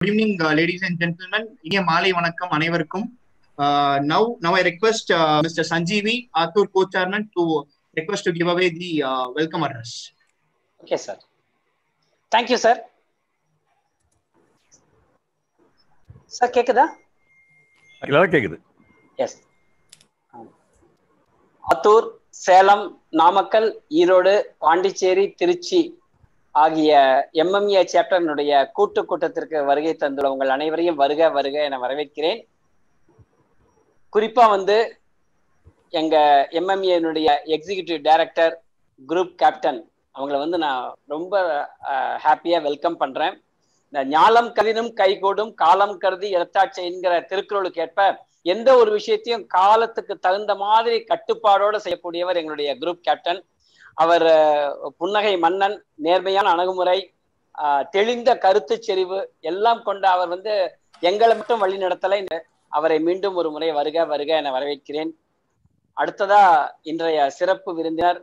Good evening, ladies and gentlemen. இனிய மாலை வணக்கம் அனைவருக்கும். Now I request Mr. Sanjeevi, Athur co-chairman, to request to give away the welcome address. Okay, sir. Thank you, sir. Sir, கேக்குதா? இல்ல கேக்குது. Yes. Attur, Salem, Namakkal, Erode, Pondicherry, Trichy ஆகிய MMA சாப்டர்னுடைய கூட்டத்திற்கு வருகை தந்துள்ள உங்கள் அனைவரையும் வருக வருக என வரவேற்கிறேன். குறிப்பா எங்க எம்எம்ஏனுடைய எக்ஸிகியூட்டிவ் டைரக்டர், குரூப் கேப்டன் அவங்கள நான் ரொம்ப ஹாப்பியா வெல்கம் பண்றேன். இந்த ஞாலம் கதினும் கைகூடும் காலம் கருதி எழுத்தாட்சி என்கிற திருக்குறளுக்கு ஏற்ப எந்த ஒரு விஷயத்தையும் காலத்துக்கு தகுந்த மாதிரி கட்டுப்பாடோடு செய்யக்கூடியவர் எங்களுடைய குரூப் கேப்டன். அவர் புன்னகை மன்னன், நேர்மையான அணுகுமுறை, தெளிந்த கருத்து செறிவு எல்லாம் கொண்ட அவர் எங்களை மட்டும் வழி நடத்தலை. அவரை மீண்டும் ஒரு முறை வருக வருக என வரவேற்கிறேன். அடுத்ததா இன்றைய சிறப்பு விருந்தினர்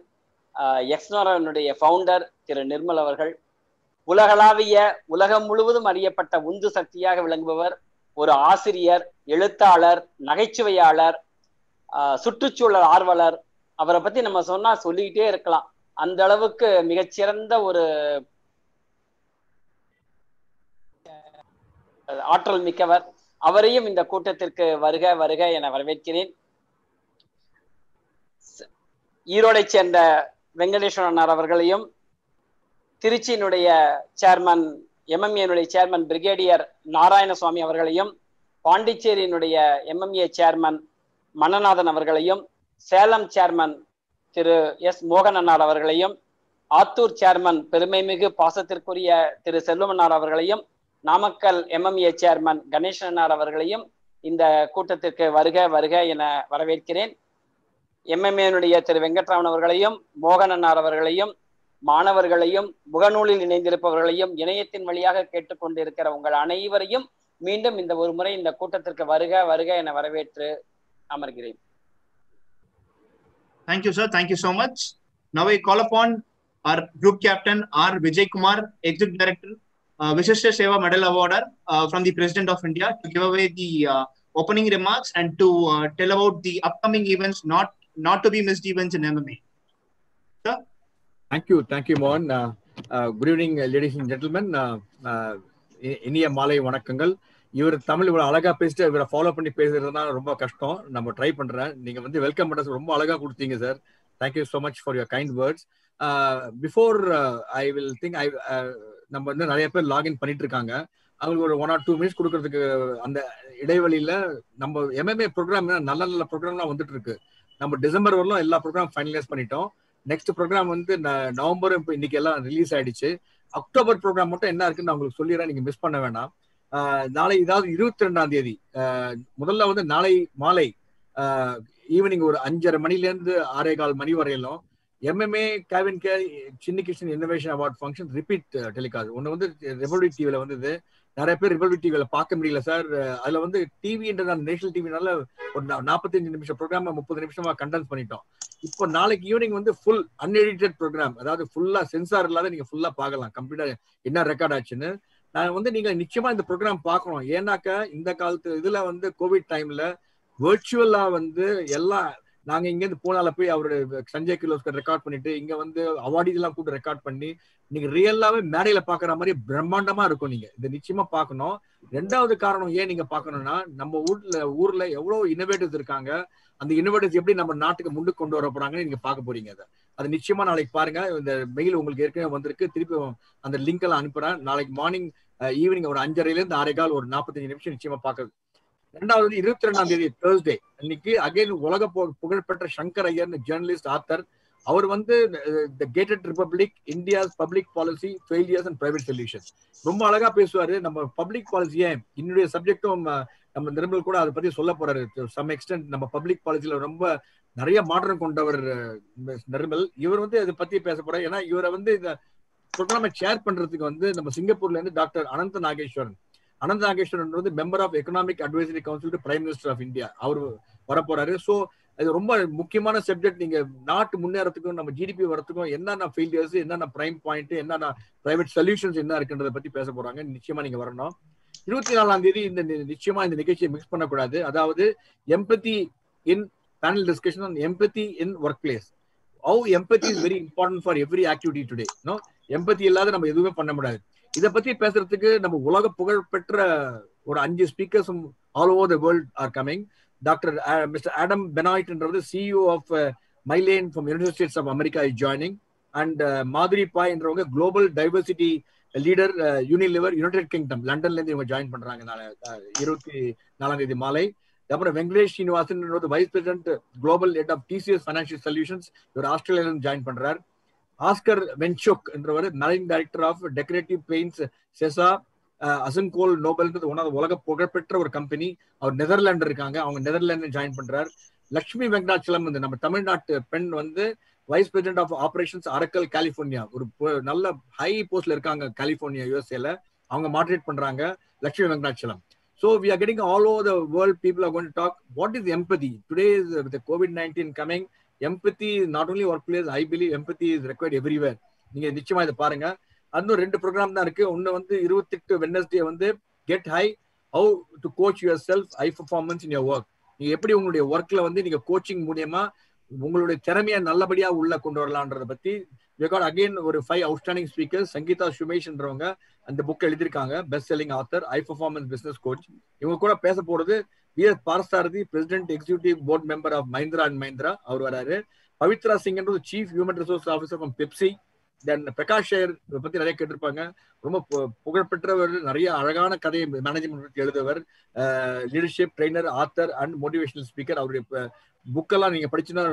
எக்ஸ்னோராவினுடைய ஃபவுண்டர் திரு நிர்மல் அவர்கள். உலகளாவிய உலகம் முழுவதும் அறியப்பட்ட உந்து சக்தியாக விளங்குபவர், ஒரு ஆசிரியர், எழுத்தாளர், நகைச்சுவையாளர், சுற்றுச்சூழல் ஆர்வலர். அவரை பத்தி நம்ம சொன்னா சொல்லிக்கிட்டே இருக்கலாம். அந்த அளவுக்கு மிகச்சிறந்த ஒரு ஆற்றல் மிக்கவர். அவரையும் இந்த கூட்டத்திற்கு வருக வருக என வரவேற்கிறேன். ஈரோடை சேர்ந்த வெங்கடேஸ்வரனார் அவர்களையும், திருச்சியினுடைய சேர்மன், எம்எம்ஏனுடைய சேர்மன் பிரிகேடியர் நாராயணசுவாமி அவர்களையும், பாண்டிச்சேரியினுடைய எம்எம்ஏ சேர்மன் மன்னநாதன் அவர்களையும், சேலம் சேர்மன் திரு எஸ் மோகனனார் அவர்களையும், ஆத்தூர் சேர்மன் பெருமைமிகு பாசத்திற்குரிய திரு செல்வமன்னார் அவர்களையும், நாமக்கல் எம்எம்ஏ சேர்மன் கணேசனார் அவர்களையும் இந்த கூட்டத்திற்கு வருக வருக என வரவேற்கிறேன். எம்எம்ஏனுடைய திரு வெங்கட்ராமன் அவர்களையும், மோகனனார் அவர்களையும், மாணவர்களையும், முகநூலில் இணைந்திருப்பவர்களையும், இணையத்தின் வழியாக கேட்டுக்கொண்டிருக்கிற உங்கள் அனைவரையும் மீண்டும் இந்த ஒரு முறை இந்த கூட்டத்திற்கு வருக வருக என வரவேற்று அமர்கிறேன். Thank you, sir. Thank you so much. Now I call upon our group captain, R. Vijay Kumar, Executive Director, Vishishtha Seva Medal Awarder from the President of India, to give away the opening remarks and to tell about the upcoming events, not to be missed events in MMA. Sir? Thank you, Mohan. Good evening, ladies and gentlemen. இனிய மாலை வணக்கங்கள். இவர் தமிழ் இவ்வளவு அழகா பேசிட்டு இவரை follow பண்ணி பேசுறதுனா ரொம்ப கஷ்டம். நம்ம ட்ரை பண்றேன். நீங்க வெல்கம் பண்ண ரொம்ப அழகா கொடுத்தீங்க sir. Thank you so much for your kind words. Before I will think நம்ம நிறைய பேர் லாகின் பண்ணிட்டு இருக்காங்க. அவங்களுக்கு ஒரு 1 or 2 minutes கொடுக்கறதுக்கு அந்த இடைவெளியில நம்ம எம்எம்ஏ ப்ரோக்ராம் நல்ல நல்ல ப்ரோக்ராம்லாம் வந்துட்டு இருக்கு. நம்ம டிசம்பர் வரலாம் எல்லா ப்ரோக்ராம் ஃபைனலைஸ் பண்ணிட்டோம். நெக்ஸ்ட் ப்ரோக்ராம் நவம்பர் இப்போ இன்னைக்கு எல்லாம் ரிலீஸ் ஆயிடுச்சு. அக்டோபர் ப்ரோக்ராம் மட்டும் என்ன இருக்குன்னு நான் உங்களுக்கு சொல்லிடுறேன், நீங்க மிஸ் பண்ண வேண்டாம். நாளை, இதாவது 22ஆம் தேதி முதல்ல நாளை மாலை ஈவினிங் ஒரு 5:30 மணிலேருந்து 6:15 மணி வரையிலும் எம்எம்ஏ கேவின் கே சின்ன Krishnan innovation award function repeat telecast ஒன்று ரிபப்ளிக் டிவில வந்தது. நிறைய பேர் ரிபப்ளிக் டிவில பார்க்க முடியல சார். அதுல டிவின்ற நேஷனல் டிவினால ஒரு 45 நிமிஷம் ப்ரோக்ராம் 30 நிமிஷமா கண்டென்ஸ் பண்ணிட்டோம். இப்போ நாளைக்கு ஈவினிங் ஃபுல் அன்எடிட்டட் ப்ரோக்ராம், அதாவது ஃபுல்லா சென்சார் இல்லாத நீங்க ஃபுல்லா பார்க்கலாம் கம்ப்ளீட்டா என்ன ரெக்கார்ட் ஆச்சுன்னு. நான் நீங்க நிச்சயமா இந்த ப்ரோக்ராம் பார்க்கணும். ஏன்னாக்க இந்த காலத்து இதுல கோவிட் டைம்ல வெர்ச்சுவலா எல்லாம் நாங்க இங்க இருந்து போனால போய் அவருடைய சஞ்சய் கிலோஸ்கர் ரெக்கார்ட் பண்ணிட்டு இங்க அவார்டு இதெல்லாம் கூப்பிட்டு ரெக்கார்ட் பண்ணி நீங்க ரியலாவே மேடையில பாக்குற மாதிரி பிரம்மாண்டமா இருக்கும். நீங்க இதை நிச்சயமா பார்க்கணும். 2வது காரணம் ஏன் நீங்க பார்க்கணும்னா, நம்ம ஊர்ல எவ்வளவு இன்னோவேட்டிவ்ஸ் இருக்காங்க. அந்த இன்னோவேட்டிவ்ஸ் எப்படி நம்ம நாட்டுக்கு முன்னுக்கு கொண்டு வர போறாங்கன்னு நீங்க பார்க்க போறீங்க. அது நிச்சயமா நாளைக்கு பாருங்க. இந்த மெயில் உங்களுக்கு ஏற்கனவே வந்திருக்கு. திருப்பி அந்த லிங்க் எல்லாம் அனுப்புறேன். நாளைக்கு மார்னிங் ஈவினிங் ஒரு 5:30லேருந்து 6:15 ஒரு 45 நிமிஷம் நிச்சயமா பார்க்க. 2வது 22ஆம் தேதி தேர்ஸ்டே அன்னைக்கு அகைன் உலக புகழ்பெற்ற சங்கர் ஐயர் ஜேர்னலிஸ்ட், ஆத்தர். அவர் the gated republic, India's public policy, failures and private solutions ரொம்ப அழகா பேசுவாரு. நம்ம பப்ளிக் பாலிசியே என்னுடைய சப்ஜெக்டும் நம்ம நிர்மல் கூட அதை பத்தி சொல்ல போறாரு. சம் எக்ஸ்டென்ட் நம்ம பப்ளிக் பாலிசியில ரொம்ப நிறைய மாற்றம் கொண்டவர் நிர்மல். இவர் அதை பத்தி பேச போறாரு. ஏன்னா இவரை இந்த ப்ரோக்ராமை ஷேர் பண்றதுக்கு நம்ம சிங்கப்பூர்ல இருந்து doctor Anantha Nageswaran member of economic advisory council to prime minister of India, அவர் வரப்போறாரு. ஸோ இது ரொம்ப முக்கியமான சப்ஜெக்ட். நீங்க நாட்டு முன்னேறத்துக்கும் நம்ம ஜிடிபி வரத்துக்கும் என்னென்ன ஃபெயிலியர்ஸ், என்னென்ன பிரைம் பாயிண்ட், என்னென்ன பிரைவேட் சொல்யூஷன்ஸ் என்ன இருக்குன்றத பத்தி பேச போறாங்க. நிச்சயமா நீங்க வரணும். 24ஆம் தேதி இந்த நிச்சயமா இந்த நிகழ்ச்சியை மிக்ஸ் பண்ணக்கூடாது. அதாவது empathy in panel discussion on empathy in workplace. How empathy is very important for every activity today. No, எம்பதி இல்லாத நம்ம எதுவுமே பண்ண முடியாது. இதை பத்தி பேசுறதுக்கு நம்ம உலக புகழ் பெற்ற ஒரு 5 ஸ்பீக்கர்ஸும் all over the world are coming. Doctor mister Adam Benoit என்றவர் CEO of Mylan from United States of America is joining. And Madhuri Pai என்றவங்க global diversity leader Unilever United Kingdom லண்டன்ல இருந்து இவங்க ஜாயின் பண்றாங்க 24ஆம் தேதி மாலை. அப்புறம் Venkatesh Srinivasan vice president global head of TCS financial solutions, இவர் ஆஸ்திரேலியால இருந்து ஜாயின் பண்றார். ஆஸ்கர் வென்சோக் என்றவர் managing director of decorative paints செசா அசன்கோல் நோபல்ன்றது உலக புகழ்பெற்ற ஒரு கம்பெனி. அவர் நெதர்லாந்து இருக்காங்க, அவங்க நெதர்லாந்து ஜாயின் பண்றார். லட்சுமி வெங்கடாச்சலம் வந்து நம்ம தமிழ்நாட்டு பெண் வந்து vice president of operations Oracle California, ஒரு நல்ல ஹை போஸ்ட்ல இருக்காங்க கலிபோர்னியா யூஎஸ்ஏல, அவங்க மாடரேட் பண்றாங்க Lakshmi Venkatachalam. So we are getting all over the world, people are going to talk what is empathy today is with the COVID-19 coming. Empathy is not only workplace, I believe empathy is required everywhere. நீங்க நிச்சயமா இதை பாருங்க. இன்னும் 2 program தான் இருக்கு. ஒன்னு வந்து 28 Wednesday வந்து get high, how to coach yourself, high performance in your work. நீங்க எப்படி உங்களுடைய ஒர்க்ல வந்து நீங்க கோச்சிங் மூலமா உங்களுடைய திறமையை நல்லபடியா உள்ள கொண்டு வரலாம்ன்றத பத்தி we got again ஒரு 5 outstanding speakers. சங்கீதா சுமேஷ்ன்றவங்க அந்த புக் எழுதிருக்காங்க, best selling author, high performance business coach. இவங்க கூட பேச போறது VS Parthasarathy, president executive board member of Mahindra and Mahindra, அவர் வராரு. பவித்ரா சிங் என்றது chief human resource officer from Pepsi. Then Prakash Iyer பத்தி நிறைய கேட்டிருப்பாங்க, ரொம்ப புகழ்பெற்றவர், நிறைய அழகான கதையை மேனேஜ்மெண்ட் எழுதுவர், leadership trainer, author and motivational speaker. அவருடைய புக்கெல்லாம் நீங்க படிச்சுன்னா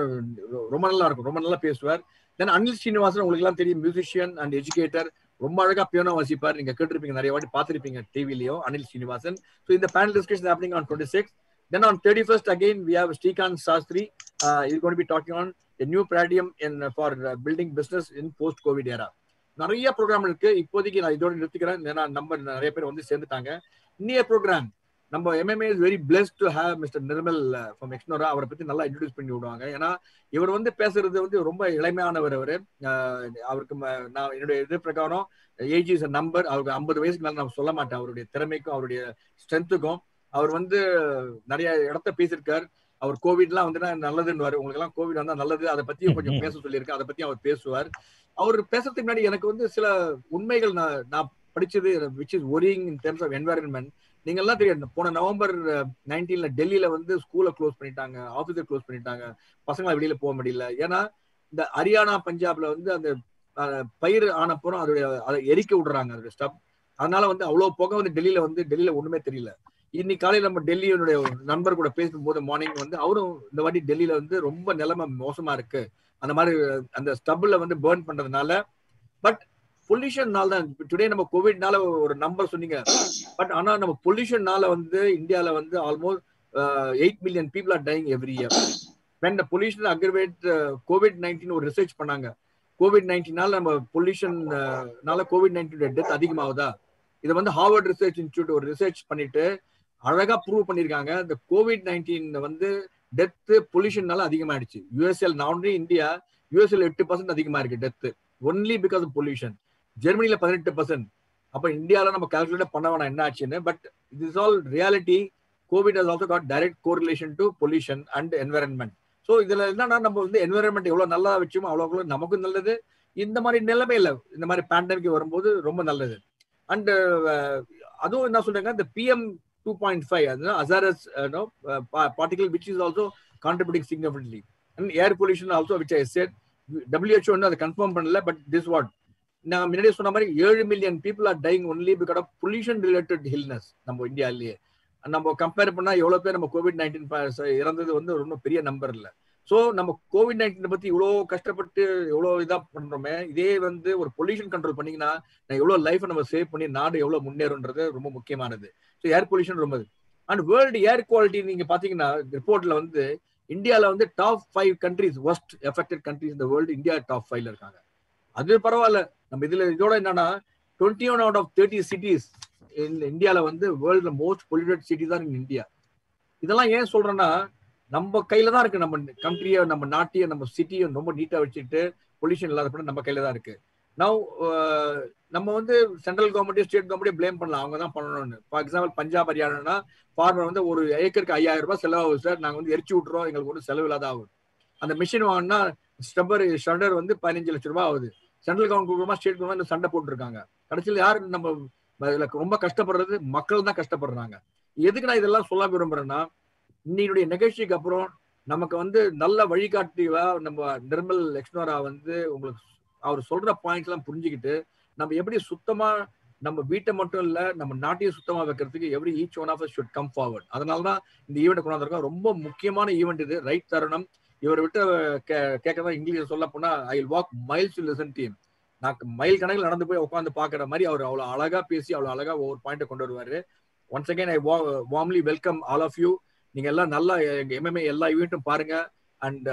ரொம்ப நல்லா இருக்கும், ரொம்ப நல்லா பேசுவார். தென் அனில் ஸ்ரீனிவாசன் உங்களுக்கு எல்லாம் தெரியும், மியூசிஷியன் அண்ட் எஜுகேட்டர், ரொம்ப அழகா பியானோ வாசிப்பார், நீங்க கேட்டிருப்பீங்க, நிறைய வாட்டி பார்த்திருப்பீங்க டிவிலையும் அனில் ஸ்ரீனிவாசன். ஸோ இந்த panel discussion happening on 26th. Then on 31st again we have Srikanth Sastry. He's going to be talking on a new paradigm for building business in post COVID era. நிறைய program இருக்கு. இப்போதைக்கு நான் இதோட நிறுத்திக்கிறேன், ஏன்னா நம்ம நிறைய பேர் வந்து சேர்ந்துட்டாங்க. இன்னைய ப்ரோக்ராம் நம்ம MMA is very blessed to have Mr. Nirmal from Exnora. அவரை பத்தி நல்லா இன்ட்ரோடியூஸ் பண்ணி விடுவாங்க. ஏன்னா இவர் வந்து பேசுறது வந்து ரொம்ப இளமையானவர். அவருக்கு நான் என்னுடைய இது பிரகாரம் ஏஜ் இஸ் நம்பர். அவருக்கு 50 வயசுக்கு மேல நான் சொல்ல மாட்டேன். அவருடைய திறமைக்கும் அவருடைய ஸ்ட்ரென்த்துக்கும் அவர் வந்து நிறைய இடத்த பேசியிருக்கார். அவர் கோவிட்லாம் வந்துன்னா நல்லதுன்னு, உங்களுக்கு எல்லாம் கோவிட் வந்தா நல்லது, அதை பத்தியும் கொஞ்சம் பேச சொல்லியிருக்கேன், அதை பத்தியும் அவர் பேசுவார். அவர் பேசுறதுக்கு முன்னாடி எனக்கு வந்து சில உண்மைகள் நான் படிச்சது which is worrying in terms of environment. நீங்க எல்லாம் தெரியும், போன நவம்பர் 19 டெல்லியில வந்து ஸ்கூலை க்ளோஸ் பண்ணிட்டாங்க, ஆபீஸை க்ளோஸ் பண்ணிட்டாங்க, பசங்களை வெளியில போக முடியல. ஏன்னா இந்த ஹரியானா பஞ்சாப்ல வந்து அந்த பயிர் ஆனப்புறம் அதை எரிக்க விடுறாங்க அதோட ஸ்டப். அதனால வந்து அவ்வளவு புகை வந்து டெல்லியில ஒண்ணுமே தெரியல. இன்னைக்கு காலையில நம்ம டெல்லியோட நண்பர் கூட பேசும்போது மார்னிங் வந்து அவரும் இந்த வாட்டி டெல்லியில வந்து ரொம்ப நிலைமை மோசமா இருக்கு, அந்த மாதிரி அந்த ஸ்டப்ல வந்து பேர்ன் பண்றதுனால. பட் பொல்யூஷன்னால தான் டுடே நம்ம கோவிட்னால ஒரு நம்பர் சொன்னீங்க, பட் ஆனா நம்ம பொல்யூஷன்னால வந்து இந்தியால வந்து almost 8 million people are dying every year. when the pollution aggravate COVID-19 ஒரு ரிசர்ச் பண்ணாங்க, COVID-19னால நம்ம பொல்யூஷன்னால COVID-19 டெத் அதிகமாகுதா. இதை வந்து ஹார்வர்ட் ரிசர்ச் இன்ஸ்டிடியூட் ஒரு ரிசர்ச் பண்ணிட்டு அழகா ப்ரூவ் பண்ணிருக்காங்க. இந்த COVID-19 வந்து டெத் பொல்யூஷன்னால அதிகமாயிடுச்சு. யூஎஸ்எல் நாட் ஒன்லி இந்தியா, யூஎஸ்எல் 8% அதிகமா இருக்கு death, only because of pollution. ஜெர்மனில 18%. அப்ப இந்தியால நம்ம கால்குலேட் பண்ண வேணாம் என்ன ஆச்சுன்னு. But it is all reality. COVID has also got direct correlation to pollution and environment. So இதுல என்னன்னா நம்ம வந்து என்விரான்மெண்ட் எவ்வளவு நல்லா வச்சோமோ அவ்வளோ நமக்கும் நல்லது. இந்த மாதிரி நிலைமையில இந்த மாதிரி பேண்டமிக் வரும்போது ரொம்ப நல்லது. அண்ட் அதுவும் என்ன சொல்றாங்க, இந்த PM 2.5 அது அசாரஸ் particle which is also contributing significantly, and air pollution also which I said WHO வந்து அதை கன்ஃபார்ம் பண்ணல. பட் this what நான் முன்னாடி சொன்ன மாதிரி 7 million people are dying only because of pollution related illness நம்ம இந்தியாவிலேயே. நம்ம கம்பேர் பண்ணா எவ்வளவு பேர் நம்ம COVID-19 இறந்தது வந்து ரொம்ப பெரிய நம்பர் இல்ல. ஸோ நம்ம COVID-19 பத்தி இவ்வளவு கஷ்டப்பட்டு எவ்வளவு இதா பண்றோமே, இதே வந்து ஒரு பொல்யூஷன் கண்ட்ரோல் பண்ணீங்கன்னா எவ்வளவு லைஃப் நம்ம சேவ் பண்ணி நாடு எவ்வளவு முன்னேறுன்றது ரொம்ப முக்கியமானது. ஸோ ஏர் பொல்யூஷன் ரொம்ப. அண்ட் வேர்ல்டு ஏர் குவாலிட்டி நீங்க பாத்தீங்கன்னா ரிப்போர்ட்ல வந்து இந்தியால வந்து top 5 countries worst affected countries in the world, India top 5ல இருக்காங்க. அது பரவாயில்ல. நம்ம இதுல இதோட என்னன்னா 21 out of 30 cities இந்தியால வந்து வேர்ல்ட்ல மோஸ்ட் பொல்யூட்டட் சிட்டி தான் இந்தியா. இதெல்லாம் ஏன் சொல்றேன்னா நம்ம கையில தான் இருக்கு. நம்ம கண்ட்ரிய, நம்ம நாட்டையும், நம்ம சிட்டியும் ரொம்ப நீட்டா வச்சுட்டு பொல்யூஷன் இல்லாத நம்ம கையில தான் இருக்கு. நவ் நம்ம வந்து central government state government blame பண்ணலாம், அவங்க தான் பண்ணணும்னு. For example Punjab Haryana farmer வந்து ஒரு ஏக்கருக்கு 5000 ரூபாய் செலவாகுது சார், நாங்க வந்து எரிச்சு விட்டுறோம், எங்களுக்கு ஒன்றும் செலவு இல்லாத ஆகுது. அந்த மிஷின் வாங்கினா ஷட்டர் வந்து 15 லட்சம் ரூபாய் ஆகுது. சென்ட்ரல் கவர்மெண்ட் ஸ்டேட் கவர்மெண்ட் சண்டை போட்டுருக்காங்க. கடைசியில் யாரு நம்ம ரொம்ப கஷ்டப்படுறது? மக்கள் தான் கஷ்டப்படுறாங்க. எதுக்கு நான் இதெல்லாம் சொல்ல விரும்புறேன்னா, இன்னையுடைய நிகழ்ச்சிக்கு அப்புறம் நமக்கு வந்து நல்ல வழிகாட்டிவா நம்ம நிர்மல் லக்ஷ்மணா வந்து உங்களுக்கு அவர் சொல்ற பாயிண்ட்ஸ் எல்லாம் புரிஞ்சுக்கிட்டு நம்ம எப்படி சுத்தமா நம்ம வீட்டை மட்டும் இல்ல நம்ம நாட்டையும் சுத்தமா வைக்கிறதுக்கு every each one of us should come forward. அதனாலதான் இந்த ஈவெண்ட் கொண்டாந்துருக்கோம். ரொம்ப முக்கியமான ஈவெண்ட் இது, ரைட் தருணம். இவரை விட்டு கேட்கறதா இங்கிலீஷ் சொல்ல போனா I will walk miles to listen to him. நான் மைல் கணக்கில் நடந்து போய் உட்காந்து பாக்குற மாதிரி அவர் அவ்வளவு அழகா பேசி அவ்வளவு அழகா ஒவ்வொரு பாயிண்ட் கொண்டு வருவாரு. Once again I warmly welcome all of you. நீங்க எல்லாம் நல்லா எம்எம்ஏ எல்லா ஈவெண்ட்டும் பாருங்க. And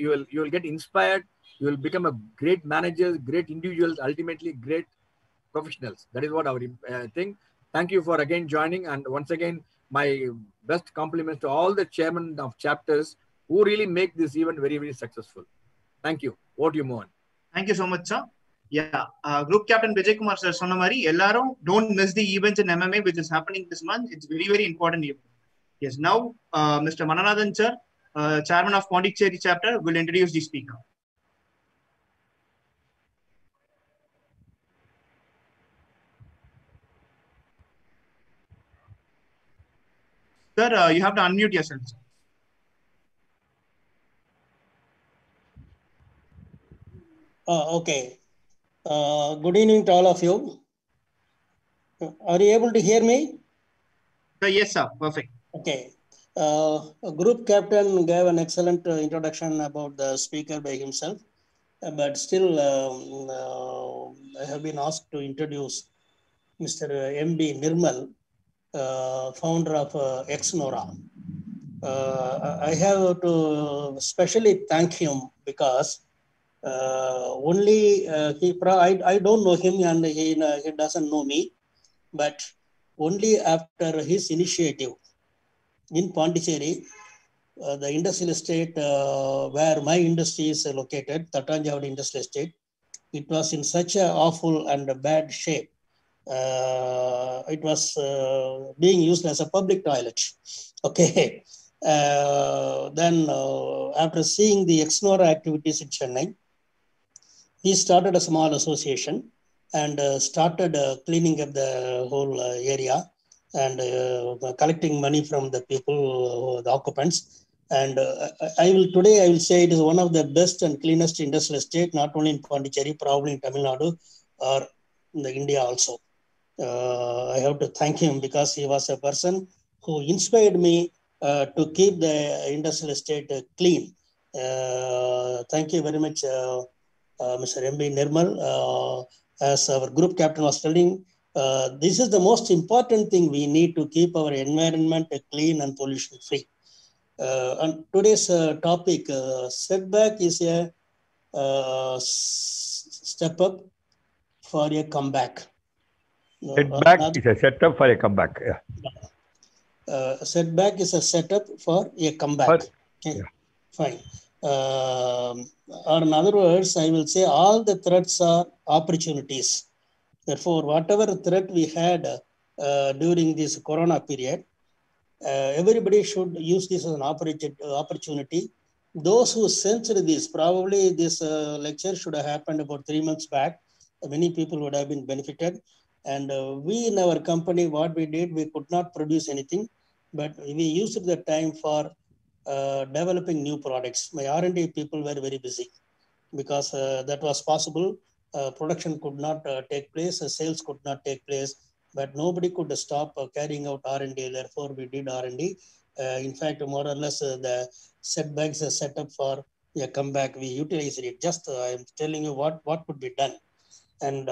you will get inspired. You will become a great managers, great individuals, ultimately great professionals. That is what our thing. Thank you for again joining, and once again my best compliments to all the chairmen of chapters who really make this event very, very successful. Thank you. Over to you, Mohan. Thank you so much, sir. Yeah, Group Captain Vijay Kumar sir சொன்ன மாதிரி எல்லாரும் don't miss the events in MMA which is happening this month. It's very, very important event. Yes, now Mr. Mananathan sir, chairman of Pondicherry chapter, will introduce the speaker. Sir, you have to unmute yourself. Okay. Good evening to all of you. Are you able to hear me? Yes, sir. Perfect. Okay. Group captain gave an excellent introduction about the speaker by himself, but still I have been asked to introduce Mr. M.B. Nirmal, founder of Exnora. I have to specially thank him because only I don't know him and he doesn't know me, but only after his initiative in Pondicherry, the industrial estate where my industry is located, Tattanjavadi Industrial Estate, it was in such a awful and bad shape. It was being used as a public toilet. Okay. Then after seeing the Exnora activities in Chennai, he started a small association and started cleaning up the whole area and collecting money from the people, the occupants. And I will say it is one of the best and cleanest industrial estate, not only in Pondicherry, probably in Tamil Nadu or in the India also. I have to thank him because he was a person who inspired me to keep the industrial estate clean. Thank you very much, Mr. M.B. Nirmal. As our group captain was telling, this is the most important thing. We need to keep our environment clean and pollution free. On today's topic, setback is a step up for a comeback. Setback is a setup for a comeback. Yeah. Setback is a setup for a comeback. Okay. Yeah. Fine. Or in other words, I will say all the threats are opportunities. Therefore, whatever threat we had during this corona period, everybody should use this as an opportunity. Those who sensed this, probably this lecture should have happened about 3 months back. Many people would have been benefited. And we in our company, what we did, we could not produce anything, but we used the time for developing new products. My R&D people were very busy because that was possible. Production could not take place, sales could not take place, but nobody could stop carrying out R&D. Therefore, we did R&D. In fact, more or less, the setbacks are set up for a comeback. We utilized it. Just I am telling you what could be done. And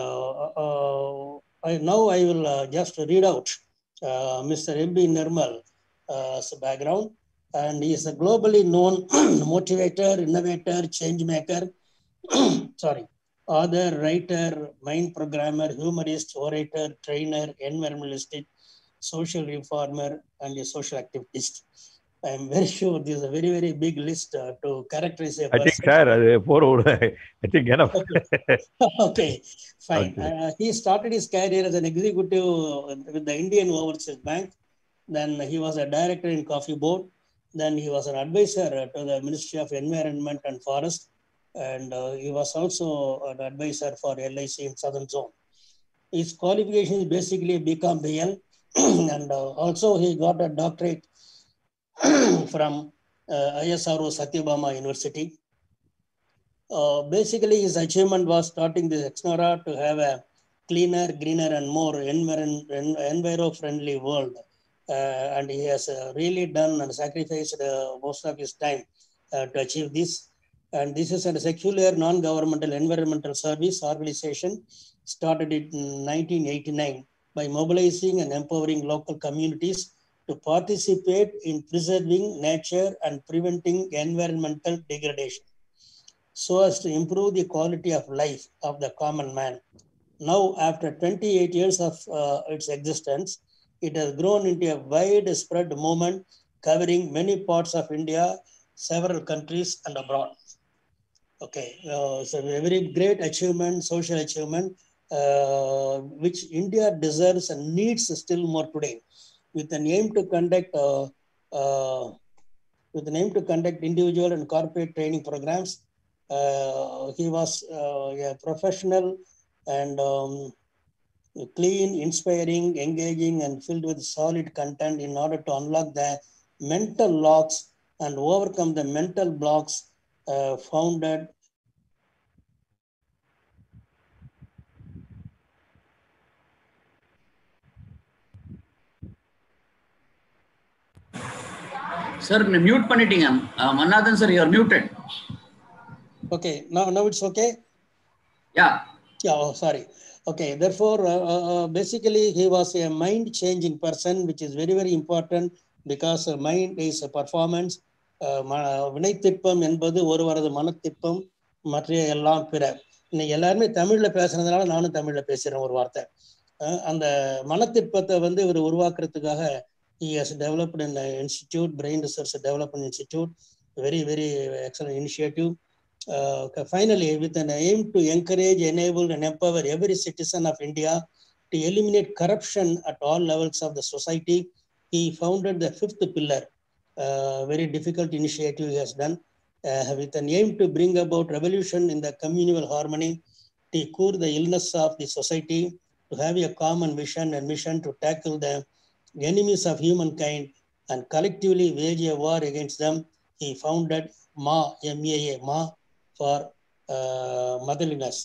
now I will just read out Mr. M.B. Nirmal's background. And he is a globally known motivator, innovator, change maker, author, writer, mind programmer, humorist, orator, trainer, environmentalist, social reformer, and a social activist. I'm very sure this is a very, very big list to characterize a I think, person. sir, I think enough. Okay, fine. Okay. He started his career as an executive with the Indian Overseas Bank. Then he was a director in Coffee Board. Then he was an advisor to the Ministry of Environment and Forest. And he was also an advisor for LIC in Southern Zone. His qualification is basically BCom BL. And also he got a doctorate from ISRO Satyabama University. Basically, his achievement was starting this Exnora to have a cleaner, greener, and more enviro-friendly world. And he has really done and sacrificed most of his time to achieve this. And this is a secular, non-governmental environmental service organization started in 1989 by mobilizing and empowering local communities to participate in preserving nature and preventing environmental degradation, so as to improve the quality of life of the common man. Now, after 28 years of its existence, it has grown into a widespread movement covering many parts of India, several countries, and abroad. Okay, it's a very great achievement, social achievement, which India deserves and needs still more today, with an aim to conduct individual and corporate training programs. He was a professional and clean, inspiring, engaging, and filled with solid content in order to unlock the mental locks and overcome the mental blocks founded. Sir, mute பண்ணிட்டீங்க. Manathan sir, you are muted. Okay, now it's okay? Yeah. Yeah, oh, sorry. Okay, therefore, basically, he was a mind-changing person, which is very, very important because mind is a performance. வினைத்திற்பம் என்பது ஒருவரது மனத்திற்பம் மற்ற எல்லாம் பிற. இன்னைக்கு எல்லாருமே தமிழ்ல பேசுறதுனால நானும் தமிழ்ல பேசுறேன் ஒரு வார்த்தை. அந்த மனத்திற்பத்தை வந்து இவர் உருவாக்குறதுக்காக he has developed an institute, Brain Research Development Institute, very, very excellent initiative. Finally, with an aim to encourage, enable, and empower every citizen of India to eliminate corruption at all levels of the society, he founded the fifth pillar. Very difficult initiative he has done, with an aim to bring about revolution in the communal harmony, to cure the illness of the society, to have a common vision and mission to tackle the enemies of humankind and collectively wage a war against them. He founded MA, M-A-A, MA, for motherliness.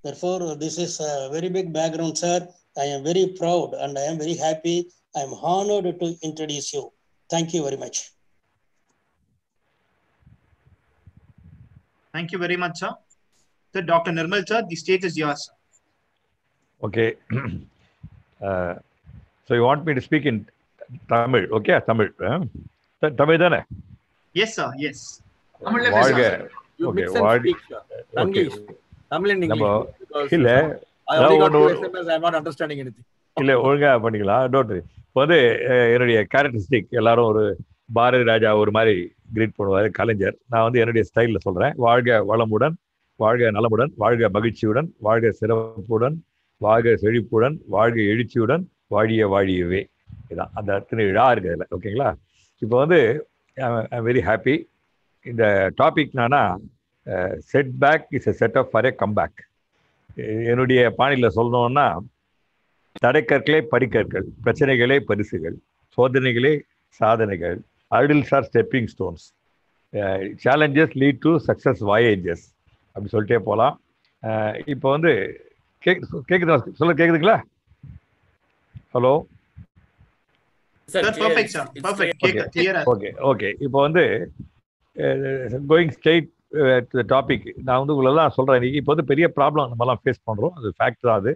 Therefore, this is a very big background, sir. I am very proud and I am very happy. I am honored to introduce you. Thank you very much. Thank you very much, sir. So, Dr. Nirmal, sir, the stage is yours. Okay. So you want me to speak in Tamil? Okay, Tamil. Tamil தானே? Yes, sir. Yes. தமிழ்ல வாழ்க. பேசுங்க. You Okay, mix and வாழ்க. speak, sir. English. Tamil and English. Because, இல்ல I only got two SMS, I'm not understanding anything. இல்ல ஒழுங்கா பண்ணிக்கலாம். Don't worry. இப்போ வந்து என்னுடைய கேரக்டரிஸ்டிக் எல்லாரும் ஒரு பாரதி ராஜா ஒரு மாதிரி கிரீட் பண்ணுவாரு கலைஞர். நான் வந்து என்னுடைய ஸ்டைலில் சொல்றேன். வாழ்க வளமுடன், வாழ்க நலமுடன், வாழ்க மகிழ்ச்சியுடன், வாழ்க சிறப்புடன், வாழ்க செழிப்புடன், வாழ்க எழுச்சியுடன், வாழிய வாழியவே. இதான் அந்த அத்தனை விழா இருக்குது அதில். ஓகேங்களா? இப்போ வந்து ஐ வெரி ஹாப்பி. இந்த டாபிக் என்னன்னா setback is a setup for a comeback. என்னுடைய பாணியில் சொல்லணும்னா தடைக்கற்களே படிக்கற்கள், பிரச்சனைகளே பரிசுகள், சோதனைகளே சாதனைகள், hurdles are stepping stones, challenges lead to success voyages அப்படி சொல்லிட்டே போகலாம். இப்போ வந்து கேட்குதா? கேட்குதுங்களா? Hello okay. இப்போ வந்து going straight to the topic. நான் வந்து உங்களெல்லாம் சொல்கிறேன். இன்னைக்கு இப்போ வந்து பெரிய ப்ராப்ளம் நம்மலாம் ஃபேஸ் பண்ணுறோம். அது ஃபேக்ட் தான். அது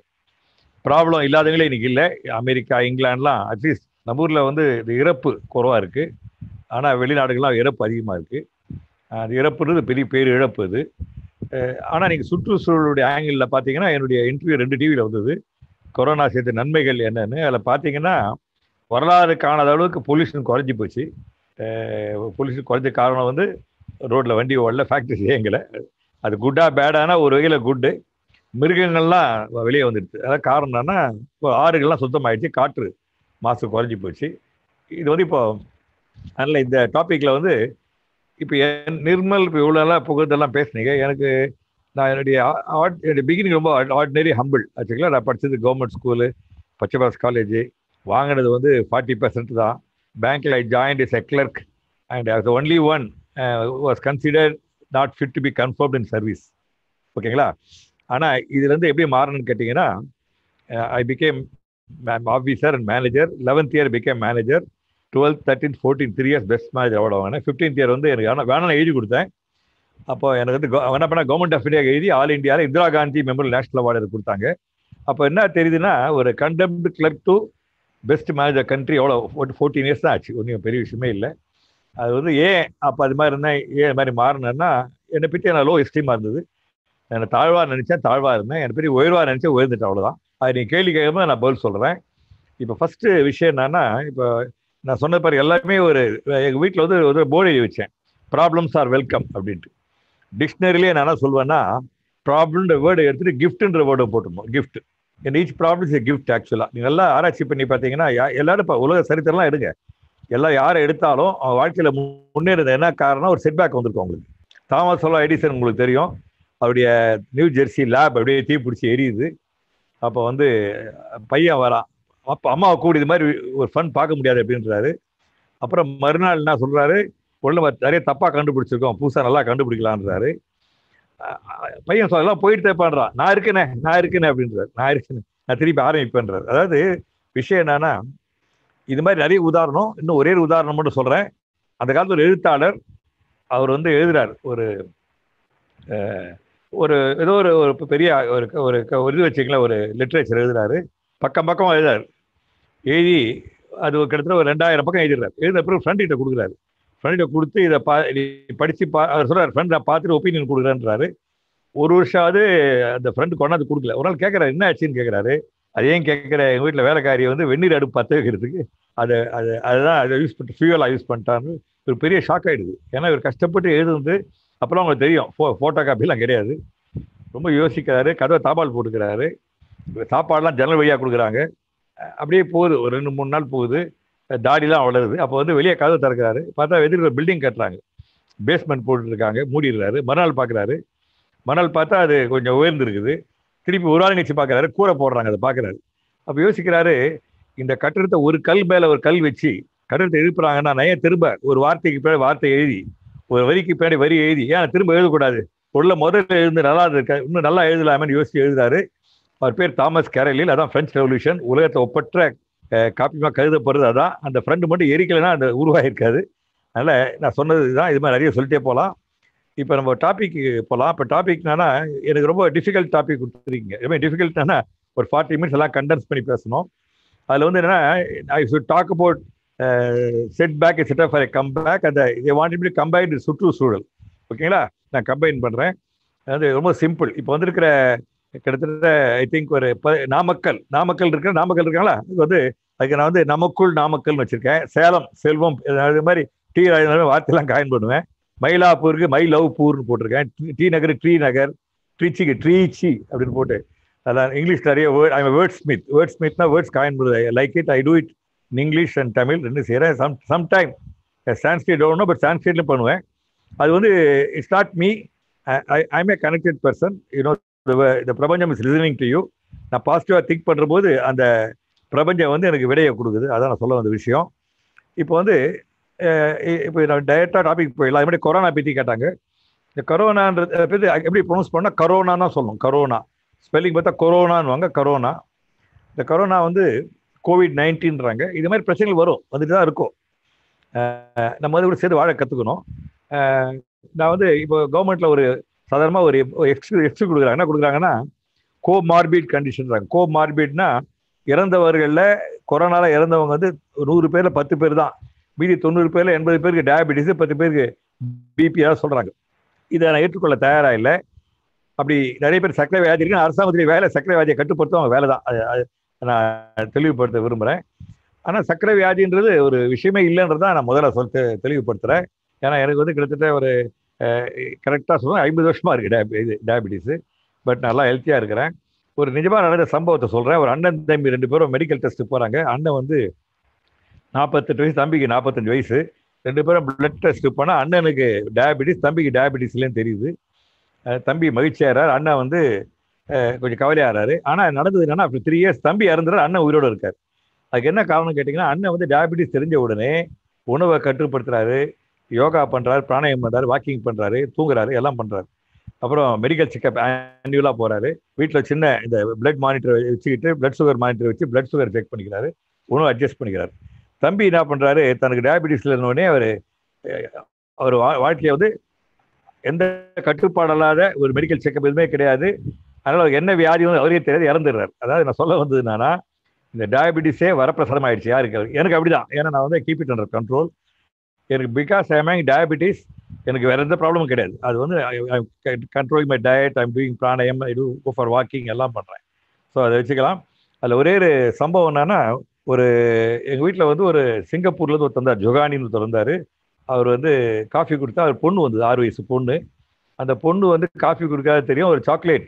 ப்ராப்ளம் இல்லாதவங்களே இன்னைக்கு இல்லை. அமெரிக்கா, இங்கிலாந்துலாம் அட்லீஸ்ட் நம்ம ஊரில் வந்து இது இறப்பு குறைவாக இருக்குது. ஆனால் வெளிநாடுகள்லாம் இறப்பு அதிகமாக இருக்குது. அது இறப்புன்றது பெரிய பேர் இழப்பு இது. ஆனால் நீங்கள் சுற்றுச்சூழலுடைய ஆங்கிளில் பார்த்தீங்கன்னா என்னுடைய இன்டர்வியூ 2 டிவியில் வந்தது. கொரோனா சேர்த்த நன்மைகள் என்னன்னு அதில் பார்த்தீங்கன்னா வரலாறு காணாத அளவுக்கு பொல்யூஷன் குறைஞ்சி போச்சு. பொல்யூஷன் குறைஞ்ச காரணம் வந்து ரோட்டில் வண்டி ஓடல, ஃபேக்ட்ரி எங்களை. அது குட்டா பேடானா ஒரு வகையில் குட்டு. மிருகங்கள்லாம் வெளியே வந்துடுச்சு. அதாவது காரணம் என்னன்னா, இப்போ ஆறுகள்லாம் சுத்தமாயிடுச்சு, காற்று மாசு குறைஞ்சி போச்சு. இது வந்து இப்போ அதனால் இந்த டாப்பிக்கில் வந்து இப்போ நிர்மல் இப்போ இவ்வளோ எல்லாம் புகழ்ந்தெல்லாம் பேசுனீங்க. எனக்கு நான் என்னுடைய பிகினிங் ரொம்ப ஆர்டினரி ஹம்பிள் ஆச்சுங்களா. நான் படித்தது கவர்மெண்ட் ஸ்கூலு, பச்சைபாஸ் காலேஜ். வாங்கினது வந்து 40% தான். பேங்க்கில் I joined is a clerk and as the only one was considered not fit to be confirmed in service. ஓகேங்களா. ஆனால் இதுலேருந்து எப்படி மாறணும்னு கேட்டிங்கன்னா, I became officer and manager. 11th year became manager. 12th, 13th, 14th 3 years best manager award வாங்கினேன். 15th year வந்து எனக்கு வேணாம் எழுதி கொடுத்தேன். அப்போ எனக்கு வந்து என்ன பண்ணால் கவர்மெண்ட் ஆஃப் இந்தியா எழுதி ஆல் இண்டியாவில் Indira Gandhi memorial national award கொடுத்தாங்க. அப்போ என்ன தெரியுதுன்னா, ஒரு condemned clerk to best manager country எவ்வளோ 14 years தான் ஆச்சு. ஒன்றும் பெரிய விஷயமே இல்லை. அது வந்து ஏன் அப்போ அது மாதிரி இருந்தேன், ஏன் இது மாதிரி மாறினேன்னா, என்னை பற்றி நான் லோ எஸ்டீமாக இருந்தது. நான் தாழ்வாக நினச்சேன், தாழ்வாக இருந்தேன். என்னை பற்றி உயர்வாக நினச்சேன், உயர்ந்துட்டேன். அவ்வளோதான். அது நீங்கள் கேள்வி கேட்கும்போது நான் பதில் சொல்கிறேன். இப்போ ஃபஸ்ட்டு விஷயம் என்னன்னா, இப்போ நான் சொன்ன பாரு எல்லாருமே எங்கள் வீட்டில் வந்து ஒரு போர்டு எழுதி வச்சேன், ப்ராப்ளம்ஸ் ஆர் வெல்கம் அப்படின்ட்டு. டிக்ஷனரிலேயே நான் என்ன சொல்வேன்னா, ப்ராப்ளம்ன்ற வேர்டை எடுத்துகிட்டு கிஃப்ட்ன்ற வேர்டை போட்டுருந்தோம். Gift. And each problem is a gift. ஆக்சுவலாக நீங்கள் நல்லா ஆராய்ச்சி பண்ணி பார்த்தீங்கன்னா, எல்லாரும் இப்போ உலக சரித்திரம்லாம் எடுங்க, எல்லாம் யாரை எடுத்தாலும் அவன் வாழ்க்கையில் முன்னேறது என்ன காரணம், ஒரு செட்பேக் வந்திருக்கும் அவங்களுக்கு. தாமஸ் ஆல்வா எடிசன் உங்களுக்கு தெரியும், அவருடைய நியூ ஜெர்சி லேப் அப்படியே தீ பிடிச்சி எரியுது. அப்போ வந்து பையன் வரான், அப்போ அம்மாவை கூடி இது மாதிரி ஒரு ஃபன் பார்க்க முடியாது அப்படின்றாரு. அப்புறம் மறுநாள் என்ன சொல்கிறாரு, ஒன்று நிறைய தப்பாக கண்டுபிடிச்சிருக்கோம், புதுசாக நல்லா கண்டுபிடிக்கலான்றாரு. பையன் எல்லாம் போயிட்டு தேப்பான்றான், நான் இருக்கேனே அப்படின்றாரு. நான் இருக்கேனே, நான் திருப்பி ஆரம்பிப்பேன்றாரு. அதாவது விஷயம் என்னன்னா, இது மாதிரி நிறைய உதாரணம். இன்னும் ஒரே ஒரு உதாரணம் மட்டும் சொல்கிறேன். அந்த காலத்தில் ஒரு எழுத்தாளர், அவர் வந்து எழுதுறாரு, ஒரு ஏதோ ஒரு பெரிய ஒரு இது வச்சுக்கலாம், ஒரு லிட்ரேச்சர் எழுதுறாரு. பக்கமாக எழுதுறாரு. எழுதி அது கிட்டத்தட்ட ஒரு 2000 பக்கம் எழுதிடுறாரு. எழுதின பிறகு ஃப்ரெண்ட்கிட்ட கொடுக்குறாரு. ஃப்ரெண்ட்கிட்ட கொடுத்து இதை படித்து அவர் சொல்கிறார், ஃப்ரெண்ட் நான் பார்த்துட்டு ஒப்பீனியன் கொடுக்குறேன்றாரு. ஒரு வருஷமாவது அந்த ஃப்ரெண்டு கொண்டாந்து கொடுக்கல. ஒரு நாள் கேட்குறாரு, என்ன ஆச்சுன்னு கேட்குறாரு. அது ஏன் கேட்குற, எங்கள் வீட்டில் வேலைக்காரியை வந்து வெந்நீர் அடுப்பு பற்ற வைக்கிறதுக்கு அதுதான் அதை யூஸ் பண்ணிட்டு ஃபியூவலாக யூஸ் பண்ணிட்டான்னு ஒரு பெரிய ஷாக் ஆகிடுது. ஏன்னா இவர் கஷ்டப்பட்டு எழுதுந்து அப்புறம் அவங்களுக்கு தெரியும் ஃபோட்டோ காப்பிலாம் கிடையாது. ரொம்ப யோசிக்கிறாரு. கதவை தாப்பால் போட்டுக்கிறாரு. சாப்பாடெலாம் ஜன்னல் வழியாக கொடுக்குறாங்க. அப்படியே போகுது, ஒரு 2-3 நாள் போகுது. தாடிலாம் வளருது. அப்போ வந்து வெளியே கதவை திறக்கிறாரு. பார்த்தா எதிர்க்க ஒரு பில்டிங் கட்டுறாங்க, பேஸ்மெண்ட் போட்டுருக்காங்க, மூடிடுறாரு. மறுநாள் பார்க்குறாரு. மறுநாள் பார்த்தா அது கொஞ்சம் உயர்ந்துருக்குது. திருப்பி ஒரு ஆள் நினச்சி பார்க்குறாரு, கூரை போடுறாங்க, அதை பார்க்குறாரு. அப்போ யோசிக்கிறாரு, இந்த கட்டிடத்தை ஒரு கல் மேலே ஒரு கல் வச்சு கட்டிடத்தை எழுப்புறாங்கன்னா நான் ஏன் திரும்ப ஒரு வார்த்தைக்கு பின்னாடி வார்த்தை எழுதி, ஒரு வரிக்கு பின்னாடி வரி எழுதி ஏன் திரும்ப எழுதக்கூடாது, முதல்ல எழுந்து நல்லா இருக்க, இன்னும் நல்லா எழுதலாமேன்னு யோசிச்சு எழுதுறாரு. அவர் பேர் தாமஸ் கேரலில். அதான் பிரெஞ்சு ரெவல்யூஷன். உலகத்தை ஒப்பற்ற காப்பியமாக கருதப்படுறது அதான். அந்த ஃப்ரெண்டு மட்டும் எரிக்கலைன்னா அந்த உருவாகிருக்காது. அதனால் நான் சொன்னது தான். இது மாதிரி நிறைய சொல்லிட்டே போகலாம். இப்போ நம்ம டாபிக்கு போகலாம். இப்போ டாபிக் என்னன்னா, எனக்கு ரொம்ப டிஃபிகல்ட் டாபிக் கொடுத்துருக்கீங்க. ரொம்ப டிஃபிகல்ட்னா ஒரு 40 minutes எல்லாம் கண்டென்ஸ் பண்ணி பேசணும். அதில் வந்து என்னன்னா, I should talk about setback set for a comeback. அந்த இதை வாண்ட் டு கம்பைன்டு சுற்றுச்சூழல். ஓகேங்களா, நான் கம்பைன் பண்ணுறேன். அது ரொம்ப சிம்பிள். இப்போ வந்திருக்கிற கிட்டத்தட்ட ஐ திங்க் ஒரு நாமக்கல் இருக்காங்களா, அது வந்து அதுக்கு நான் வந்து நமக்குள் நாமக்கல்னு வச்சுருக்கேன். சேலம் செல்வம், அது மாதிரி டீ வார்த்தையெல்லாம் காயின் பண்ணுவேன். மயிலாப்பூருக்கு மை லவ் பூர்னு போட்டிருக்கேன். டி நகர் ட்ரீ நகர், ட்ரீச்சிக்கு ட்ரீச்சி அப்படின்னு போட்டு அதான் இங்கிலீஷ் நிறைய வேர்ட். ஐ வேர்ட் ஸ்மித்னா வேர்ட்ஸ் காயின் பண்ணுறது. I like it. I do it in English and Tamil ரெண்டு செய்கிறேன். Sometime Sanskrit don't know, but சான்ஸ்கிரிட்லையும் பண்ணுவேன். அது வந்து it's not me. I am a connected person. You know, இந்த பிரபஞ்சம் இஸ் லிசனிங் டு யூ. நான் பாசிட்டிவாக திங்க் பண்ணுற போது அந்த பிரபஞ்சம் வந்து எனக்கு விடையை கொடுக்குது. அதான் நான் சொல்ல வந்த விஷயம். இப்போ வந்து இப்போ நான் டைரெக்டாக டாபிக் போயிடலாம். அது மாதிரி கொரோனா பற்றி கேட்டாங்க. இந்த கொரோனான்றது பற்றி எப்படி ப்ரொனவுன்ஸ் பண்ணால் கரோனா தான் சொல்லணும். கரோனா ஸ்பெல்லிங் பார்த்தா கொரோனான்னுவாங்க. கரோனா, இந்த கொரோனா வந்து COVID-19ன்றாங்க. இது மாதிரி பிரச்சனைகள் வரும், வந்துட்டு தான் இருக்கும். நம்ம வந்து கூட சேர்த்து வாழ கற்றுக்கணும். நான் வந்து இப்போ கவர்மெண்ட்டில் ஒரு சாதாரணமாக ஒரு எக்ஸ்ட்ரா கொடுக்குறாங்க. என்ன கொடுக்குறாங்கன்னா, கோமார்பிட் கண்டிஷன்றாங்க. கோமார்பிட்னா இறந்தவர்களில் கொரோனாவில் இறந்தவங்க வந்து 100 பேரில் 10 பேர் தான். மீதி 90 பேரில் 80 பேருக்கு டயபிட்டிஸு, 10 பேருக்கு பிபியாக சொல்கிறாங்க. இதை நான் ஏற்றுக்கொள்ள தயாராக இல்லை. அப்படி நிறைய பேர் சர்க்கரை வியாதி இருக்குன்னு அரசாங்கத்துடைய வேலை சர்க்கரை வியாதியை கட்டுப்படுத்தும் அவங்க வேலை தான். நான் தெளிவுபடுத்த விரும்புகிறேன். ஆனால் சர்க்கரை வியாதின்றது ஒரு விஷயமே இல்லைன்றதான் நான் முதல்ல தெளிவுபடுத்துகிறேன். ஏன்னா எனக்கு வந்து கிட்டத்தட்ட ஒரு கரெக்டாக சொல்லுவேன் 50 வருஷமாக இருக்குது டயபிட்டிஸு. பட் நல்லா ஹெல்த்தியாக இருக்கிறேன். ஒரு நிஜமாக நடந்த சம்பவத்தை சொல்கிறேன். ஒரு அண்ணன் தம்பி 2 பேரும் மெடிக்கல் டெஸ்ட்டு போகிறாங்க. அண்ணன் வந்து 48 வயசு, தம்பிக்கு 45 வயசு. 2 பேரும் பிளட் டெஸ்ட் போனால் அண்ணனுக்கு டயபிட்டிஸ், தம்பிக்கு டயபிட்டிஸ் இல்லைன்னு தெரியுது. தம்பி மகிழ்ச்சியாகிறார், அண்ணன் வந்து கொஞ்சம் கவலையாகிறாரு. ஆனால் நடந்தது என்னன்னா, அப்படி 3 இயர்ஸ் தம்பி இறந்துறாரு, அண்ணன் உயிரோடு இருக்கார். அதுக்கு என்ன காரணம் கேட்டிங்கன்னா, அண்ணன் வந்து டயபிட்டிஸ் தெரிஞ்ச உடனே உணவை கட்டுப்படுத்துறாரு, யோகா பண்ணுறாரு, பிராணாயம் பண்ணுறாரு, வாக்கிங் பண்ணுறாரு, தூங்குறாரு, எல்லாம் பண்ணுறாரு. அப்புறம் மெடிக்கல் செக்அப் ஆன்யூலாக போகிறாரு. வீட்டில் சின்ன இந்த பிளட் மானிட்டர் வச்சுக்கிட்டு பிளட் சுகர் மானிட்டர் வச்சு பிளட் சுகர் செக் பண்ணிக்கிறாரு, உணவு அட்ஜஸ்ட் பண்ணிக்கிறாரு. தம்பி என்ன பண்ணுறாரு, தனக்கு டயபிட்டிஸில் இருந்தோடனே அவர் வாழ்க்கையை வந்து எந்த கட்டுப்பாடு இல்லாத ஒரு மெடிக்கல் செக்அப் எதுவுமே கிடையாது. அதனால் என்ன வியாதி வந்து அவரே தெரியாது, இறந்துடுறாரு. அதாவது நான் சொல்ல வந்தது என்னன்னா, இந்த டயபிட்டிஸே வரப்பிரசாதம் ஆயிடுச்சு யாருக்கு. எனக்கு அப்படிதான். ஏன்னா நான் வந்து கீப் இட் அண்டர் கண்ட்ரோல். எனக்கு பிகாஸ் ஐ எம் டயபிட்டிஸ், எனக்கு வேற எந்த ப்ராப்ளமும் கிடையாது. அது வந்து controlling my diet, I'm doing pranayam, I do go for walking, எல்லாம் பண்ணுறேன். ஸோ அதை வச்சுக்கலாம். அதில் ஒரே ஒரு சம்பவம் என்னன்னா, எங்கள் வீட்டில் வந்து ஒரு சிங்கப்பூர்லேருந்து ஒருத்தர் வந்தார், ஜொகானின்னு ஒருத்தர் வந்தார். அவர் வந்து காஃபி கொடுத்தா, அவர் பொண்ணு வந்தது, 6 வயசு பொண்ணு. அந்த பொண்ணு வந்து காஃபி கொடுக்காத தெரியும், ஒரு சாக்லேட்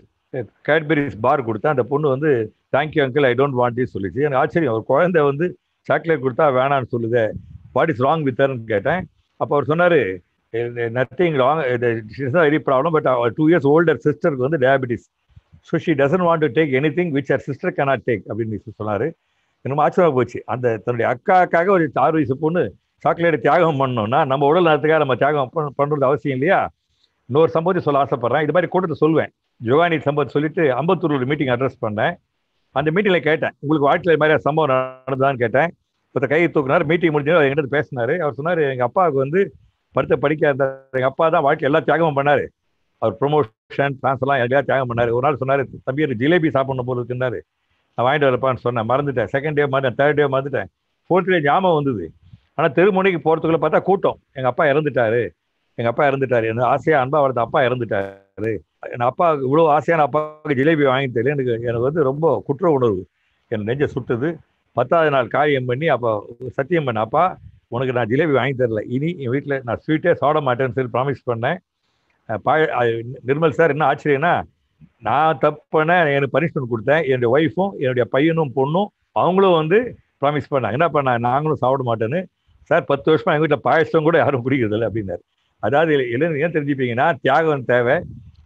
கேட்பரிஸ் பார் கொடுத்தா, அந்த பொண்ணு வந்து thank you uncle, I don't want it சொல்லிச்சு. எனக்கு ஆச்சரியம், ஒரு குழந்தை வந்து சாக்லேட் கொடுத்தா வேணான்னு சொல்லுது, வாட் இஸ் ராங் வித் ஹர்ன்னு கேட்டேன். அப்போ அவர் சொன்னார், nothing wrong, very problem, but 2 years older சிஸ்டருக்கு வந்து diabetes, so she doesn't want to take any thing which her sister cannot take அப்படின்னு சொன்னார். எனக்கு ஆச்சரியமாக போச்சு. அந்த தன்னுடைய அக்காக்காக ஒரு 6 வயசு பொண்ணு சாக்லேட்டை தியாகம் பண்ணோம்னா, நம்ம உடல் நலத்துக்காக நம்ம தியாகம் பண்ணுறது அவசியம் இல்லையா? இன்னொரு சம்பவத்தை சொல்ல ஆசைப்படுறேன். இது மாதிரி கூட்டத்தை சொல்லுவேன். ஜோகானி சம்பவத்தை சொல்லிட்டு அம்பத்தூர் ஒரு மீட்டிங் அட்ரஸ் பண்ணேன். அந்த மீட்டிங்கில் கேட்டேன், உங்களுக்கு வாழ்க்கையில் இது மாதிரி சம்பவம் நடந்ததான்னு கேட்டேன். ஒருத்தர் கையை தூக்குனார். மீட்டிங் முடிஞ்சு அவர் எங்கிட்ட பேசினார். அவர் சொன்னார், எங்கள் அப்பாவுக்கு வந்து படிக்க இருந்தார், எங்கள் அப்பா தான் வாழ்க்கை எல்லா தியாகமும் பண்ணார். அவர் ப்ரொமோஷன் ட்ரான்ஸ்ஃபர்லாம் எல்லாம் தியாகம் பண்ணார். ஒரு நாள் சொன்னார், தம்பி எனக்கு ஜிலேபி சாப்பிடணும் போல இருக்குன்னாரு. நான் வாங்கிட்டு வரப்பான்னு சொன்னேன், மறந்துட்டேன். 2nd டே மறந்துட்டேன், 3rd டே மறந்துட்டேன், 4th டே ஞாபகம் வந்தது. ஆனால் தெருமுனைக்கு போகிறதுக்குள்ள பார்த்தா கூட்டம். எங்கள் அப்பா இறந்துட்டாரு, என்ன ஆசையாக அன்பா வளர்த்த அப்பா இறந்துட்டாரு. என் அப்பா இவ்வளோ ஆசையான அப்பாவுக்கு ஜிலேபி வாங்கி தெரியல. எனக்கு வந்து ரொம்ப குற்ற உணர்வு, என் நெஞ்சை சுட்டுது. 10வது நாள் காரியம் பண்ணி அப்போ சத்தியம் பண்ண, அப்பா உனக்கு நான் ஜிலேபி வாங்கி தரல, இனி என் வீட்டில் நான் ஸ்வீட்டே சாப்பிட மாட்டேன்னு சொல்லி ப்ராமிஸ் பண்ணேன். நிர்மல் சார் என்ன ஆச்சரியன்னா, நான் தப்புன எனக்கு பனிஷ்மெண்ட் கொடுத்தேன். என்னுடைய ஒய்ஃபும் என்னுடைய பையனும் பொண்ணும் அவங்களும் வந்து ப்ராமிஸ் பண்ணாங்க. என்ன பண்ணாங்க, நாங்களும் சாப்பிட மாட்டேன்னு. சார் 10 வருஷமா எங்கள் வீட்டில் பாயசம் கூட யாரும் குடிக்கிறது இல்லை அப்படின்னாரு. அதாவது ஏன் தெரிஞ்சுப்பீங்கன்னா, தியாகம் தேவை.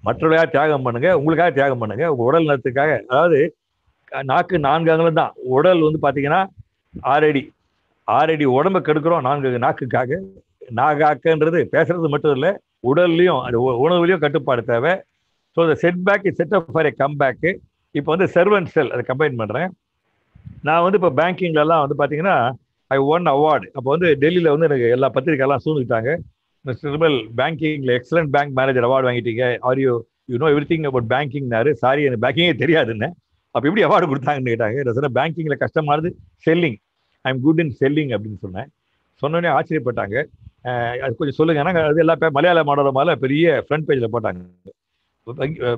மற்றவர்களாக தியாகம் பண்ணுங்க, உங்களுக்காக தியாகம் பண்ணுங்க, உங்கள் உடல் நலத்துக்காக. அதாவது நாக்கு 4 அங்குலம் தான், உடல் வந்து பார்த்தீங்கன்னா 6 அடி உடம்பை கெடுக்கிறோம் 4 நாக்குக்காக. நாகாக்கன்றது பேசுறது மட்டும் இல்லை, உடல்லையும் அது உணவுலையும் கட்டுப்பாடு தேவை. ஸோ இந்த setback is set up for A comeback. இப்போ வந்து சர்வன்ட் செல் அதை கம்பைன் பண்ணுறேன். நான் வந்து இப்போ பேங்கிங்லலாம் வந்து பார்த்தீங்கன்னா ஐ ஒன் அவார்டு. அப்போ வந்து டெல்லியில் வந்து எனக்கு எல்லா பத்திரிக்கைலாம் சூழ்ந்துட்டாங்க. மிஸ்டர் நிர்மல் பேங்கிங்கில் எக்ஸலண்ட் பேங்க் மேனேஜர் அவார்டு வாங்கிட்டீங்க, are you know every thing about பேங்கிங்னாரு. சாரி, எனக்கு பேங்கிங்கே தெரியாதுன்னு. அப்போ எப்படி அவார்டு கொடுத்தாங்கன்னு கேட்டாங்க. நான் சொன்னேன், பேங்கிங்கில் கஷ்டமானது selling, I am good in selling அப்படின்னு சொன்னேன். சொன்னோடனே ஆச்சரியப்பட்டாங்க. அது கொஞ்சம் சொல்லுங்க. ஏன்னா அது எல்லா மலையாள மாடலமால பெரிய ஃப்ரண்ட் பேஜில் போட்டாங்க,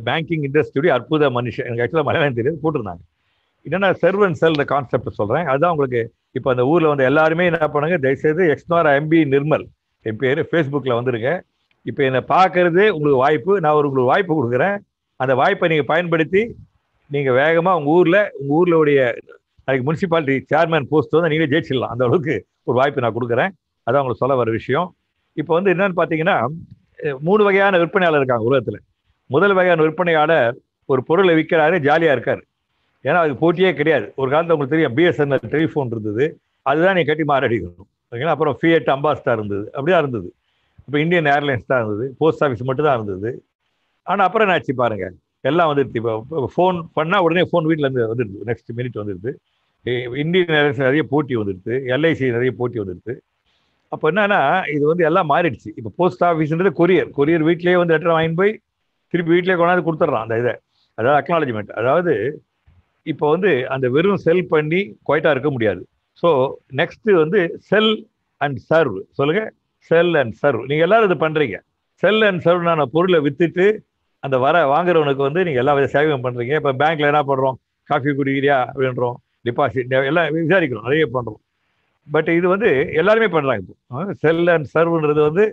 பேங்கிங் இண்டஸ்ட்ரியுடைய அற்புத மனுஷன். எனக்கு ஆக்சுவலாக மலையாளம் தெரியாது, போட்டிருந்தாங்க. என்னென்னா சர்வன் செல் இந்த கான்செப்ட் சொல்கிறேன். அதுதான் உங்களுக்கு இப்போ அந்த ஊரில் வந்து எல்லாருமே என்ன பண்ணுங்க, தயவுசெய்து எக்ஸ்னார் எம்பி நிர்மல் என் பேர் ஃபேஸ்புக்கில் வந்துருங்க. இப்போ என்னை பார்க்கறது உங்களுக்கு வாய்ப்பு, நான் உங்களுக்கு வாய்ப்பு கொடுக்குறேன். அந்த வாய்ப்பை நீங்கள் பயன்படுத்தி நீங்கள் வேகமாக உங்கள் ஊரில் உடைய நாளைக்கு முனிசிபாலிட்டி சேர்மேன் போஸ்ட் வந்து நீங்களே ஜெயிச்சிடலாம். அந்த அளவுக்கு ஒரு வாய்ப்பு நான் கொடுக்குறேன். அதான் உங்களுக்கு சொல்ல வர விஷயம். இப்போ வந்து என்னன்னு பார்த்தீங்கன்னா, 3 வகையான விற்பனையாளர் இருக்காங்க உலகத்தில். முதல் வகையான விற்பனையாளர் ஒரு பொருளை விற்கிறாரு, ஜாலியாக இருக்காரு. ஏன்னா அதுக்கு போட்டியே கிடையாது. ஒரு காலத்தில் உங்களுக்கு தெரியும், பிஎஸ்என்எல் டெலிஃபோன் இருந்தது, அதுதான் நீங்கள் கட்டி மாறடிக்கணும். ஓகேங்களா? அப்புறம் ஃபியட் அம்பாஸ்டர் இருந்தது, அப்படிதான் இருந்தது. இப்போ இந்தியன் ஏர்லைன்ஸ் தான் இருந்தது, போஸ்ட் ஆஃபீஸ் மட்டும் தான் இருந்தது. ஆனால் அப்புறம் என்ன ஆச்சு பாருங்க, எல்லாம் வந்துடுது. இப்போ ஃபோன் பண்ணால் உடனே ஃபோன் வீட்டிலேருந்து வந்துடுது, நெக்ஸ்ட் மினிட் வந்துடுது. இந்தியன் ஏர்லைன்ஸ் நிறைய போட்டி வந்துடுது, எல்ஐசி நிறைய போட்டி வந்துடுது. அப்போ என்னன்னா, இது வந்து எல்லாம் மாறிடுச்சு. இப்போ போஸ்ட் ஆஃபீஸ்ன்றது கொரியர் வீட்லேயே வந்து லெட்டர் வாங்கிட்டு போய் திருப்பி வீட்டிலே கொண்டாந்து கொடுத்துட்றான் அந்த இதை. அதாவது அக்னாலஜ்மெண்ட். அதாவது இப்போ வந்து அந்த வெறும் செல் பண்ணி குவைட்டாக இருக்க முடியாது. ஸோ நெக்ஸ்ட்டு வந்து செல் அண்ட் சர்வ். சொல்லுங்க, செல் அண்ட் சர்வ். நீங்கள் எல்லாரும் இது பண்ணுறீங்க. செல் அண்ட் சர்வ்னான பொருளை விற்றுட்டு அந்த வாங்குறவனுக்கு வந்து நீங்கள் எல்லா வித சேவையும் பண்ணுறீங்க. இப்போ பேங்க்கில் என்ன பண்ணுறோம், காஃபி குடிக்கிறியா அப்படின்றோம், டிபாசிட் எல்லாம் விசாரிக்கிறோம், நிறைய பண்ணுறோம். பட் இது வந்து எல்லாருமே பண்றாங்க இப்போ. செல் அண்ட் சர்வ்ன்றது வந்து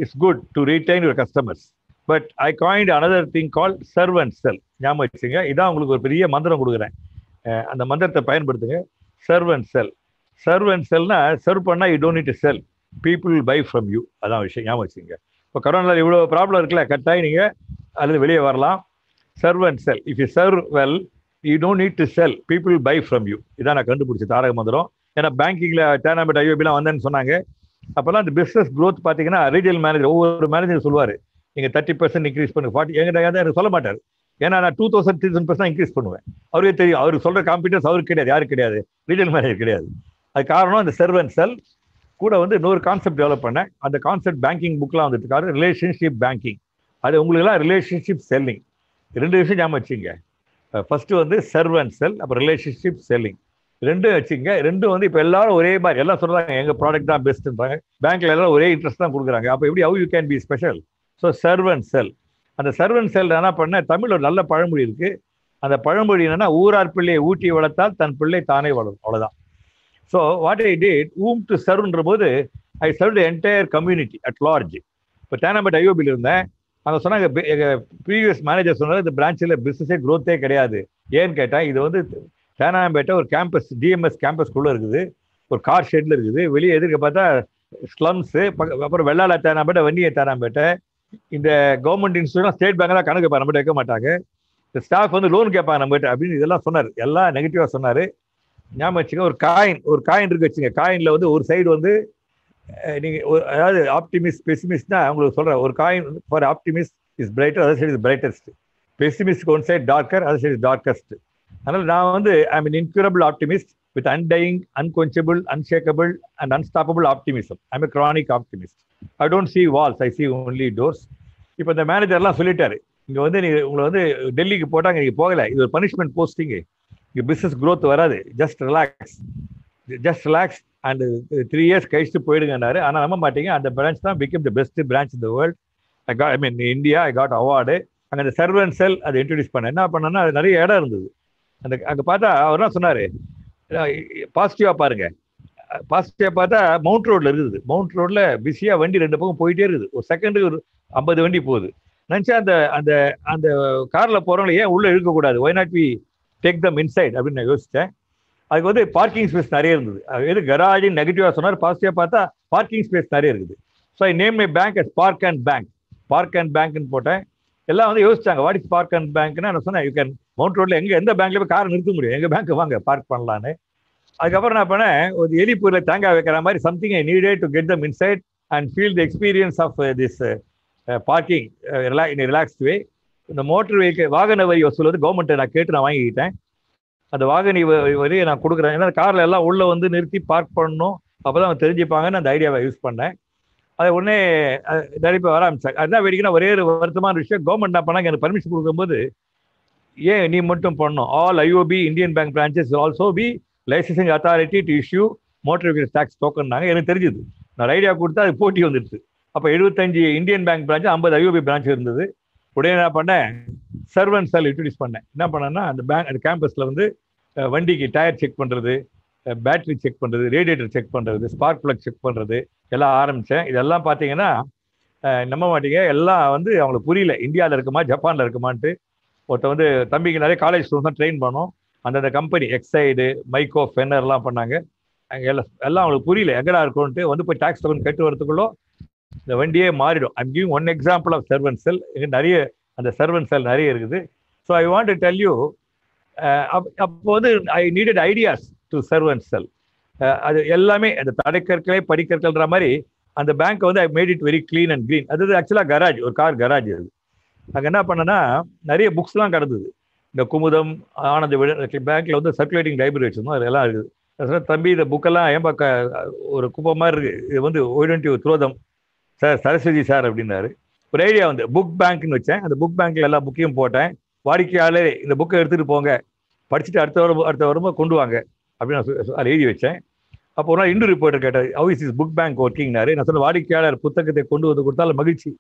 it's good to retain your customers. But I coined another thing call serve and sell. ஞாபகம் வச்சுங்க, இதான் உங்களுக்கு ஒரு பெரிய மந்திரம் கொடுக்குறேன். அந்த மந்திரத்தை பயன்படுத்துங்க. Serve and sell. Serve and செல்னா, சர்வ் பண்ணா you don't need to sell, people will buy from you. அதான் விஷயம், ஞாபகம் வச்சுங்க. இப்போ கரோனாவில் இவ்வளோ ப்ராப்ளம் இருக்குல்ல, கட்டாயி நீங்கள் அதில் வெளியே வரலாம். Serve and sell. If you serve well you don't need to sell, people will buy from you. இதான் நான் கண்டுபிடிச்ச தாரக மந்திரம். ஏன்னா பேங்கிங்கில் டேனாபெட் ஐஓபிலாம் வந்தேன்னு சொன்னாங்க. அப்போல்லாம் அந்த பிஸ்னஸ் க்ரோத் பார்த்தீங்கன்னா ரீட்டைல் மேனேஜர் ஒவ்வொரு மேனேஜர் சொல்லுவார், நீங்கள் 30% இன்க்ரீஸ் பண்ணு, 40. எங்கிட்ட எனக்கு சொல்ல மாட்டார். ஏன்னா நான் 2000-3000% இன்க்ரீஸ் பண்ணுவேன். அவருக்கே தெரியும், அவருக்கு சொல்கிற காம்பிடன்ஸ் அவருக்கு கிடையாது, யாருக்கு கிடையாது, ரீட்டைல் மேனேஜர் கிடையாது. அது காரணம் இந்த சர்வ் அண்ட் செல். கூட வந்து இன்னொரு கான்செப்ட் டெவலப் பண்ணேன். அந்த கான்செப்ட் பேங்கிங் புக்லாம் வந்துட்டு ரிலேஷன்ஷிப் பேங்கிங். அது உங்களுக்குலாம் ரிலேஷன்ஷிப் செல்லிங். 2 விஷயம் ஞாபகம் வச்சுங்க. ஃபர்ஸ்ட் வந்து சர்வ் அண்ட் செல், அப்புறம் ரிலேஷன்ஷிப் செல்லிங். 2 வச்சுங்க. 2 வந்து இப்போ எல்லாரும் ஒரே மாதிரி எல்லாம் சொல்றாங்க, எங்க ப்ராடக்ட் தான் பெஸ்ட்ன்றாங்க. பேங்க்ல எல்லாம் ஒரே இன்ட்ரெஸ்ட் தான் கொடுக்குறாங்க. அப்போ எப்படி how you can be special? So serve and sell. அந்த சர்வ் அண்ட் செல் என்ன பண்ண, தமிழ் ஒரு நல்ல பழமொழி இருக்கு. அந்த பழமொழி என்னன்னா, ஊரார் பிள்ளையை ஊட்டி வளர்த்தால் தன் பிள்ளை தானே வளரும். அவ்வளவுதான். So what I did, whom to serveன்ற போது ஐ serve the entire community at large. இப்போ டேனாபெட் ஐஓபியில் இருந்தேன். அவங்க சொன்னாங்க, எங்கள் ப்ரீவியஸ் மேனேஜர் சொன்னாங்க, இந்த பிரான்ச்சில் பிஸ்னஸே க்ரோத்தே கிடையாது. ஏன்னு கேட்டேன், இது வந்து டேனாபெட்டை ஒரு கேம்பஸ், டிஎம்எஸ் கேம்பஸ்குள்ளே இருக்குது, ஒரு கார் ஷெட்டில் இருக்குது. வெளியே எதிர்க்க பார்த்தா ஸ்லம்ஸு, அப்புறம் வெள்ளாள டேனாபெட்டை, வன்னிய டேனாபெட்டை. இந்த கவர்மெண்ட் இன்ஸ்டியூட்லாம் ஸ்டேட் பேங்க் தான் கணக்கு நம்மகிட்ட வைக்க மாட்டாங்க. இந்த ஸ்டாஃப் வந்து லோன் கேட்பாங்க நம்மகிட்ட அப்படின்னு இதெல்லாம் சொன்னார். எல்லாம் நெகட்டிவாக சொன்னார். ஞாபகம் வச்சுங்க, ஒரு காயின் இருக்கு வச்சுங்க. காயின்ல வந்து ஒரு சைடு வந்து நீங்க அதாவது ஆப்டிமிஸ்ட் பெசிமிஸ்ட்னா உங்களுக்கு சொல்றேன், ஒரு coin for optimist is brighter, other side is brightest. Pessimist one side darker, other side is darkest. அதனால நான் வந்து I am an incurable optimist with undying, unquenchable, unshakable and unstoppable optimism. I am a chronic optimist. I don't see walls, I see only doors. இப்போ இந்த மேனேஜர்லாம் சொல்லிட்டாரு, இங்க வந்து நீங்க உங்களை வந்து டெல்லிக்கு போட்டாங்க, நீங்க போகல, இது ஒரு பனிஷ்மெண்ட் போஸ்டிங், இங்க பிசினஸ் க்ரோத் வராது, ஜஸ்ட் ரிலாக்ஸ் அண்ட் 3 years கழிச்சு போயிடுங்கன்னாரு. ஆனால் நம்ப மாட்டீங்க, அந்த பிரான்ச் தான் become the best branch in the world. I mean India. I got award. அங்கே அந்த சர்வ் அண்ட் செல் அதை இன்ட்ரடியூஸ் பண்ணேன். என்ன பண்ணேன்னா, அது நிறைய இடம் இருந்தது. அங்கே பார்த்தா அவர் என்ன சொன்னார், பாசிட்டிவாக பாருங்க. பாசிட்டிவாக பார்த்தா மவுண்ட் ரோட்ல இருக்குது. மவுண்ட் ரோட்ல பிஸியாக வண்டி 2 பக்கம் போயிட்டே இருக்குது. ஒரு செகண்டுக்கு ஒரு 50 வண்டி போகுது. நினச்சா அந்த அந்த அந்த காரில் போகிறவங்கள ஏன் உள்ளே இழுக்கக்கூடாது, why not we take them inside அப்படின்னு நான் யோசித்தேன். அதுக்கு வந்து பார்க்கிங் ஸ்பேஸ் நிறைய இருந்தது. எது கராஜின்னு நெகட்டிவாக சொன்னார், பாசிட்டிவாக பார்த்தா பார்க்கிங் ஸ்பேஸ் நிறைய இருக்குது. So I name my bank as park and பேங்க்னு போட்டேன். எல்லாம் வந்து யோசிச்சாங்க, வாட் இஸ் பார்க் அண்ட் பேங்க்னா நான் சொன்னேன், யூ கேன் மவுண்ட் ரோட்ல எந்த பேங்க்ல போய் காரை நிறுத்த முடியும், எங்க பேங்க் வாங்க பார்க் பண்ணலான்னு. அதுக்கப்புறம் நான் பண்ணேன், ஒரு எலிப்பூர்ல தேங்காய் வைக்கிற மாதிரி something I needed to get them inside and feel the experience of this parking in relaxed way. இந்த மோட்டர் வெஹிக்கிள் வாகன வரி வசூல் வந்து கவர்மெண்ட்டை நான் கேட்டு நான் வாங்கிக்கிட்டேன். அந்த வாகன வரியை நான் கொடுக்குறேன். ஏன்னா காரில் எல்லாம் உள்ளே வந்து நிறுத்தி பார்க் பண்ணணும், அப்போ தான் தெரிஞ்சுப்பாங்கன்னு அந்த ஐடியாவை யூஸ் பண்ணேன். அதை உடனே நிறைய பேர் வர ஆரம்பிச்சாங்க. அதுதான் வேடிக்கைன்னா ஒரே ஒரு வருத்தமான விஷயம், கவர்மெண்ட் என்ன பண்ணாங்க, எனக்கு பர்மிஷன் கொடுக்கும்போது ஏன் நீ மட்டும் பண்ணணும், all IOB Indian bank branches also be licensing authority to issue motor vehicle tax டோக்கன்னாங்க. எனக்கு தெரிஞ்சது, நான் ஐடியா கொடுத்தா அது போட்டி வந்துடுச்சு. அப்போ 75 Indian bank branch, 50 IOB branch இருந்தது. உடனே என்ன பண்ணேன், சர்வ் அண்ட் செல் இன்ட்ரடியூஸ் பண்ணேன். என்ன பண்ணேன்னா, அந்த கேம்பஸில் வந்து வண்டிக்கு டயர் செக் பண்ணுறது, பேட்டரி செக் பண்ணுறது, ரேடியேட்டர் செக் பண்ணுறது, ஸ்பார்க் பிளக் செக் பண்ணுறது எல்லாம் ஆரம்பித்தேன். இதெல்லாம் பார்த்தீங்கன்னா நம்ப மாட்டீங்க, எல்லாம் வந்து அவங்களுக்கு புரியல, இந்தியாவில் இருக்குமா ஜப்பானில் இருக்குமான்ட்டு. ஒருத்த வந்து தம்பிக்கு நிறைய காலேஜ் ஸ்டூடெண்ட்ஸ் தான் ட்ரெயின் பண்ணோம். அந்தந்த கம்பெனி எக்ஸைடு, மைக்கோ, ஃபென்னர்லாம் பண்ணாங்க. அங்கே எல்லாம் அவங்களுக்கு புரியல எங்கடா இருக்கும்ன்ட்டு. வந்து போய் டேக்ஸ் டோக்கன் கட்டு வரதுக்குள்ளோ இந்த வண்டியே மாறிடும். I'm giving one example of serve and sell. நிறைய அந்த சர்வ் அண்ட் செல் நிறைய இருக்குது. So I want to tell you, அப்போ வந்து I needed ideas to serve and sell. அது எல்லாமே அந்த தடைக்கற்களே படிக்கற்கள்ன்ற மாதிரி அந்த பேங்க் வந்து I made it very clean and green. அது ஆக்சுவலாக கராஜ், ஒரு கார் கராஜ். அது அங்கே என்ன பண்ணேன்னா, நிறைய புக்ஸ்லாம் கிடந்தது. இந்த குமுதம், ஆனந்த விட பேங்க்ல வந்து சர்க்குலேட்டிங் லைப்ரரி வச்சிருந்தோம், அதெல்லாம் இருக்குது. தம்பி இந்த புக்கெல்லாம் ஏன் ஒரு குப்பை மாதிரி இருக்கு, இது வந்து ஒய்டன்டி த்ரோதம் சார், சரஸ்வதி சார் அப்படின்னாரு. ஒரு ஐடியா வந்து புக் பேங்க்னு வச்சேன். அந்த புக் பேங்க்ல எல்லா புக்கையும் போட்டேன். வாடிக்கையாளர் இந்த புக்கை எடுத்துகிட்டு போங்க, படிச்சுட்டு அடுத்த வரும்போது கொண்டு வாங்க அப்படின்னு நான் அதை எழுதி வச்சேன். அப்போ ஒரு நாள் இண்டு ரிப்போர்ட்டர் கேட்டார், how is is book bank ஒர்க்கிங்னாரு. நான் சொன்ன, வாடிக்கையாளர் புத்தகத்தை கொண்டு வந்து கொடுத்தாலும் மகிழ்ச்சி,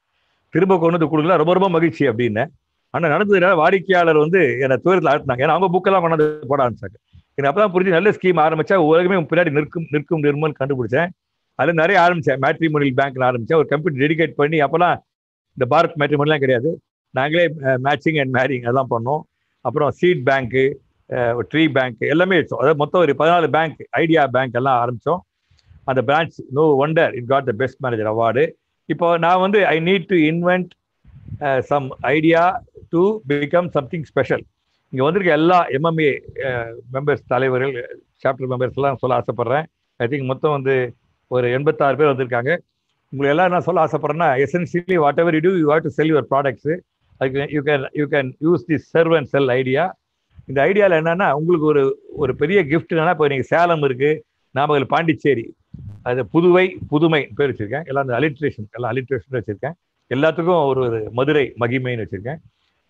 திரும்ப கொண்டு வந்து கொடுக்கலாம் ரொம்ப ரொம்ப மகிழ்ச்சி அப்படின்னேன். ஆனால் நடந்ததுனால வாடிக்கையாளர் வந்து என்னை தூரத்தில் ஆட்டினாங்க. ஏன்னா அவங்க புக்கெல்லாம் கொண்டாந்து போட ஆரம்பிச்சாங்க. எனக்கு அப்பதான் புரிஞ்சு நல்ல ஸ்கீம் ஆரம்பிச்சா உலகமே பின்னாடி நிற்கும் நிர்மல் கண்டுபிடிச்சேன். அதில் நிறைய ஆரம்பிச்சேன். மேட்ரிமோனியல் பேங்க்ல ஆரம்பிச்சேன். ஒரு கம்ப்யூட்டர் டெடிகேட் பண்ணி, அப்போலாம் இந்த பாரத் மேட்ரிமோனியெலாம் கிடையாது, நாங்களே மேட்சிங் அண்ட் மேரிங் அதெல்லாம் பண்ணோம். அப்புறம் சீட் பேங்க்கு, ட்ரீ பேங்க் எல்லாமே வச்சோம். அதாவது மொத்தம் ஒரு 14 பேங்க், ஐடியா பேங்க் எல்லாம் ஆரம்பித்தோம். அந்த branch no wonder it got the best manager award. இப்போ நான் வந்து I need to invent some idea to become something special. இங்கே வந்திருக்க எல்லா எம்எம்ஏ மெம்பர்ஸ், தலைவர்கள், சாப்டர் மெம்பர்ஸ் எல்லாம் சொல்ல ஆசைப்பட்றேன். ஐ திங்க் மொத்தம் வந்து ஒரு 86 பேர் வந்திருக்காங்க. உங்களுக்கு எல்லாம் நான் சொல்ல ஆசைப்பட்றேன்னா, essentially what ever you do, you have to sell your products. அதுக்கு you can use the serve and sell idea. இந்த ஐடியாவில் என்னன்னா, உங்களுக்கு ஒரு பெரிய கிஃப்ட் என்னன்னா, இப்போ நீங்கள் சேலம் இருக்குது, நாமக்கல், பாண்டிச்சேரி, அது புதுமை பேர் வச்சுருக்கேன். எல்லாம் அந்த அலிட்ரேஷன் வச்சுருக்கேன். எல்லாத்துக்கும் ஒரு மதுரை மகிமைன்னு வச்சுருக்கேன்.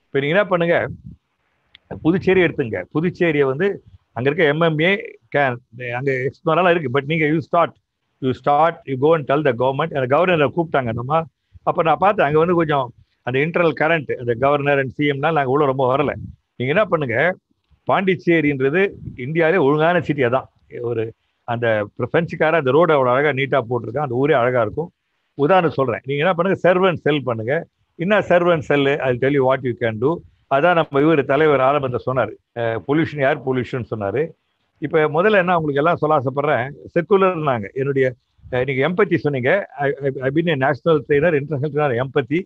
இப்போ நீங்கள் என்ன பண்ணுங்க, புதுச்சேரி எடுத்துங்க. புதுச்சேரியை வந்து அங்கே இருக்க எம்எம்ஏ அங்கே எக்ஸ்ப்ளோரெலாம் இருக்குது. பட் நீங்கள் you go and tell the government. அந்த கவர்னரை கூப்பிட்டாங்க நம்ம. அப்போ நான் பார்த்தேன் அங்கே வந்து கொஞ்சம் அந்த இன்டர்னல் கரண்ட், அந்த கவர்னர் அண்ட் சிஎம்னால் நாங்கள் உள்ள ரொம்ப வரலை. நீங்கள் என்ன பண்ணுங்க, பாண்டிச்சேரின்றது இந்தியாவிலே ஒழுங்கான சிட்டி. அதான் ஒரு அந்த ஃப்ரெஞ்சுக்கார அந்த ரோடு அவ்வளோ அழகாக நீட்டாக போட்டிருக்கேன். அந்த ஊரே அழகாக இருக்கும். உதாரணம் சொல்கிறேன், நீங்கள் என்ன பண்ணுங்கள், சர்வ் அண்ட் செல் பண்ணுங்கள். என்ன serve and cell, I tell you what you can do. அதான் நம்ம தலைவர் ஆரம்பத்தை சொன்னார், பொல்யூஷன் ஏர் பொல்யூஷன் சொன்னார். இப்போ முதல்ல என்ன உங்களுக்கு எல்லாம் சொல்ல ஆசைப்படுறேன், செக்குலர்னாங்க. என்னுடைய நீங்கள் எம்பத்தி சொன்னீங்க. I been a national trainer, international trainer empathy.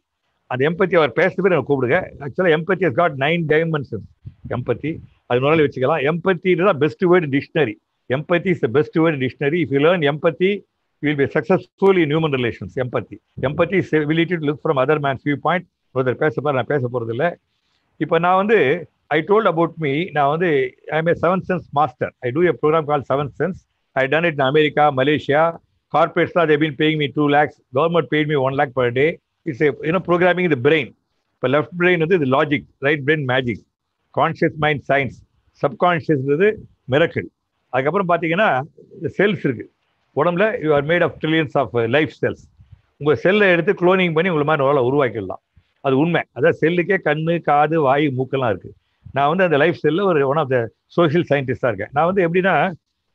அந்த எம்பத்தி அவர் பேசுகிற பேர் எனக்கு கூப்பிடுங்க. ஆக்சுவலாக empathy has got 9 dimensions. Empathy அது முதல்ல வச்சுக்கலாம். எம்பத்தி தான் best word dictionary. Empathy is the best word in dictionary. If you learn empathy, you will be successful in human relations. Empathy is ability to look from other man's viewpoint. நான் பேச போறது இல்லை. இப்போ நான் வந்து I told about me. நான் வந்து I am a 7th sense master. I do a program called 7th sense. I done it in America, Malaysia. Corporates they've been paying me 2 lakhs. Government paid me 1 lakh per day. It's a programming the brain. இப்போ left brain வந்து the logic, right brain magic, conscious mind science, subconscious வந்து miracle. அதுக்கப்புறம் பார்த்தீங்கன்னா cells இருக்கு உடம்புல. You are made of trillions of life cells. உங்கள் செல்லை எடுத்து குளோனிங் பண்ணி உங்களை மாதிரி நல்லா உருவாக்கிடலாம். அது உண்மை. அதாவது செல்லுக்கே கண்ணு, காது, வாய், மூக்கெல்லாம் இருக்குது. நான் வந்து அந்த லைஃப் செல்லில் ஒரு ஒன் ஆஃப் த சோஷியல் சயின்டிஸ்டாக இருக்கேன். நான் வந்து எப்படின்னா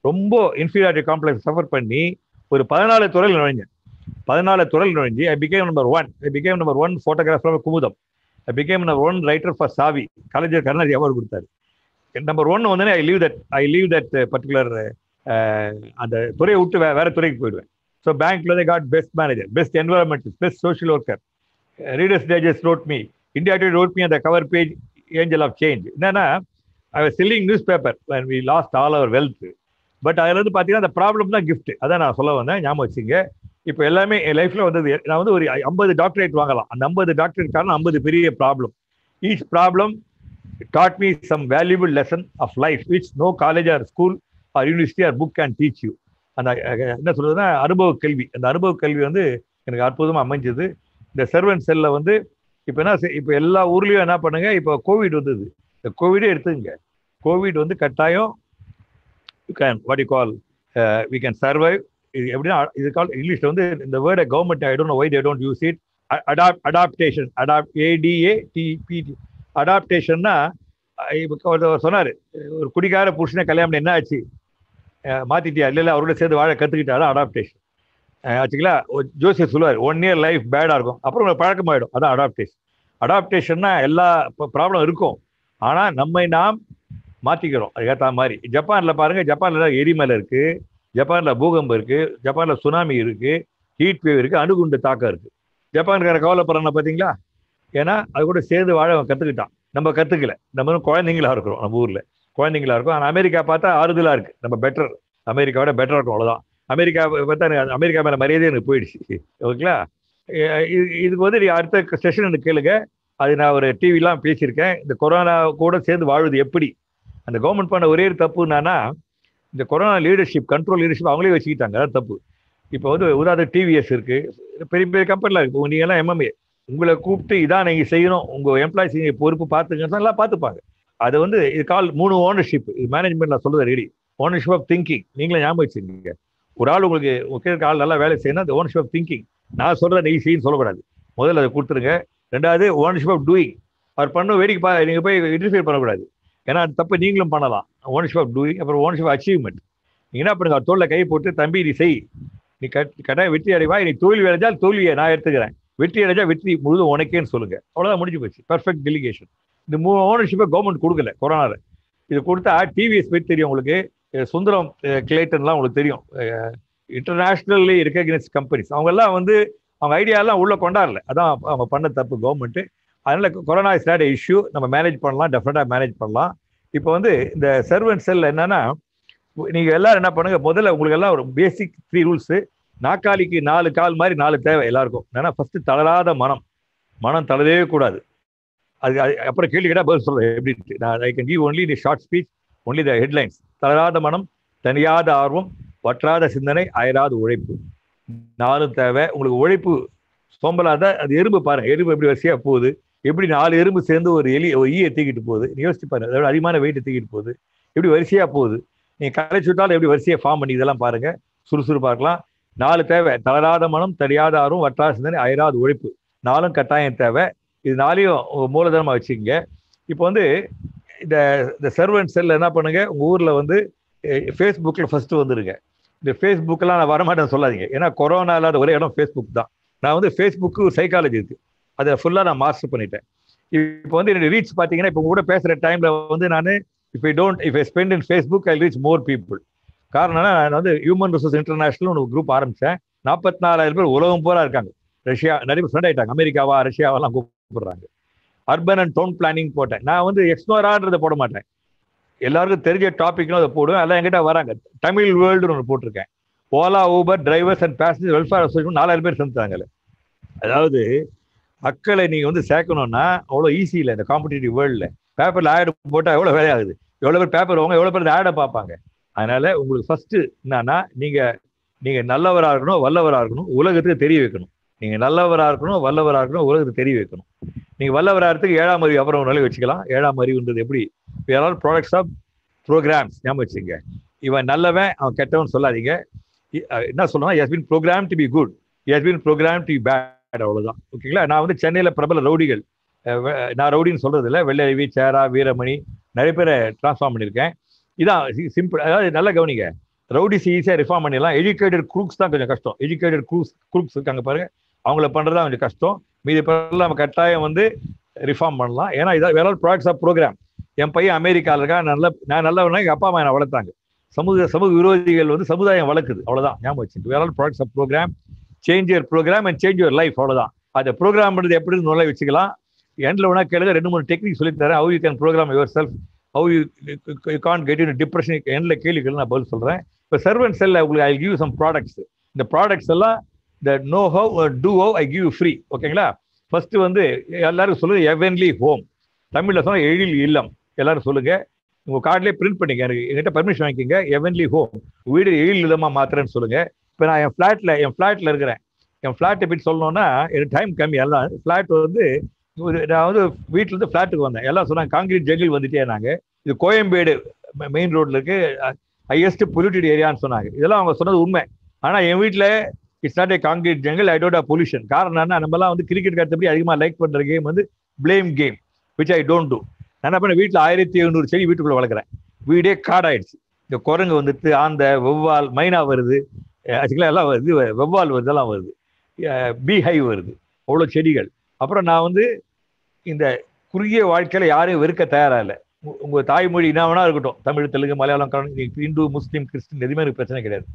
ரொம்ப இன்ஃபீரியாரிட்டி காம்ப்ளெக்ஸ் சஃபர் பண்ணி ஒரு 14 துறையில் நுழைஞ்சேன். 14 துறையில் நுழைஞ்சி I became number 1 photographer Kumudam. I became number 1 writer for Savi. Kalaignar Karunanidhi award கொடுத்தாரு. நம்பர் 1 வந்து ஐ லீவ் தட் பர்டிகுலர் அந்த துறையை விட்டு வேற துறைக்கு போயிடுவேன். ஸோ பேங்க்ல got best manager, best environmental, best social worker. Readers digest wrote me, India today wrote me அந்த cover page angel of change. என்னன்னா I was selling news paper when we lost all our wealth. But அதில் வந்து பார்த்தீங்கன்னா அந்த problem தான் gift. அதான் நான் சொல்ல வந்தேன், ஞாபகம் வச்சுங்க. இப்போ எல்லாமே என் லைஃப்ல வந்தது. நான் வந்து ஒரு 50 டாக்டரேட் வாங்கலாம். அந்த 50 டாக்டரேட் காரணம் 50 பெரிய problem. Each problem taught me some valuable lesson of life which no college or school or university or book can teach you. அந்த என்ன சொல்றதுன்னா அனுபவ கல்வி. அந்த அனுபவ கல்வி வந்து எனக்கு அற்புதமாக அமைஞ்சது. இந்த சர்வன்ட் செல்ல வந்து இப்போ எல்லா ஊர்லேயும் என்ன பண்ணுங்க, இப்போ கோவிட் வந்தது. இந்த கோவிடே எடுத்துங்க. கோவிட் வந்து கட்டாயம் you can what you call we can survive. இது எப்படின்னா இது கால் இங்கிலீஷில் வந்து இந்த வேர்டை government I don't know why they don't use it. Adaptation, ADAPT. அடாப்டேஷன்னா இப்போ சொன்னார், ஒரு குடிக்கார புருஷனை கல்யாணம் என்ன ஆச்சு, மாற்றிட்டியா? இல்லை அவரோட சேர்ந்து வாழ கற்றுக்கிட்டாலும் அடாப்டேஷன் ஆச்சுங்களா. ஜோசியர் சொல்லுவார் 1 year லைஃப் பேடாக இருக்கும், அப்புறம் பழக்கமாயிடும். அதான் அடாப்டேஷன். அடாப்டேஷன்னா எல்லா ப்ராப்ளம் இருக்கும், ஆனால் நாம் மாற்றிக்கிறோம் அதுக்கேற்ற மாதிரி. ஜப்பானில் பாருங்கள், ஜப்பானில் எரிமலை இருக்குது, ஜப்பானில் பூகம்பம் இருக்குது, ஜப்பானில் சுனாமி இருக்குது, ஹீட் வேவ் இருக்குது, அணுகுண்டு தாக்கம் இருக்குது. ஜப்பான்கார கவலைப்படுறாங்க பார்த்தீங்களா? ஏன்னா அது கூட சேர்ந்து வாழ அவன் கற்றுக்கிட்டான். நம்ம கற்றுக்கல. நம்ம குழந்தைங்களா இருக்கிறோம், நம்ம ஊரில் குழந்தைங்களா இருக்கும். ஆனால் அமெரிக்கா பார்த்தா ஆறுதலாக இருக்குது, நம்ம பெட்டர், அமெரிக்காவோட பெட்டராக இருக்கும், அவ்வளோதான். அமெரிக்கா பார்த்தா அமெரிக்கா மேலே மரியாதையே எனக்கு போயிடுச்சு. ஓகேங்களா? இதுக்கு வந்து நீ அடுத்த செஷன் எனக்கு கேளுங்க. அது நான் ஒரு டிவிலாம் பேசியிருக்கேன். இந்த கொரோனா கூட சேர்ந்து வாழுது எப்படி. அந்த கவர்மெண்ட் பண்ண ஒரே தப்பு என்னன்னா, இந்த கொரோனா லீடர்ஷிப், கண்ட்ரோல் லீடர்ஷிப் அவங்களே வச்சுக்கிட்டாங்க. அதான் தப்பு. இப்போ வந்து உதாரணம் டிவிஎஸ் இருக்குது, பெரிய பெரிய கம்பெனிலாம் இருக்குது. நீங்கள்லாம் எம்எம்ஏ, உங்களை கூப்பிட்டு இதான் நீங்கள் செய்யணும், உங்கள் எம்ப்ளாயிஸ் நீங்கள் பொறுப்பு பார்த்துக்கன்னு எல்லாம் பார்த்துப்பாங்க. அது வந்து இது கால் 3 ஓனர்ஷிப். இது மேனேஜ்மெண்ட் நான் சொல்லுறது ரெடி. Ownership of thinking. நீங்களே ஞாபகம் வச்சுருக்கீங்க. ஒரு ஆள் உங்களுக்கு ஆள் நல்லா வேலை செய்யணும், அந்த ஓனர்ஷிப் ஆஃப் திங்கிங். நான் சொல்கிறத நீ செய்யன்னு சொல்லக்கூடாது, முதல்ல அதை கொடுத்துருங்க. 2வது ஓனர்ஷிப் ஆஃப் டூயிங். அவர் பண்ண வேடிக்கை நீங்கள் போய் இன்டர்ஃபியர் பண்ணக்கூடாது. ஏன்னா அந்த தப்பு நீங்களும் பண்ணலாம். ஓனர்ஷிப் ஆஃப் டூயிங், அப்புறம் ஓனர்ஷிப் அச்சீவ்மெண்ட். நீங்க என்ன பண்ணுங்க, அவர் தோளில் கை போட்டு தம்பி நீ செய், நீ கட்டாயம் வெற்றி அடைவா, நீ தோல்வி அடைஞ்சால் தோல்வியை நான் எடுத்துக்கிறேன், வெற்றி அடைஞ்சா வெற்றி முழுதும் உனக்கேன்னு சொல்லுங்க. அவ்வளோதான், முடிஞ்சு போச்சு. Perfect delegation. இந்த ஓனர்ஷிப்பை கவர்மெண்ட் கொடுக்கல கொரோனாவில். இது கொடுத்தா டிவிஎஸ் பற்றி தெரியும் உங்களுக்கு, சுந்தரம் கிளேட்டன்லாம் உங்களுக்கு தெரியும், இன்டர்நேஷ்னல்லி ரெகக்னைஸ்ட் கம்பெனிஸ். அவங்கெல்லாம் வந்து அவங்க ஐடியாலாம் உள்ள கொண்டாடல. அதான் அவங்க பண்ண தப்பு கவர்மெண்ட்டு. அதனால கொரோனா இஸ் நாட் இஷ்யூ, நம்ம மேனேஜ் பண்ணலாம், டெஃபினட்டாக மேனேஜ் பண்ணலாம். இப்போ வந்து இந்த சர்வன்ட் செல் என்னன்னா, நீங்க எல்லாரும் என்ன பண்ணுங்க, முதல்ல உங்களுக்கு எல்லாம் ஒரு பேசிக் 3 ரூல்ஸ். நாக்காளிக்கு 4 கால் மாதிரி 4 தேவை எல்லாருக்கும். ஏன்னா ஃபர்ஸ்ட் தளராத மனம் தளரவே கூடாது. அது அப்புறம் கேள்வி கேட்டால் பதில் சொல்றேன் எப்படின்ட்டு. நான் I can give only the short speech, only the headlines. தளராத மனம், தனியாத ஆர்வம், வற்றாத சிந்தனை, அயராத உழைப்பு. 4 தேவை உங்களுக்கு. உழைப்பு சோம்பலாத, அது எறும்பு பாருங்க, எறும்பு எப்படி வரிசையா போகுது, எப்படி 4 எறும்பு சேர்ந்து ஒரு ஈயை தூக்கிட்டு போகுது. நீ யோசிச்சு பாருங்க, அதோட அதிகமான வெயிட்டை தூக்கிட்டு போகுது, எப்படி வரிசையா போகுது. நீங்க கலைச்சு விட்டாலும் எப்படி வரிசையை ஃபார்ம் பண்ணி, இதெல்லாம் பாருங்க, சுறுசுறுப்பா இருக்கலாம். 4 தேவை, தளராத மனம், தனியாத ஆர்வம், வற்றாத சிந்தனை, அயராத உழைப்பு. 4 கட்டாயம் தேவை. இது 4 மூலதனமா வச்சுக்கோங்க. இப்போ வந்து இந்த சர்வன்ட் செல் என்ன பண்ணுங்க, உங்க ஊர்ல வந்து ஃபேஸ்புக்கில் ஃபர்ஸ்ட் வந்துருங்க. இந்த ஃபேஸ்புக்கெல்லாம் நான் வரமாட்டேன்னு சொல்லாதீங்க, ஏன்னா கொரோனா இல்லாத ஒரே இடம் ஃபேஸ்புக் தான். நான் வந்து ஃபேஸ்புக்கு சைக்காலஜி இருக்கு, அதை ஃபுல்லாக நான் மாஸ்டர் பண்ணிட்டேன். இப்போ வந்து என்னுடைய ரீச் பார்த்தீங்கன்னா, இப்போ கூட பேசுகிற டைமில் வந்து நான் if I spend in Facebook I reach more people. காரணம்னா, நான் வந்து ஹியூமன் ரிசோர்ஸ் இன்டர்நேஷனல் ஒரு குரூப் ஆரம்பித்தேன். 44,000 பேர் உலகம் பூரா இருக்காங்க. ரஷ்யா நிறைய பேர் ஃப்ரெண்ட் ஆகிட்டாங்க, அமெரிக்காவா ரஷ்யாவெல்லாம் கூப்பிடுறாங்க. அர்பன் அண்ட் டவுன் பிளானிங் போட்டேன். நான் வந்து எக்ஸ்ப்ளோரான்றதை போட மாட்டேன், எல்லாருக்கும் தெரிஞ்ச டாபிக்னும் அதை போடுவேன். எல்லாம் என்கிட்ட வராங்க. தமிழ் வேர்ல்டுன்னு ஒன்று போட்டிருக்கேன். Ola, Uber, drivers and passenger welfare association 4000 பேர் சேர்ந்துட்டாங்க. அதாவது மக்களை நீங்கள் வந்து சேர்க்கணும்னா அவ்வளோ ஈஸி இல்லை இந்த காம்படிட்டிவ் வேர்ல்டில். பேப்பரில் ஆடு போட்டால் எவ்வளோ வேலையாகுது, எவ்வளோ பேர் பேப்பர் வாங்க, எவ்வளோ பேர் ஆடை பார்ப்பாங்க. அதனால உங்களுக்கு ஃபர்ஸ்ட் என்னன்னா, நீங்கள் நல்லவராக இருக்கணும், வல்லவராக இருக்கணும், உலகத்துக்கு தெரிய வைக்கணும். நீங்கள் நல்லவராக இருக்கணும், வல்லவராக இருக்கணும், உலகத்துக்கு தெரிய வைக்கணும். நீங்கள் வல்லவராகிறதுக்கு 7ஆம் அறிவு அப்புறம் ஒரு நிலை வச்சுக்கலாம். 7ஆம் அறிவுன்றது எப்படி, ப்ராடக்ட்ஸ் ஆஃப் ப்ரோக்ராம்ஸ். ஞாபகம் வச்சுங்க. இவன் நல்லவன் அவன் கெட்டவன் சொல்லாதீங்க. என்ன சொல்லணும், has been program to be good, has been program to be bad, அவ்வளோதான். ஓகேங்களா. நான் வந்து சென்னையில் பிரபல ரவுடிகள், நான் ரவுடின்னு சொல்றது இல்லை, வெள்ளை, சேரா, வீரமணி, நிறைய பேரை டிரான்ஸ்ஃபார்ம் பண்ணியிருக்கேன். இதான் சிம்பிள். அதாவது நல்லா கவனிங்க, ரவுடிஸ் ஈஸியாக ரிஃபார்ம் பண்ணிடலாம். எஜுகேட்டட் குரூக்ஸ் தான் கொஞ்சம் கஷ்டம். எஜுகேட்டட் குரூக்ஸ் இருக்காங்க பாருங்க, அவங்கள பண்ணுறது தான் கொஞ்சம் கஷ்டம். மீதி பேரெல்லாம் நம்ம கட்டாயம் வந்து ரிஃபார்ம் பண்ணலாம். ஏன்னா இதான் வேற ப்ராடக்ட்ஸ் ஆஃப் ப்ரோக்ராம். என் பையன் அமெரிக்காவில் இருக்கா, நான் நல்லவனா, எங்கள் அப்பா அம்மா என்னை வளர்த்தாங்க. சமூக விரோதிகள் வந்து சமுதாயம் வளர்க்குது, அவ்வளோதான். ஞாபகம் வச்சுட்டு வேற products of program. Change your program and change your life, அவ்வளோதான். அதை ப்ரோக்ராம் பண்ணுறது எப்படின்னு நல்லா வச்சுக்கலாம். எண்டில் வேணா கேளுங்க, 2-3 டெக்னிக் சொல்லித்தரேன். How you can program yourself, how you can't get in depression. எண்டில் கேள்விகள் நான் பதில் சொல்கிறேன். இப்போ சர்வன்ட் செல்ல உங்களுக்கு ஐ கிவ் சம் ப்ராடக்ட்ஸ். இந்த ப்ராடக்ட்ஸ் எல்லாம் இந்த know how to how I give free. ஓகேங்களா. ஃபர்ஸ்ட் வந்து எல்லாரும் சொல்லுங்க, ஹெவன்லி ஹோம். தமிழில் சொன்னால் எழில் இல்லம். எல்லாரும் சொல்லுங்க, உங்கள் கார்ட்லேயே பிரிண்ட் பண்ணிக்க, என்கிட்ட பர்மிஷன் வாங்கிக்கிங்க. ஹெவன்லி ஹோம், வீடு எழில் இல்லமாக மாத்திரன்னு சொல்லுங்க. இப்போ நான் என் ஃப்ளாட்டில் இருக்கிறேன். என் ஃப்ளாட்டை பற்றி சொல்லணும்னா எனக்கு டைம் கம்மி. எல்லாம் ஃப்ளாட் வந்து நான் வந்து வீட்டிலேருந்து ஃப்ளாட்டுக்கு வந்தேன். எல்லாம் சொன்னாங்க காங்கிரீட் ஜங்கிள் வந்துட்டே. நாங்கள் இது கோயம்பேடு மெயின் ரோட்டில் இருக்கு, ஹையஸ்ட் பொல்யூட்டட் ஏரியான்னு சொன்னாங்க. இதெல்லாம் அவங்க சொன்னது உண்மை. ஆனால் என் வீட்டில் it's not A concrete jungle, I don't have pollution. காரணம் என்ன, நம்மலாம் வந்து கிரிக்கெட் கருத்தப்படி அதிகமாக லைக் பண்ணுற கேம் வந்து blame game, which I don't do. நான் என்ன பண்ண, வீட்டில் 1700 செடி வீட்டுக்குள்ளே வளர்க்குறேன். வீடே காடாயிடுச்சு. இந்த குரங்கு வந்துட்டு, ஆந்த, வெவ்வால், மைனா வருது, ஆக்சுவலாக எல்லாம் வருது, வெவ்வால் வருது, எல்லாம் வருது, பீஹைவ் வருது, அவ்வளோ செடிகள். அப்புறம் நான் வந்து இந்த குறுகிய வாழ்க்கையில் யாரையும் வெறுக்க தயாராக இல்லை. உங்கள் தாய்மொழி என்ன வேணா இருக்கட்டும், தமிழ், தெலுங்கு, மலையாளம், இந்து, முஸ்லீம், கிறிஸ்டின், எதுவுமே எனக்கு பிரச்சனை கிடையாது.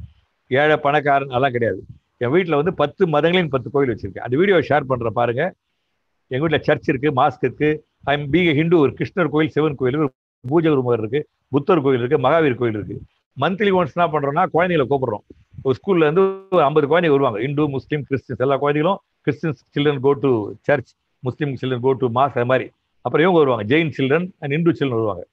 ஏழை பணக்காரன் அதெல்லாம் கிடையாது. என் வீட்டில் வந்து 10 மதங்களின் 10 கோயில் வச்சிருக்கேன். அந்த வீடியோ ஷேர் பண்ணுற பாருங்க. எங்கள் வீட்டில் சர்ச் இருக்கு, மாஸ்க் இருக்கு. I am being Hindu. ஒரு கிருஷ்ணர் கோயில், சிவன் கோயில், பூஜை ரூமர் இருக்கு, புத்தர் கோயில் இருக்கு, மகாவீர் கோயில் இருக்கு. மந்த்லி ஒன்ஸ் என்ன பண்றோம்னா, குழந்தைகளை கூப்பிடுறோம். ஒரு ஸ்கூல்ல இருந்து 50 குழந்தைங்க வருவாங்க, இந்து, முஸ்லீம், கிறிஸ்டின்ஸ். எல்லா குழந்தைகளும் Christians children go to church, Muslim children go to mosque, அது மாதிரி. அப்புறம் இவங்க வருவாங்க, Jain children and Hindu children வருவாங்க.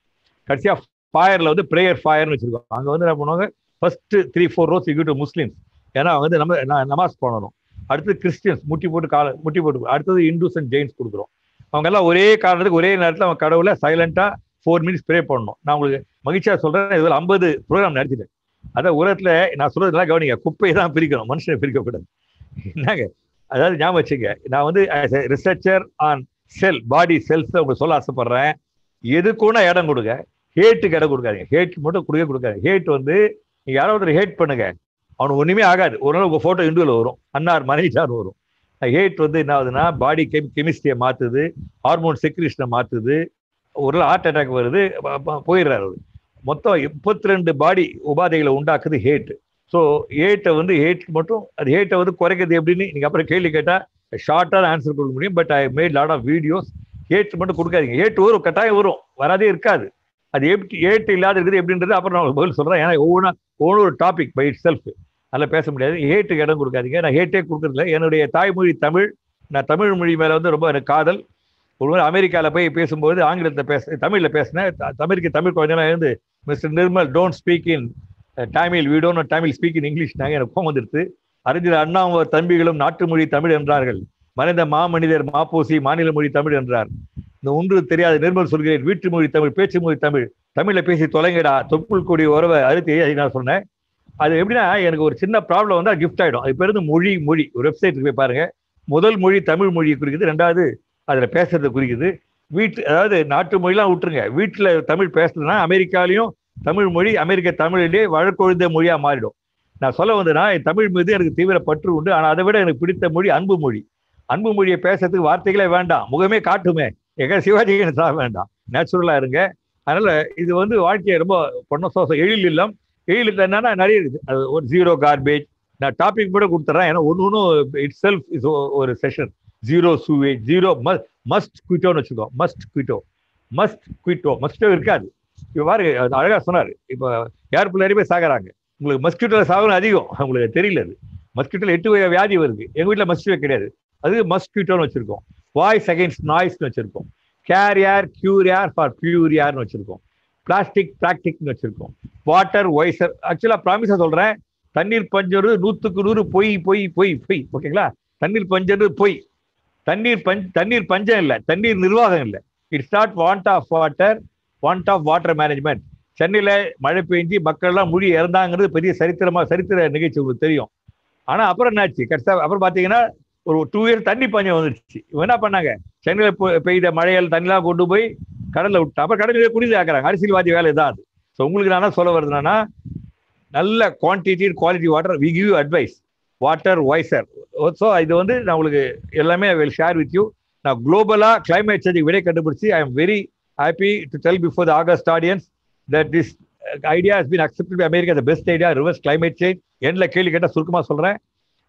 கடைசியா ஃபயர்ல வந்து ப்ரேயர் ஃபயர்னு வச்சிருக்கோம். அங்கே வந்து என்ன பண்ணுவாங்க, first 3-4 rows you give to Muslims, ஏன்னா வந்து நம்ம நமாஸ் பண்ணணும். அடுத்தது கிறிஸ்டியன்ஸ் முட்டி போட்டு, அடுத்தது இந்துஸ் அண்ட் ஜெயின்ஸ் கொடுக்குறோம். அவங்க எல்லாம் ஒரே காரணத்துக்கு ஒரே நேரத்தில் அவங்க கடவுளை சைலண்டா 4 minutes ப்ரே பண்ணணும். நான் உங்களுக்கு மகிழ்ச்சியா சொல்றேன், இதில் 50 ப்ரோக்ராம் நடத்திட்டேன். அதான் உலகத்துல நான் சொல்றதுலாம் கவனிங்க, குப்பையை தான் பிரிக்கணும், மனுஷனை பிரிக்கக்கூடாது. என்னங்க, அதாவது ஞாபகம் வச்சுங்க, நான் வந்து researcher on cell, body cells உங்களுக்கு சொல்ல ஆசைப்படுறேன். எதுக்குன்னா இடம் கொடுங்க, ஹேட்டுக்கு இடம் கொடுக்காதீங்க. ஹேட் மட்டும் கொடுக்காதீங்க. ஹேட் வந்து நீங்க யாரோ ஒருத்தர் ஹேட் பண்ணுங்க, அவனுக்கு ஒண்ணுமே ஆகாது. ஒரு நாள் உங்க போட்டோ இண்டுல வரும், அன்னார் மனைவிச்சார் வரும். ஹேட் வந்து என்ன ஆகுதுன்னா பாடி கெமிஸ்ட்ரியை மாத்துது, ஹார்மோன் செக்ரீஷனை மாத்துது, ஒரு ஹார்ட் அட்டாக் வருது, போயிடுறாரு. மொத்தம் 32 பாடி உபாதைகளை உண்டாக்குது ஹேட். ஸோ ஹேட்டை வந்து மட்டும் அது ஹேட்டை வந்து குறைக்கிறது எப்படின்னு நீங்க அப்புறம் கேள்வி கேட்டா ஷார்ட்டாக ஆன்சர் கொடுக்க முடியும். But I made lot of videos. Hate மட்டும் கொடுக்காதீங்க. ஹேட் வரும், கட்டாயம் வரும், வராதே இருக்காது. அது ஹேட் இல்லாத இருக்குது எப்படின்றது அப்புறம் நான் பதில் சொல்றேன். ஏன்னா ஒவ்வொரு டாபிக் பை இட் செல்ஃப், அதில் பேச முடியாது. ஹேட்டுக்கு இடம் கொடுக்காதீங்க. நான் ஹேட்டே கொடுக்கறதில்ல. என்னுடைய தாய்மொழி தமிழ். நான் தமிழ் மொழி மேலே வந்து ரொம்ப எனக்கு காதல். ஒரு முறை அமெரிக்காவில் போய் பேசும்போது ஆங்கிலத்தில் தமிழில் பேசினேன். தமிழ் குழந்தைலாம் இருந்து mister Nirmal don't speak in Tamil, we don't Tamil speak in English. நாங்கள் எனக்கு கோவம் வந்துடுது. அறிஞர் அண்ணாவும் தம்பிகளும் நாட்டு மொழி தமிழ் என்றார்கள். மறைந்த மாமனிதர் மாப்போசி மாநில மொழி தமிழ் என்றார். இந்த ஒன்று தெரியாத நிர்மல் சொல்கிறேன், வீட்டு மொழி தமிழ், பேச்சு மொழி தமிழ், தமிழில் பேசி தொலைங்கடா, தொப்புள் கூடிய உறவை அறுத்து நான் சொன்னேன். அது எப்படின்னா எனக்கு ஒரு சின்ன ப்ராப்ளம் வந்து கிஃப்ட் ஆகிடும். அது பேருந்து மொழி ஒரு வெப்சைட்டுக்கு போய் பாருங்க. முதல் மொழி தமிழ் மொழியை குறிக்குது, ரெண்டாவது அதில் பேசுறதை குறிக்குது. அதாவது நாட்டு மொழிலாம் விட்டுருங்க, வீட்டில் தமிழ் பேசுறதுன்னா அமெரிக்காலையும் தமிழ் மொழி அமெரிக்க தமிழிலே வழக்கொழுந்த மொழியாக மாறிடும். நான் சொல்ல வந்தேன்னா தமிழ் மீது எனக்கு தீவிர பற்று உண்டு. ஆனால் அதை விட எனக்கு பிடித்த மொழி அன்பு மொழி. அன்பு மொழியை பேசுறதுக்கு வார்த்தைகளே வேண்டாம், முகமே காட்டுமே. எங்க சிவாஜி சாக வேண்டாம், நேச்சுரலா இருங்க. அதனால இது வந்து வாழ்க்கையை ரொம்ப பொண்ண எழில் இல்லம். எழில் என்னன்னா நிறைய இருக்குது. அது ஒரு ஜீரோ கார்பேஜ். நான் டாபிக் கூட கொடுத்துட்றேன். ஏன்னா ஒன்றும் இட் செல்ஃப் இஸ் ஒரு session. Zero sewage, zero must குவிட்டோன்னு வச்சுக்கோ. மஸ்டோ இருக்காது. இப்போ பாருங்க, அழகா சொன்னாரு. இப்போ ஏர்பிள் நிறைய பேர் சாகிறாங்க. உங்களுக்கு மஸ்கிட்டோல சாகணும் அதிகம், உங்களுக்கு தெரியல. அது மஸ்கிட்டோல 8 வியாதி வருது. எங்க வீட்டில் மஸ்கிட்டோ கிடையாது, அது மஸ்கிட்டோன்னு வச்சிருக்கோம். வாய்ஸ் அகைன்ஸ்ட் நாய்ஸ்னு வச்சிருக்கோம். Care air cure air for pure ஏர்னு வச்சிருக்கோம். பிளாஸ்டிக்னு வச்சிருக்கோம். Water wiser. ஆக்சுவலா ப்ராமிஸா சொல்றேன், தண்ணீர் பஞ்சம் 100க்கு 100 பொய். ஓகேங்களா? தண்ணீர் பஞ்சம் பொய். தண்ணீர் பஞ்சம் இல்லை, தண்ணீர் நிர்வாகம் இல்லை. It's not want of water management. சென்னையில மழை பெஞ்சு மக்கள் எல்லாம் மொழி இறந்தாங்கிறது பெரிய சரித்திர நிகழ்ச்சி, உங்களுக்கு தெரியும். ஆனா அப்புறம் என்னாச்சு? அப்புறம் பாத்தீங்கன்னா ஒரு 2 years தண்ணி பஞ்சம் வந்துருச்சு. இவங்க என்ன பண்ணாங்க? சென்னையில பெய்த மழையால் தண்ணிலாம் கொண்டு போய் கடல்ல விட்டு அப்புறம் கடலில் குடிது ஆக்குறாங்க. அரசியல்வாதி வேலை தான் அது. ஸோ உங்களுக்கு நான் சொல்ல வருதுன்னா, நல்ல quantity quality water we give you advice. Water wiser. So இது வந்து நான் உங்களுக்கு எல்லாமே வில் ஷேர் வித் யூ. நான் குளோபலா கிளைமேட் சேஞ்சுக்கு விடை கண்டுபிடிச்சி I am very happy to tell before the August audience that this idea has been accepted by America as the best idea, reverse climate change. என்ல கேள்வி கேட்டால் சுருக்கமாக சொல்கிறேன்,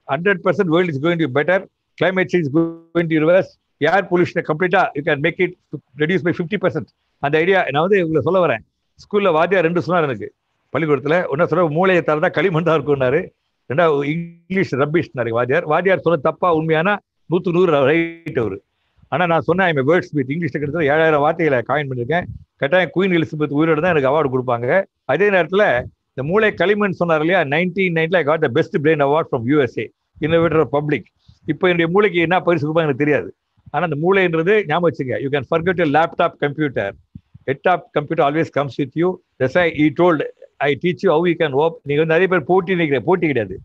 100% world is going to be better. Climate change is going to reverse. Air pollution கம்ப்ளீட்டாக you can make it reduce by 50%. அந்த idea நான் வந்து உங்களை சொல்ல வரேன். ஸ்கூலில் வாத்தியார் 2 சொன்னார் எனக்கு பள்ளிக்கூடத்தில். ஒன்றா சொல்ல மூளையை தரதா களிமண் தான் இருக்குன்னாரு. 2வது இங்கிலீஷ் ரப்பிஷ்னாரு வாத்தியார் சொன்ன தப்பா உண்மையான 100க்கு 100 ரைட் அவரு. ஆனால் நான் சொன்னேன் ஐம் வேர்ட்ஸ் வித் இங்கிலீஷில் கிட்டத்தட்ட 7000 வார்த்தைகளை காயின் பண்ணியிருக்கேன். கட்டாயம் குயின் எலிசபெத் உயிரோடு தான் எனக்கு அவார்டு கொடுப்பாங்க. அதே நேரத்தில் இந்த மூளை களிமண் சொன்னார் இல்லையா, 1990 I got the best brain award from USA, innovator of public. இப்போ என்னுடைய மூளைக்கு என்ன பரிசு கொடுப்பாங்க எனக்கு தெரியாது. ஆனால் அந்த மூளைன்றது ஞாபகம் வச்சுங்க. You can forget your laptop computer. Head top computer always comes with you. That's why he told I teach you how you can நீங்கள் வந்து நிறைய பேர் போட்டி கிடையாது,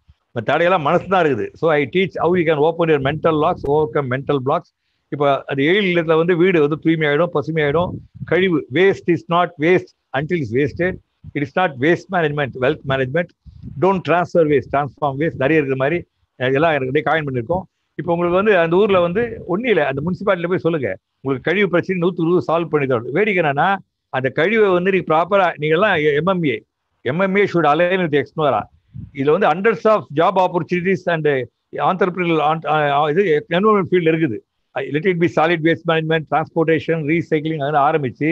தடையெல்லாம் மனசு தான் இருக்குது. So I teach how you can open your mental locks, overcome mental blocks. இப்போ அது 7 இல்லத்தில் வந்து வீடு வந்து தூய்மையாயிடும், பசுமையாயிடும். கழிவு waste is not waste until is wasted. It is not waste management, wealth management. Don't transfer waste, transform waste. நிறைய இருக்கிற மாதிரி எல்லாம் எனக்கு காயின் பண்ணியிருக்கோம். இப்போ உங்களுக்கு வந்து அந்த ஊரில் வந்து ஒன்றும் இல்லை, அந்த முனிசிபாலிட்டியில் போய் சொல்லுங்க, உங்களுக்கு கழிவு பிரச்சனை 100 சால்வ் பண்ணி தரும். வேடிக்கை என்னன்னா, அந்த கழிவை வந்து நீங்கள் ப்ராப்பராக நீங்கள்லாம் MMA should align with Exnora. இதில் வந்து hundreds of job opportunities and entrepreneur இது என்வரன்மெண்ட் ஃபீல்டு இருக்குது. let it be solid waste management, transportation, recycling ஆரம்பிச்சு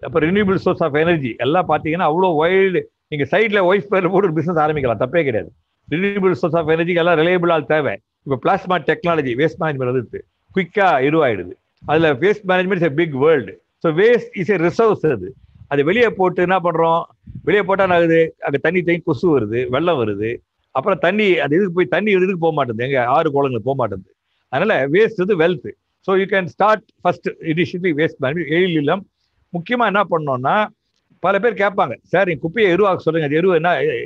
அப்போ ரினியூபிள் சோர்ஸ் ஆஃப் எனர்ஜி எல்லாம் பார்த்தீங்கன்னா அவ்வளோ வைல்டு. நீங்கள் சைடில் ஒய்ஃப் பேரில் போட்டு ஒரு பிஸ்னஸ் ஆரம்பிக்கலாம், தப்பே கிடையாது. ரினியூபிள் சோர்ஸ் ஆஃப் எனர்ஜிக்கு எல்லாம் ரிலையபிளாக தேவை. இப்போ பிளாஸ்மா டெக்னாலஜி வேஸ்ட் மேனேஜ்மெண்ட் வந்து குயிக்காக இதுவாகிடுது. அதில் waste management is a big world. So waste is a resource. அது வெளியே போட்டு என்ன பண்ணுறோம், வெளியே போட்டால் ஆகுது, அங்கே தண்ணி கொசு வருது, வெள்ளம் வருது. அப்புறம் தண்ணி அது இதுக்கு போய் தண்ணி இதுக்கு போக மாட்டேங்குது, எங்கள் 6 குளங்களுக்கு போக மாட்டேங்குது. அதனால வேஸ்ட் வந்து wealth. So you can start first initiative waste management. எழில் இல்லம் முக்கியமாக என்ன பண்ணோம்னா, பல பேர் கேட்பாங்க, சார் நீங்கள் குப்பையை எருவாக்க சொல்லுங்க, அது எருவு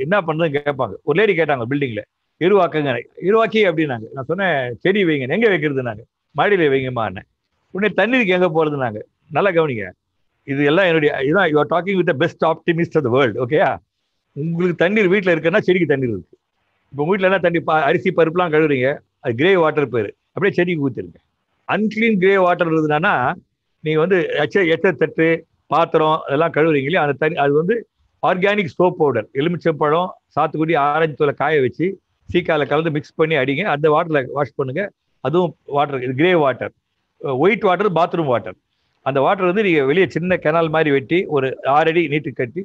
என்ன பண்ணுறதுன்னு கேட்பாங்க. ஒரு லேடி கேட்டாங்க பில்டிங்கில், எருவாக்குங்க. எருவாக்கி அப்படின்னாங்க. நான் சொன்னேன் செடி வைங்க. எங்கே வைக்கிறது? நாங்கள் மாடியில் வைங்கம்மா. உடனே தண்ணீருக்கு எங்கே போகிறது? நாங்கள் நல்லா கவனிங்க. இது எல்லாம் என்னுடைய இதுதான். You are talking with the best optimist of the world. ஓகேயா? உங்களுக்கு தண்ணீர் வீட்டில் இருக்குன்னா செடிக்கு தண்ணீர் இருக்கு. இப்போ வீட்டில் என்ன தண்ணி அரிசி பருப்புலாம் கழுவுறீங்க, அது கிரே வாட்டர் பேர், அப்படியே செடிக்கு ஊற்றிருங்க. அன்கிளீன் கிரே வாட்டர் இருந்ததுன்னா நீங்கள் வந்து எச்ச தட்டு பாத்திரம் அதெல்லாம் கழுவுறீங்க இல்லையா, அந்த தண்ணி அது வந்து ஆர்கானிக் சோப் பவுடர், எலுமிச்சம்பழம் சாத்துக்குடி ஆரஞ்சு தூளை காய வச்சு சீக்கால கலந்து மிக்ஸ் பண்ணி அடிங்க. அந்த வாட்டரில் வாஷ் பண்ணுங்க. அதுவும் வாட்டர், இது grey water. White water bathroom water. அந்த வாட்டர் வந்து நீங்கள் வெளியே சின்ன கெனால் மாதிரி வெட்டி ஒரு 6 அடி நீட்டு கட்டி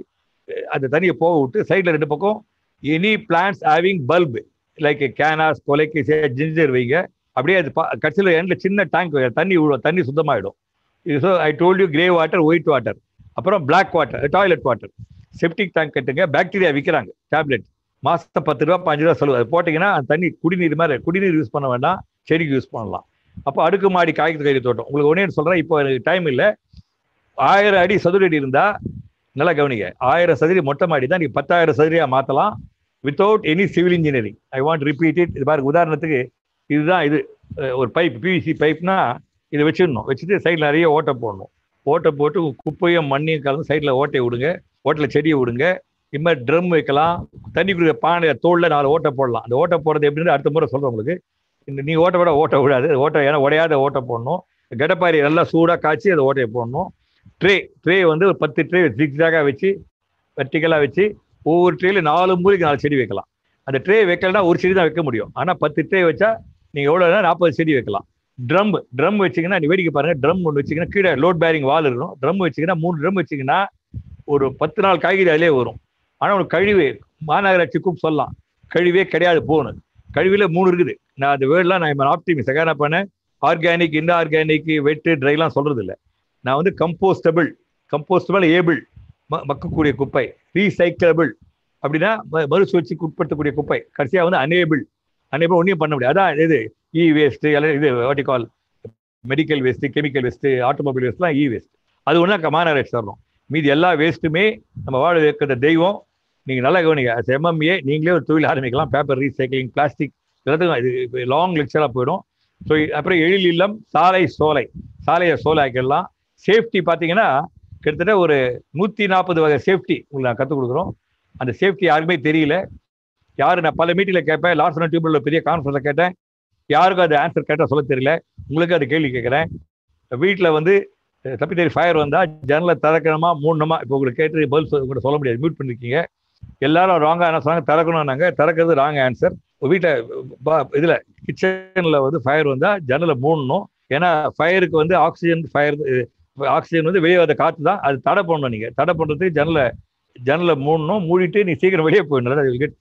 அந்த தண்ணியை போக விட்டு சைடில் 2 பக்கம் any plans having bulb like cannas, கொலைக்கு, ஜிஞ்சர் வைங்க. அப்படியே அது கடைசியில் எண்டில் சின்ன டேங்க் தண்ணி விழும், தண்ணி சுத்தமாகிடும். இது so I told you grey water, white water. அப்புறம் black water, toilet water. Septic tank கட்டுங்க. பாக்டீரியா விற்கிறாங்க டேப்லெட், மாதம் 10 ரூபா 5 ரூபா செலவு. அது போட்டிங்கன்னா அந்த தண்ணி குடிநீர் மாதிரி, குடிநீர் யூஸ் பண்ண வேண்டாம், செடிக்கு யூஸ் பண்ணலாம். அப்போ அடுக்குமாடி காய்கறி தோட்டம். உங்களுக்கு ஒன்றே சொல்கிறேன், இப்போ எனக்கு டைம் இல்லை. 1000 அடி சதுர அடி இருந்தால் நல்லா கவனிங்க, 1000 சதுர மொட்டை மாடி தான் நீங்கள் 10,000 சதுரையாக மாற்றலாம் without any civil engineering. I want repeat it. இது பாருங்க, உதாரணத்துக்கு இதுதான், இது ஒரு பைப், பிவிசி பைப்னா இதை வச்சிடணும். வச்சுட்டு சைடில் நிறைய ஓட்டை போடணும். ஓட்டை போட்டு குப்பையும் மண்ணையும் கலந்து சைடில் ஓட்டையை விடுங்க. ஓட்டில் செடியை விடுங்க. இது மாதிரி ட்ரம் வைக்கலாம். தண்ணி குடிக்கிற பானை தோளில் 4 ஓட்டை போடலாம். அந்த ஓட்டை போடுறது எப்படின்னு அடுத்த முறை சொல்கிறேன் உங்களுக்கு. நீ ஓட்டை விட ஓட்டை விடாது, ஓட்டை ஏன்னா உடையாத ஓட்டை போடணும். கடப்பாரி நல்லா சூடாக காய்ச்சி அந்த ஓட்டையை போடணும். ட்ரே வந்து ஒரு 10 ட்ரே ஜிக்ஸாக வச்சு வெர்டிக்கலாக வச்சு ஒவ்வொரு ட்ரேல 4 மூலைக்கு 4 செடி வைக்கலாம். அந்த ட்ரே வைக்கலன்னா ஒரு செடி தான் வைக்க முடியும். ஆனால் 10 ட்ரே வச்சா நீங்கள் எவ்வளோ 40 செடி வைக்கலாம். ட்ரம் வச்சிங்கன்னா நீ வேடிக்கை பாருங்கள். ட்ரம் ஒன்று வச்சிங்கன்னா கீழே லோட் பேரிங் வால் இருக்கணும். ட்ரம் வச்சிங்கன்னா 3 ட்ரம் வச்சிங்கன்னா ஒரு 10 நாள் காய்கறி அதிலே வரும். ஆனால் ஒரு கழிவு மாநகராட்சிக்கும் சொல்லலாம், கழிவே கிடையாது போகணும். கழிவில் 3 இருக்குது. நான் அந்த வேர்டெலாம் நான் ஆப்டிமிஸ்ட். நான் பண்ணேன் ஆர்கானிக், இன்ஆர்கானிக், வெட்டு, ட்ரைலாம் சொல்கிறது இல்லை. நான் வந்து கம்போஸ்டபிள் ஏபிள், மக்கக்கூடிய குப்பை, ரீசைக்கிளபிள் அப்படின்னா மறுசுழற்சிக்கு உட்படுத்தக்கூடிய குப்பை, கடைசியாக வந்து அனேபிள் ஒன்றையும் பண்ண முடியாது. அதான் இது இ வேஸ்ட்டு, இது what you call medical waste, chemical waste, automobile வேஸ்ட்லாம் இ வேஸ்ட். அது ஒன்றா மாநகராட்சி தரணும். மீதி எல்லா வேஸ்ட்டுமே நம்ம வாழ வைக்கிற தெய்வம். நீங்கள் நல்லா கவனிங்க. எம்எம்ஏ நீங்களே ஒரு தொழில் ஆரம்பிக்கலாம். பேப்பர் ரீசைக்கிளிங், பிளாஸ்டிக் எல்லாத்துக்கும் இது லாங் லெக்சராக போயிடும். ஸோ அப்புறம் எழில் இல்லம், சாலையை சோலை ஆக்கிடலாம். சேஃப்டி பார்த்தீங்கன்னா கிட்டத்தட்ட ஒரு 140 வகை சேஃப்டி உங்களுக்கு நான் கற்றுக் கொடுக்குறோம். அந்த சேஃப்டி யாருக்குமே தெரியல. நான் பல மீட்டிங்கில் கேட்பேன். லார்சன் டியூபில் பெரிய கான்ஃபரன்ஸில் கேட்டேன். யாருக்கும் அது ஆன்சர் கேட்டால் சொல்ல தெரியல. உங்களுக்கு அது கேள்வி கேட்குறேன். வீட்டில் வந்து தப்பி ஃபயர் வந்தால் ஜன்னலை திறக்கணுமா மூடணுமா? இப்போ உங்களுக்கு கேட்டு பதில் உங்கள்கிட்ட சொல்ல முடியாது, மியூட் பண்ணிருக்கீங்க. எல்லாரும் ராங்காக என்ன சொன்னாங்க, திறக்கணும்னாங்க. திறக்கிறது ராங் ஆன்சர். வீட்டில் இதில் கிச்சனில் வந்து ஃபயர் வந்தால் ஜன்னலை மூடணும். ஏன்னா ஃபயருக்கு வந்து ஆக்சிஜன் வந்து வெளியே வர காற்று தான். அது தடை பண்ணணும். நீங்கள் தடை பண்ணுறதுக்கு ஜன்னலை மூடணும். மூடிட்டு நீ சீக்கிரம் வெளியே போயிடணும்.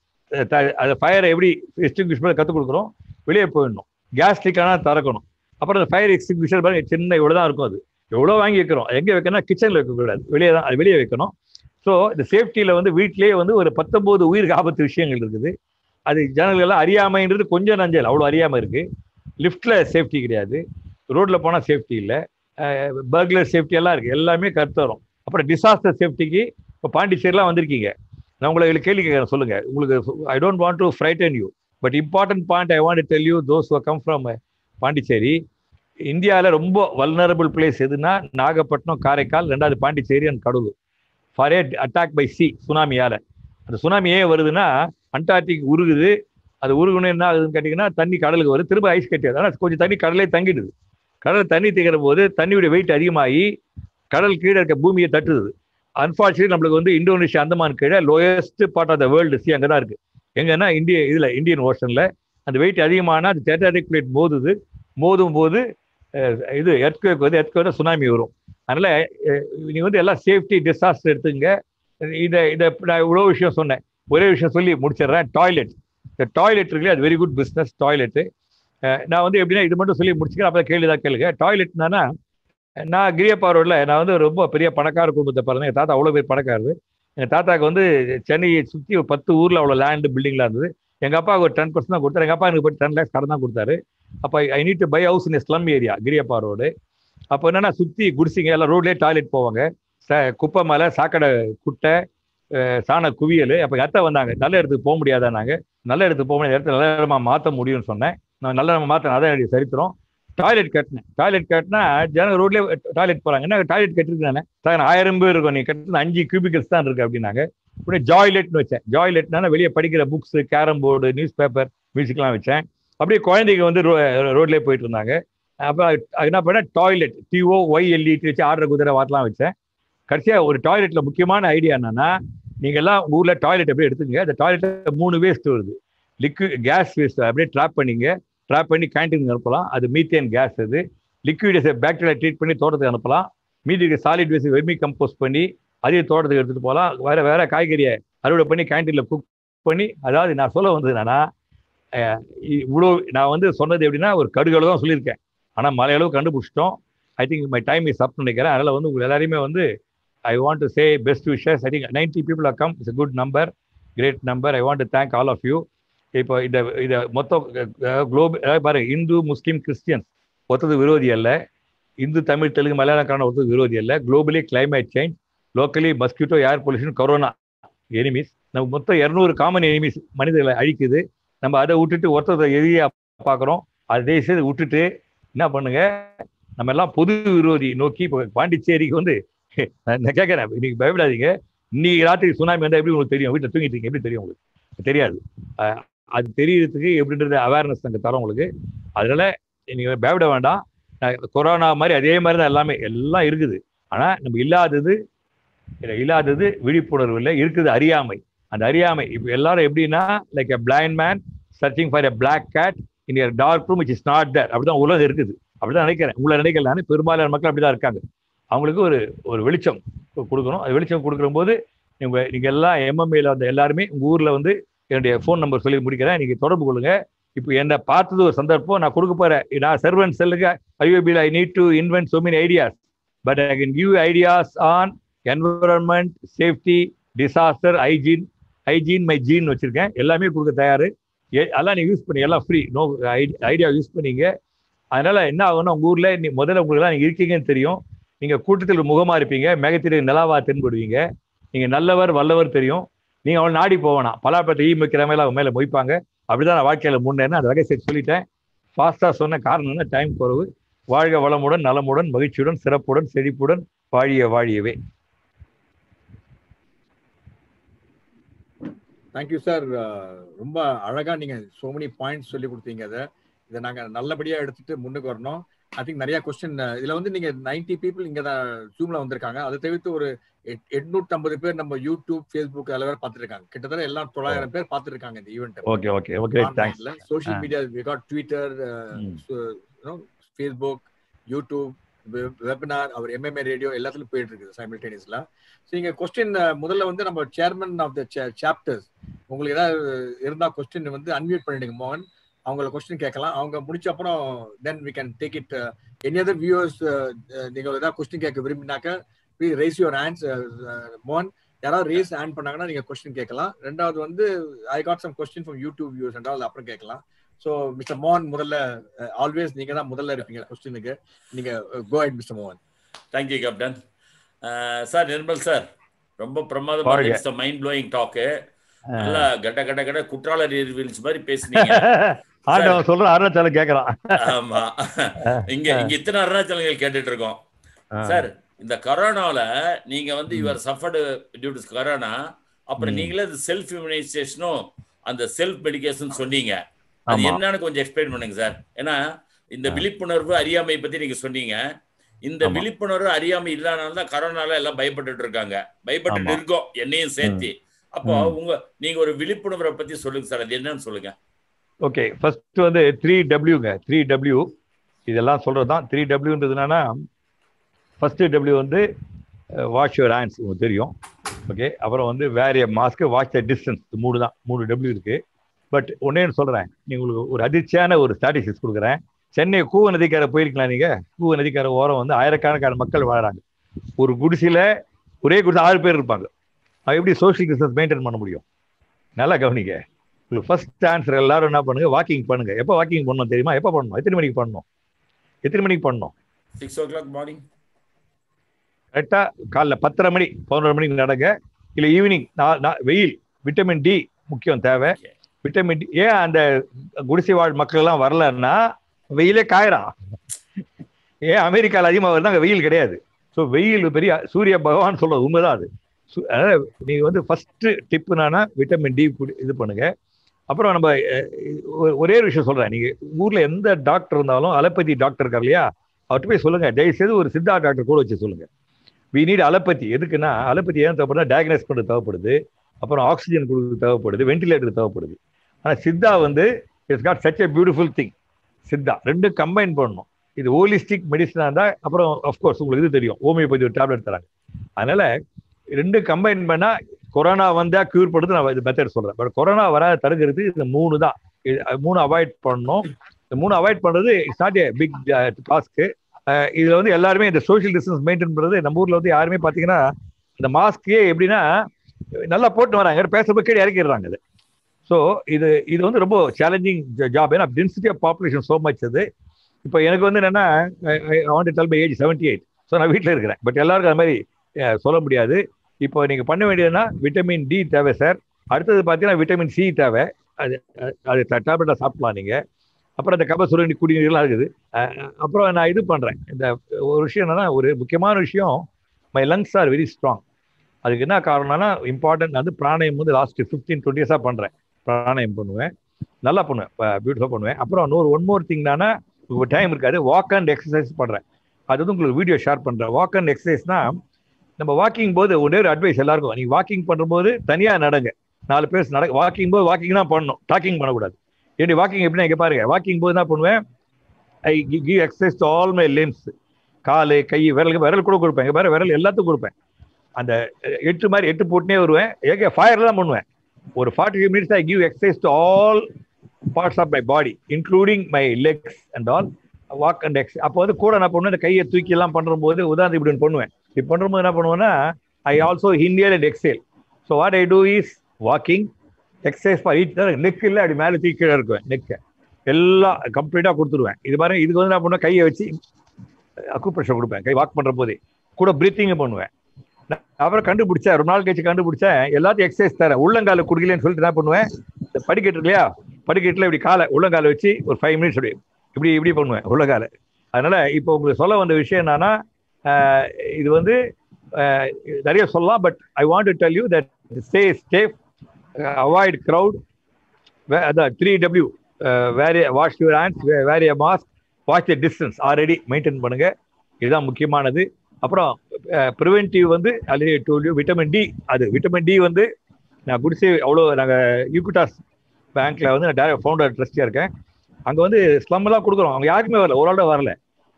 அது ஃபயரை எப்படி எக்ஸ்டிங்விஷ் பண்ண கற்றுக் கொடுக்குறோம். வெளியே போயிடணும். கேஸ் லீக் ஆனால் திறக்கணும். அப்புறம் அந்த ஃபயர் எக்ஸ்டிங்விஷர் பாருங்க, சின்ன இவ்வளோ தான் இருக்கும். அது எவ்வளோ வாங்கி வைக்கிறோம். எங்கே வைக்கணும்னா கிச்சனில் வைக்கக்கூடாது, வெளியே தான். அது வெளியே வைக்கணும். ஸோ இந்த சேஃப்டியில் வந்து வீட்டிலேயே வந்து ஒரு 19 உயிருக்கு ஆபத்து விஷயங்கள் இருக்குது. அது ஜனங்கள்லாம் அறியாமைன்றது கொஞ்சம் நஞ்சல், அவ்வளோ அறியாமல் இருக்குது. லிஃப்ட்டில் சேஃப்டி கிடையாது, ரோட்டில் போனால் சேஃப்டி இல்லை, பர்க்லர் சேஃப்டி எல்லாம் இருக்குது. எல்லாமே கருத்து வரும். அப்புறம் டிசாஸ்டர் சேஃப்டிக்கு இப்போ பாண்டிச்சேரிலாம் வந்திருக்கீங்க. நான் உங்களை கேள்வி கேட்குறேன், சொல்லுங்கள். உங்களுக்கு I don't want to frighten you, but important point I want to tell you those who come from Pondicherry. இந்தியாவில் ரொம்ப வல்னரபிள் பிளேஸ் எதுனா நாகப்பட்டினம், காரைக்கால், 2வது Pondicherry and Cuddalore. For a attack by sea, சுனாமியால். அந்த சுனாமி ஏன் வருதுன்னா அண்டார்டிக் உருகுது. அது உருகுன்னு என்ன ஆகுதுன்னு கேட்டிங்கன்னா தண்ணி கடலுக்கு வருது, திரும்ப ஐஸ் கட்டியாது. ஆனால் கொஞ்சம் தண்ணி கடலே தங்கிடுது. கடல் தண்ணி தீக்கிற போது தண்ணியுடைய வெயிட் அதிகமாகி கடல் கீழே இருக்க பூமியை தட்டுது. அன்ஃபார்ச்சுனேட்லி நம்மளுக்கு வந்து இந்தோனேஷியா அந்தமான் கீழே lowest part of the world sea அங்கே தான் இருக்குது. எங்கன்னா இந்தியன் ஓஷனில் அந்த வெயிட் அதிகமான அது டெக்டானிக் பிளேட் மோதும் போது இது எர்த்குவேக் வந்து எர்த்குவேக் சுனாமி வரும். அதனால் நீ வந்து எல்லாம் சேஃப்டி டிசாஸ்டர் எடுத்துங்க. இதை நான் இவ்வளோ விஷயம் சொன்னேன், ஒரே விஷயம் சொல்லி முடிச்சிடுறேன். டாய்லெட், இந்த டாய்லெட் இருக்குல்லையே, அது வெரி குட் பிஸ்னஸ் டாய்லெட்டு. நான் வந்து எப்படின்னா இது மட்டும் சொல்லி முடிச்சுக்கிறேன், அப்போ கேள்விதான் கேளுங்க. டாய்லெட்னா நான் கிரியப்பாரோடில் நான் வந்து ரொம்ப பெரிய பணக்கார குடும்பத்தை பிறந்தேன். எங்கள் தாத்தா அவ்வளோ பேர் பணக்காரரு. எங்கள் தாத்தாவுக்கு வந்து சென்னையை சுற்றி ஒரு 10 ஊரில் அவ்வளோ லேண்டு பில்டிங்லாம் இருந்தது. எங்கள் அப்பாவுக்கு ஒரு 10% தான் கொடுத்தாரு. எங்கள் அப்பா எனக்கு போய் 10 lakhs கடன் தான் கொடுத்தாரு. அப்போ I need to buy house in slum area Giriyappa road. அப்போ என்னன்னா சுற்றி குடிசிங்க எல்லாம் ரோட்லேயே டாய்லெட் போவாங்க. குப்பை மேலே சாக்கடை குட்டை சாண குவியல். அப்போ அத்தை வந்தாங்க, நல்ல இடத்துக்கு போக முடியாதா? நாங்கள் நல்ல இடத்துக்கு போக முடியாத இடத்துல நல்ல இடமா மாற்ற முடியும்னு சொன்னேன். நான் நல்ல இடமா மாற்றினேன், அதான் என்னுடைய சரித்திரம். டாய்லெட் கட்டினா ஜன ரோட்லேயே டாய்லெட் போகிறாங்க. என்ன டாய்லெட் கட்டிருக்கானே சார் 1000 பேர் இருக்கும், நீ கட்டின 5 கியூபிக்கல்ஸ் தான் இருக்கு அப்படின்னாங்க. உடனே ஜாய்லெட்னு வச்சேன். ஜாய்லெட்னா வெளியே படிக்கிற books, carrom board, news paper, மியூசிக்லாம் வச்சேன். அப்படியே குழந்தைங்க வந்து ரோட்லேயே போயிட்டு இருந்தாங்க. அப்போ என்ன பண்ணேன், டாய்லெட் TOYLET வச்சு ஆர்டர் குதிரை வாட்டெலாம் வச்சேன். கடைசியாக ஒரு டாய்லெட்டில் முக்கியமான ஐடியா என்னன்னா, நீங்கள் எல்லாம் ஊரில் டாய்லெட் அப்படியே எடுத்துங்க. அந்த டாய்லெட்டில் 3 வேஸ்ட் வருது. லிக்விட் கேஸ் வேஸ்ட் அப்படியே ட்ராப் பண்ணி கேன்டீனுக்கு அனுப்பலாம். அது மீத்தேன் கேஸ். அது லிக்விட் பாக்டீரியா ட்ரீட் பண்ணி தோட்டத்துக்கு அனுப்பலாம். மீதி சாலிட் வேஸ்ட் வெர்மி கம்போஸ்ட் பண்ணி அதையும் தோட்டத்துக்கு எடுத்துகிட்டு போகலாம். வேற காய்கறியை அறுவடை பண்ணி கேன்டீனில் குக் பண்ணி. அதாவது நான் சொல்ல வந்தது என்னன்னா, இவ்வளோ நான் வந்து சொன்னது எப்படின்னா ஒரு கடுகளவு தான் சொல்லியிருக்கேன். ஆனால் மலையளவு கண்டுபிடிச்சிட்டோம். I think my time is up நினைக்கிறேன். அதனால் வந்து உங்கள் எல்லாரையுமே வந்து I want to say best wishes. I think 90 people have come. It's a good number, great number. I want to thank all of you. இப்போ இதை மொத்தம் குளோபல் பாருங்க, இந்து முஸ்லீம் கிறிஸ்டியன்ஸ் ஒருத்தது விரோதி அல்ல, இந்து தமிழ் தெலுங்கு மலையாளக்கான ஒருத்தது விரோதி அல்ல. Globally climate change, locally mosquito, air pollution, corona enemies. நம்ம மொத்தம் 200 காமன் எனிமீஸ் மனிதர்களை அழிக்குது. நம்ம அதை விட்டுட்டு ஒருத்தர் எதிரியா பார்க்குறோம். அதே செய்து விட்டுட்டு என்ன பண்ணுங்க, நம்ம எல்லாம் பொது விரோதி நோக்கி இப்போ பாண்டிச்சேரிக்கு வந்து நான் கேட்குறேன், இன்னைக்கு பயப்படாதீங்க. இன்னைக்கு ராத்திரி சுனாமி வந்தால் எப்படி உங்களுக்கு தெரியும்? வீட்டில் தூங்கிட்டு இருக்கீங்க, எப்படி தெரியும் உங்களுக்கு? தெரியாது. அது தெரியறதுக்கு எப்படின்றது அவேர்னஸ் நாங்கள் தரோம் உங்களுக்கு. அதனால நீங்கள் பயப்பட வேண்டாம். கொரோனா மாதிரி அதே மாதிரி தான் எல்லாம் இருக்குது. ஆனால் நம்ம இல்லாதது விழிப்புணர்வு இல்லை, இருக்குது அறியாமை. அந்த அறியாமை இப்போ எல்லாரும் எப்படின்னா, like a blind man searching for a black cat in a dark room which is not there. அப்படிதான் உலகம் இருக்குது. அப்படிதான் நினைக்கிறேன். உங்களை நினைக்கல, நான் பெரும்பாலான மக்கள் அப்படிதான் இருக்காங்க. அவங்களுக்கு ஒரு வெளிச்சம் கொடுக்கணும். அது வெளிச்சம் கொடுக்குற போது நீங்கள் எல்லாம் MMAல வந்து எல்லாருமே உங்கள் ஊரில் வந்து என்னுடைய ஃபோன் நம்பர் சொல்லி முடிக்கிறேன், நீங்கள் தொடர்பு கொள்ளுங்க. இப்போ என்னை பார்த்தது ஒரு சந்தர்ப்பம். நான் கொடுக்க போகிறேன். நான் சர்வன் செல்லுங்க IOBல I need to invent so many ideas, but I can give you ideas on environment, safety, disaster, hygiene my gene வச்சுருக்கேன். எல்லாமே கொடுக்க தயார். எல்லாம் நீங்கள் யூஸ் பண்ணி, எல்லாம் ஃப்ரீ, நோ ஐடியா யூஸ் பண்ணிங்க. அதனால் என்ன ஆகும்னா, உங்கள் ஊரில் முதல்ல உங்களுக்குலாம் நீங்கள் இருக்கீங்கன்னு தெரியும். நீங்கள் கூட்டத்தில் முகமாக இருப்பீங்க, மேகத்திலே நிலாவா தென்படுவீங்க. நீங்கள் நல்லவர் வல்லவர் தெரியும். நீங்கள் அவளை நாடி போவேனா, பலாப்பழத்தை வைக்கிற மேலே அவன் மேலே மொய்ப்பாங்க. அப்படிதான் நான் வாழ்க்கையில் முன்னேறினேன். அந்த ரகசியத்தை சொல்லிட்டேன். ஃபாஸ்ட்டாக சொன்ன காரணம் என்ன, டைம் குறவு. வாழ்க வளமுடன், நலமுடன், மகிழ்ச்சியுடன், சிறப்புடன், செழிப்புடன், வாழியவே. Thank you sir. ரொம்ப அழகா நீங்க சோ மெனி பாயிண்ட்ஸ் சொல்லி கொடுத்தீங்க. இதை நாங்க நல்லபடியா எடுத்துட்டு முன்னுக்கு வரணும். ஐ திங்க் நிறைய கொஸ்டின் இதுல வந்து நீங்க 90 பீப்புள் இங்க தான் ஜூம்ல வந்திருக்காங்க. அதை தவிர்த்து ஒரு 850 பேர் நம்ம யூடியூப், ஃபேஸ்புக் அதில் வேற பார்த்துருக்காங்க. கிட்டத்தட்ட எல்லாம் 900 பேர் பார்த்துருக்காங்க இந்த event. Okay thanks. Social media we got Twitter, Facebook, YouTube, webinar, our MMA radio எல்லாத்துலயும் போயிட்டு இருக்குது சைமல்டேனியஸ்ல. ஸோ இங்க கொஸ்டின் முதல்ல வந்து நம்ம சேர்மன் ஆஃப் த சாப்டர்ஸ், உங்களுக்கு ஏதாவது இருந்தா கொஸ்டின் வந்து அன்மியூட் பண்ணிடுங்க மோகன். அவங்கள கொஸ்டின் கேட்கலாம். அவங்க முடிச்ச அப்புறம் then we can take it. Any other viewers நீங்க ஏதாவது கொஸ்டின் கேட்க விரும்பினாக்க ப்ளீஸ் ரைஸ் யுவர் ஹேண்ட்ஸ். மோகன், யாராவது ரேஸ் ஹேண்ட் பண்ணாங்கன்னா நீங்க கொஸ்டின் கேட்கலாம். ரெண்டாவது வந்து I got some question from YouTube viewers என்றால் அப்புறம் கேட்கலாம். ஸோ மிஸ்டர் மோகன் முதல்ல, ஆல்வேஸ் நீங்க தான் முதல்ல இருப்பீங்க கொஸ்டினுக்கு. நீங்க கோ அஹெட் மிஸ்டர் மோகன். Thank you captain. Sir Nirmal sir, ரொம்ப பிரமாதமாக மைண்ட் ப்ளோயிங் டாக்கு. நல்லா கட்ட குற்றால நீர்வீழ்ச்சி மாதிரி பேசுனீங்க. சொல்ற அருணாச்சலம் கேட்கலாம். ஆமா, இங்க இத்தனை அருணாச்சலங்கள் கேட்டுட்டு இருக்கோம். சார், இந்த கொரோனால நீங்க வந்து your suffered due to corona, அப்புறம் நீங்களே செல்ஃப் இம்யூனைசேஷனும் அந்த செல்ஃப் மெடிகேஷன் சொன்னீங்க. அது என்னன்னு கொஞ்சம் எக்ஸ்பிளைன் பண்ணுங்க சார். ஏன்னா இந்த விழிப்புணர்வு அறியாமை பத்தி நீங்க சொன்னீங்க. இந்த விழிப்புணர்வு அறியாமை இல்லாதனால்தான் கரோனால எல்லாம் பயப்பட்டு இருக்காங்க, பயப்பட்டு இருக்கோம், என்னையும் சேர்த்து. அப்போ நீங்க ஒரு விழிப்புணர்வை பத்தி சொல்லுங்க சார், அது என்னன்னு சொல்லுங்க. ஓகே, ஃபர்ஸ்ட் வந்து 3Wங்க. 3W இதெல்லாம் சொல்றதுதான். 3Wன்றது என்னன்னா, ஃபர்ஸ்ட் W வந்து வாஷ் யுவர் ஹேண்ட்ஸ், உங்களுக்கு தெரியும். ஓகே, அப்புறம் வந்து wear a mask, watch the distance. 3 W இருக்கு. பட் ஒன்னே சொல்றேன், நீங்க உங்களுக்கு ஒரு அதிர்ச்சியான ஒரு ஸ்டாட்டிஸ்டிக்ஸ் கொடுக்குறேன். சென்னை கூவ நதிக்கரை போயிருக்கலாம். நீங்க கூவ நதிக்கரை ஓரம் வந்து ஆயிரக்கணக்கான மக்கள் வாழறாங்க. ஒரு குடிசையில ஒரே குடிசை 6 பேர் இருப்பாங்க. எப்படி சோஷியல் டிஸ்டன்ஸ் மெயின்டைன் பண்ண முடியும்? நல்லா கவனிங்க. உங்களுக்கு ஃபர்ஸ்ட் ஆன்சர் எல்லாரும் என்ன பண்ணுங்க, வாக்கிங் பண்ணுங்க. எப்போ வாக்கிங் பண்ணணும் தெரியுமா? எப்போ பண்ணணும்? எத்தனை மணிக்கு பண்ணணும்? 6 o'clock மார்னிங். கரெக்டா காலைல 10:30 மணி 11 மணிக்கு நடங்க. இல்லை ஈவினிங். வெயில், விட்டமின் டி முக்கியம், தேவை. விட்டமின் டி ஏன் அந்த குடிசை வாழ் மக்கள் எல்லாம் வரலன்னா, வெயிலே காயறான். ஏன் அமெரிக்காவில் அதிகமாக வருது? அங்கே வெயில் கிடையாது. ஸோ வெயில் பெரிய சூரிய பகவான் சொல்றது உண்மைதான் அது. அதாவது நீங்க வந்து ஃபர்ஸ்ட் டிப் என்னன்னா விட்டமின் டி இது பண்ணுங்க. அப்புறம் நம்ம ஒரே ஒரு விஷயம் சொல்றேன், நீங்க ஊர்ல எந்த டாக்டர் இருந்தாலும் அலோபதி டாக்டர் இருக்கார் இல்லையா, அவர்கிட்ட போய் சொல்லுங்க, தயவுசெய்து ஒரு சித்தா டாக்டர் கூட வச்சு சொல்லுங்க. We need allopathy. எதுக்குன்னா அலோபதி ஏன் தேவைப்படுது? டயக்னைஸ் பண்ண தேவைப்படுது, அப்புறம் ஆக்சிஜன் கொடுக்க தேவைப்படுது, வென்டிலேட்டர் தேவைப்படுது. ஆனால் சித்தா வந்து it's got such a beautiful thing. Siddha ரெண்டும் கம்பைன் பண்ணணும். இது ஹோலிஸ்டிக் மெடிசனாக இருந்தால், அப்புறம் அஃப்கோர்ஸ் உங்களுக்கு இது தெரியும், ஹோமியோபதி ஒரு டேப்லெட் தராங்க. அதனால ரெண்டு கம்பைன் பண்ணா கொரோனா வந்தா கியூர் பண்ணுறது நான் இது மெத்தட் சொல்றேன். பட் கொரோனா வராத தடுக்கிறது இந்த 3 தான். 3 அவாய்ட் பண்ணணும். இந்த 3 அவாய்ட் பண்றது it's not a big task. இதுல வந்து எல்லாருமே இந்த சோஷியல் டிஸ்டன்ஸ் மெயின்டைன் பண்றது, நம்ம ஊர்ல வந்து யாருமே பாத்தீங்கன்னா இந்த மாஸ்கே எப்படின்னா நல்லா போட்டு வராங்க, பேசுறப்ப கீழே இறக்கிடுறாங்க. இது ஸோ இது வந்து ரொம்ப சேலஞ்சிங் ஜாப். ஏன்னா density of population so much. அது இப்போ எனக்கு வந்து என்னன்னா ஏஜ் 78. ஸோ நான் வீட்டில் இருக்கிறேன். பட் எல்லாருக்கும் அது மாதிரி சொல்ல முடியாது. இப்போ நீங்க பண்ண வேண்டியதுன்னா விட்டமின் டி தேவை சார். அடுத்தது பார்த்தீங்கன்னா விட்டமின் சி தேவை. அது டேப்லெட்டாக சாப்பிடலாம் நீங்க. அப்புறம் இந்த கபசுரணி குடிநீர்லாம் இருக்குது. அப்புறம் நான் இது பண்றேன். இந்த ஒரு விஷயம் என்னன்னா, ஒரு முக்கியமான விஷயம், my lungs are very strong. அதுக்கு என்ன காரணம்னா இம்பார்ட்டன்ட் வந்து பிராணாயம் வந்து லாஸ்ட் 15-20 இயர்ஸாக பண்றேன். பிராணாயம் பண்ணுவேன், நல்லா பண்ணுவேன், பியூட்டிஃபுல்லாக பண்ணுவேன். அப்புறம் ஒன் மோர் திங்னா, டைம் இருக்காது, வாக் அண்ட் எக்ஸசைஸ் பண்றேன். அது வந்து உங்களுக்கு வீடியோ ஷேர் பண்றேன். வாக் அண்ட் எக்ஸசைஸ்னா நம்ம வாக்கிங் போது ஒரே ஒரு அட்வைஸ் எல்லாருக்கும், நீங்க வாக்கிங் பண்ணும்போது தனியா நடங்க, 4 பேர் வாக்கிங் போது வாக்கிங் தான் பண்ணணும், டாக்கிங் பண்ணக்கூடாது. எப்படி வாக்கிங் எப்படின்னா இங்கே பாருங்க, வாக்கிங் போது என்ன பண்ணுவேன், ஐ give exercise to all my limbs. காலு, கை, விரல் கூட கொடுப்பேன். இங்கே பாரு, விரல் எல்லாத்துக்கும் கொடுப்பேன். அந்த 8 போட்டுனே வருவேன். ஃபயர்ல தான் பண்ணுவேன். ஒரு 45 minutes I give exercise to all parts of my body including my legs and all. Walk and exercise. அப்போ வந்து கூட என்ன பண்ணுவேன், இந்த கையை தூக்கி எல்லாம் பண்ணும்போது உதாரணம் இப்படி பண்ணுவேன். இப்படி பண்ணும்போது என்ன பண்ணுவேன்னா, I also inhale and exhale. So what I do is walking, exercise for each. Neck இல்லை, அப்படி மேலே தூக்கி கீழே இருக்குவேன். நெக்கை எல்லாம் கம்ப்ளீட்டாக கொடுத்துருவேன். இது மாதிரி இதுக்கு வந்து என்ன பண்ணுவேன், கையை வச்சு அக்குப்ரெஷர் கொடுப்பேன். கை வாக் பண்ணுற போதே கூட பிரீத்திங் பண்ணுவேன். அப்புறம் கண்டுபிடிச்சேன், ஒரு நாள் கழிச்சு கண்டுபிடிச்சேன், எல்லாத்தையும் எக்ஸசைஸ் தரேன். உள்ளங்கால குடிக்கலன்னு சொல்லிட்டு என்ன பண்ணுவேன், இந்த படிக்கட்டு இல்லையா, படிக்கட்டில் இப்படி காலை உள்ளங்கால வச்சு ஒரு 5 minutes இப்படி பண்ணுவேன் உள்ளங்கால. அதனால இப்போ உங்களுக்கு சொல்ல வந்த விஷயம் என்னன்னா, இது வந்து நிறைய சொல்லலாம். But I want to tell you that stay safe, avoid crowd, அதான் 3W, wash your hands, wear a mask, watch the distance, already maintain பண்ணுங்க. இதுதான் முக்கியமானது. அப்புறம் ப்ரிவென்டிவ் வந்து already told you. Vitamin D, அது விட்டமின் டி வந்து நான் குடிச்சு அவ்வளோ, நாங்கள் யூகுட்டாஸ் பேங்க்ல வந்து நான் ஃபவுண்டர் ட்ரஸ்டியாக இருக்கேன். அங்கே வந்து ஸ்லம்லாம் கொடுக்குறோம். அவங்க யாருக்குமே வரல, ஒரு ஆள் வரல.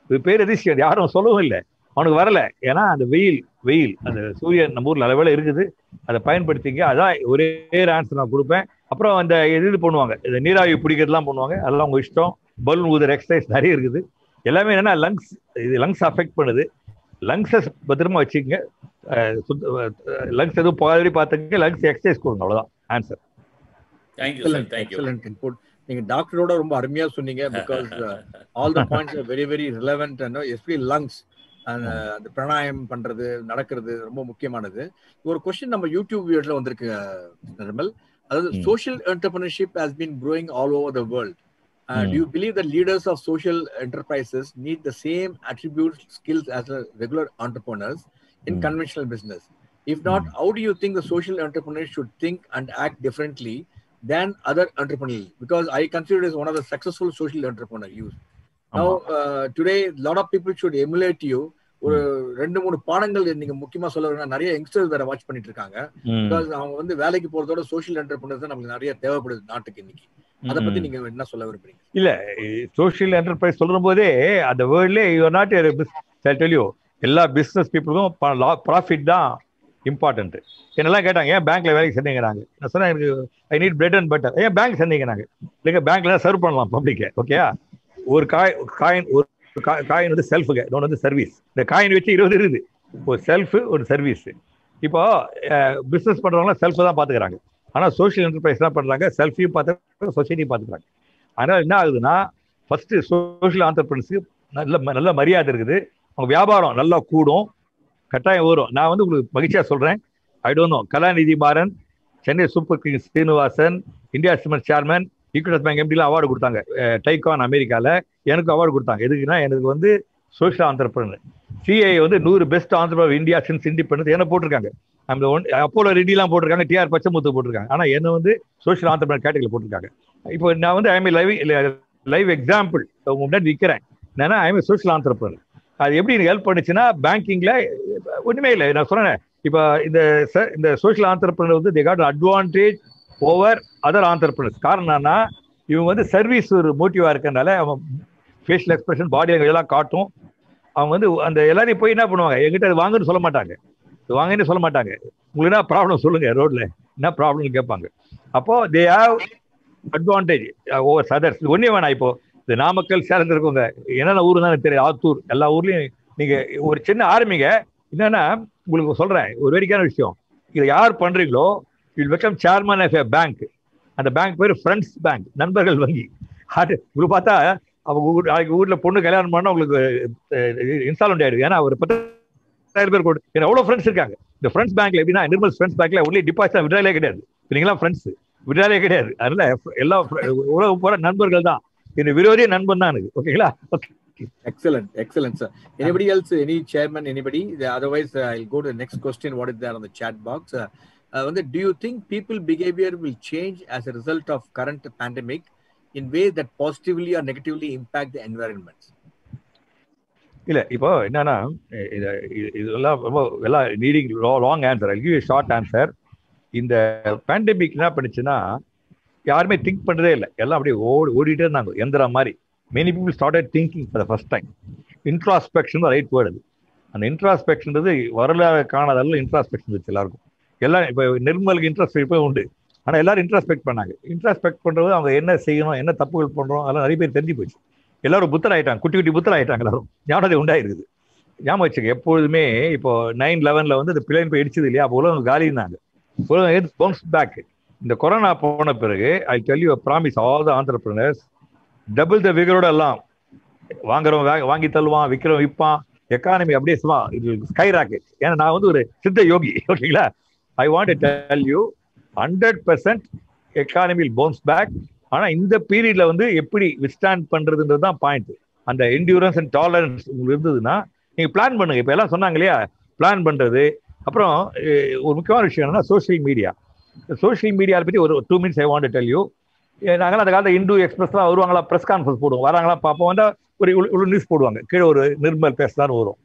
இது பேர் எதிர்த்து யாரும் சொல்லவும் இல்லை, அவனுக்கு வரல. ஏன்னா அந்த வெயில் அந்த சூரியன் நம்ம ஊரில் அளவில் இருக்குது, அதை பயன்படுத்திங்க. அதான் ஒரே ஆன்சர் நான் கொடுப்பேன். அப்புறம் அந்த இது பண்ணுவாங்க, இந்த நீராவி பிடிக்கிறதுலாம் பண்ணுவாங்க, அதெல்லாம் உங்க இஷ்டம். பலூன் ஊதுற எக்ஸசைஸ் நிறைய இருக்குது. எல்லாமே என்னன்னா லங்ஸ் அஃபெக்ட் பண்ணுது. லங்ஸை பத்திரமா வச்சுக்கோங்க. லங்ஸ் எதுவும் போகாதே பார்த்துங்க. லங்ஸ் எக்ஸசைஸ் கொடுங்க, அவ்வளோதான் ஆன்சர். Excellent input. நீங்க டாக்டரோட ரொம்ப அருமையா சொன்னீங்க. Because all the points are very very relevant. And especially lungs அந்த பிராணாயம் பண்றது, நடக்கிறது ரொம்ப முக்கியமானது. ஒரு கொஸ்டின் நம்ம யூடியூப் வீடியோல வந்திருக்கு நிர்மல். அதாவது social entrepreneurship has been growing all over the world. Do you believe that leaders of social enterprises need the same attributes, skills as regular entrepreneurs in conventional business? If not, how do you think the social entrepreneurs should think and act differently than other entrepreneurs? Because I consider it as one of the successful social entrepreneurs. Now, today, a lot of people should emulate you. ஒரு 2-3 பாடங்கள் நீங்க முக்கியமா சொல்ல, நிறைய youngsters வேற watch பண்ணிட்டு இருக்காங்க. Because அவங்க வந்து வேலைக்கு போறதோட சோஷியல் என்டர்பிரைஸ் தான் நமக்கு நிறைய தேவைப்படுது நாட்டுக்கு இன்னைக்கு. அதை பத்தி நீங்க என்ன சொல்ல விரும்புறீங்க? இல்ல, சோஷியல் என்டர்பிரைஸ் சொல்ற போதே அந்த வேர்ட்ல you are not tell you, எல்லா பிசினஸ் பீப்புளுக்கும் ப்ராஃபிட் தான் இம்பார்ட்டன்ட். என்னெல்லாம் கேட்டாங்க, ஏன் பேங்க்ல வேலைக்கு சேர்ந்தீங்கிறாங்க. நான் சொன்னேன், எனக்கு I need bread and butter. ஏன் பேங்க் சேர்ந்தீங்கன்னாங்க. இல்லைங்க, பேங்க்ல சர்வ் பண்ணலாம் பப்ளிக்கை. ஓகே, ஒரு காயின் வந்து செல்ஃபுங்க, இன்னொன்று வந்து சர்வீஸ். இந்த காயின் வச்சு 20 இருக்குது. ஒரு செல்ஃப், ஒரு சர்வீஸ். இப்போ பிசினஸ் பண்றவங்களாம் செல்ஃப் தான் பாத்துக்கிறாங்க. ஆனா சோஷியல் என்டர்பிரைஸ் தான் பண்றாங்க, செல்ஃபையும் பார்த்துக்கிறாங்க, சொசைட்டியும் பார்த்துக்கிறாங்க. அதனால என்ன ஆகுதுன்னா, ஃபர்ஸ்ட் சோஷியல் ஆண்டர்பிரினர்ஸ்க்கு நல்ல மரியாதை இருக்குது. அவங்க வியாபாரம் நல்லா கூடும், கட்டாயம் வரும். நான் வந்து உங்களுக்கு மகிழ்ச்சியா சொல்றேன். I don't know, Kalanithi Maran, Chennai super kings Srinivasan, India cement chairman, Equitas bank எம்டிலாம் அவார்டு கொடுத்தாங்க. டைகான் அமெரிக்கால எனக்கு அவார்டு கொடுத்தாங்க. எதுக்குன்னா, எனக்கு வந்து சோஷியல் ஆண்டர்பிரனர். சிஐ வந்து 100 best entrepreneur India since independence என்ன போட்டிருக்காங்க. அந்த அப்போலோ ரெட்டிலாம் போட்டிருக்காங்க, டிஆர் பச்சைமுத்து போட்டிருக்காங்க. ஆனால் என்ன வந்து சோஷியல் ஆண்டர்பிரனர் கேட்டகரியில் போட்டிருக்காங்க. இப்போ நான் வந்து ஐஎம் லைவ் எக்ஸாம்பிள் முன்னாடி நிற்கிறேன். என்னன்னா ஐஎம் சோஷியல் ஆண்டர்பிரனர். அது எப்படி எனக்கு ஹெல்ப் பண்ணுச்சுன்னா, பேங்கிங்ல ஒன்றுமே இல்லை. நான் சொன்னேன், இப்போ இந்த சோஷியல் ஆண்டர்பிரனர் வந்து they got advantage over other entrepreneurs. காரணம் என்னன்னா, இவங்க வந்து சர்வீஸ் ஒரு மோட்டிவா இருக்கிறதுனால அவன் ஃபேஷியல் எக்ஸ்பிரஷன், பாடி லாங்குவேஜ் எல்லாம் காட்டும். அவங்க வந்து அந்த எல்லாரையும் போய் என்ன பண்ணுவாங்க, எங்கிட்ட அது வாங்கன்னு சொல்ல மாட்டாங்க, வாங்கன்னு சொல்ல மாட்டாங்க. உங்களுக்கு என்ன ப்ராப்ளம் சொல்லுங்க, ரோட்ல என்ன ப்ராப்ளம்னு கேட்பாங்க. அப்போ they have advantage over others. ஒன்னே வேணாம், இப்போ இந்த நாமக்கல் சேலம் இருக்கவங்க என்னென்ன ஊர் தான் தெரியும், ஆத்தூர், எல்லா ஊர்லயும் நீங்க ஒரு சின்ன ஆரம்பிங்க. என்னன்னா உங்களுக்கு சொல்றேன் ஒரு வேடிக்கையான விஷயம், இதை யார் பண்றீங்களோ will become chairman of a bank. அந்த பேங்க் பேர் ஃப்ரெண்ட்ஸ் பேங்க், நண்பர்கள் வங்கி. அது உங்களுக்கு பார்த்தா அவங்க ஊர்ல பொண்ணு கல்யாணம் பண்ணா உங்களுக்கு இன்ஸ்டால்மெண்ட் ஆயிடுது. ஏன்னா ஒரு 10,000 பேர் கூட எவ்வளவு ஃப்ரெண்ட்ஸ் இருக்காங்க. இந்த ஃப்ரெண்ட்ஸ் பேங்க்ல எப்படின்னா, நிர்மல் ஃப்ரெண்ட்ஸ் பேங்க்ல ஒன்லி டிபாசிட் விட்ராலே கிடையாது. நீங்களா ஃப்ரெண்ட்ஸ், விட்ராலே கிடையாது. அதனால எல்லா உலகம் போற நண்பர்கள் தான். இந்த விரோதிய நண்பன் தான் எனக்கு. ஓகேங்களா? Excellent, sir. Anybody else, any chairman, anybody? Otherwise, I'll go to the next question. What is there on the chat box? Do you think people behavior will change as a result of current pandemic in ways that positively or negatively impact the environment? இல்ல, இப்போ என்னன்னா, இதெல்லாம் ரொம்ப எல்லாம் needing long answer. I'll give you a short answer. இந்த pandemic என்ன பண்ணுச்சுன்னா, யாருமே திங்க் பண்றதே இல்லை, எல்லாம் அப்படியே ஓடிட்டே இருந்தாங்க எந்திர மாதிரி. Many people started thinking for the first time. Introspection right word. அந்த இன்ட்ராஸ்பெக்ஷன்றது வரலாறு காணாதல்ல இன்ட்ராஸ்பெக்ஷன் வச்சு எல்லாருக்கும். எல்லாம் இப்போ நிர்மலுக்கு இன்ட்ராஸ்பெக்ட் உண்டு, ஆனால் எல்லாரும் இன்ட்ராஸ்பெக்ட் பண்ணாங்க. இன்ட்ராஸ்பெக்ட் பண்றது அவங்க என்ன செய்யணும், என்ன தப்புகள் பண்றோம், அதெல்லாம் நிறைய பேர் தெரிஞ்சு போச்சு. எல்லாரும் புத்தர் ஆயிட்டாங்க, குட்டி குட்டி புத்தர் ஆயிட்டாங்க. எல்லாரும் ஞாபகம் உண்டாயிருக்குது. ஞாபகம் வச்சுக்க, எப்பொழுதுமே இப்போ 9/11 வந்து இந்த பிளேன் போய் இடிச்சது இல்லையா, அப்போ உலகம் காலி இருந்தாங்க. உலகம் பவுன்ஸ் பேக். இந்த கொரோனா போன பிறகு I tell you promise all the entrepreneurs, double the விகரோட எல்லாம் வாங்குறவன் வாங்கி தள்ளுவான், விற்கிறவன் விற்பான். எக்கானமி அப்படியே சும்மா ஸ்கை ராக்கெட். ஏன்னா நான் வந்து ஒரு சித்த யோகி. ஓகேங்களா? I want to tell you 100% economy bounce back. ஆனா இந்த பீரியட்ல வந்து எப்படி விஸ்டாண்ட் பண்றதுன்றது தான் பாயிண்ட். அந்த என்டியூரன்ஸ் அண்ட் டாலரன்ஸ் உங்களுக்கு இருந்ததுன்னா நீங்க பிளான் பண்ணுங்க. இப்ப எல்லாம் சொன்னாங்க இல்லையா, பிளான் பண்றது. அப்புறம் ஒரு முக்கியமான விஷயம் என்னன்னா, சோஷியல் மீடியா. சோஷியல் மீடியாவை பற்றி ஒரு 2 minutes I want to tell you. நாங்களாம் அந்த காலத்தில் இந்து எக்ஸ்பிரஸ்லாம் வருவாங்களா, ப்ரெஸ் கான்ஃபரன்ஸ் போடுவோம், வராங்களா பார்ப்போம். வந்தால் ஒரு நியூஸ் போடுவாங்க, கீழே ஒரு நிர்மல் பேசலான்னு வரும்.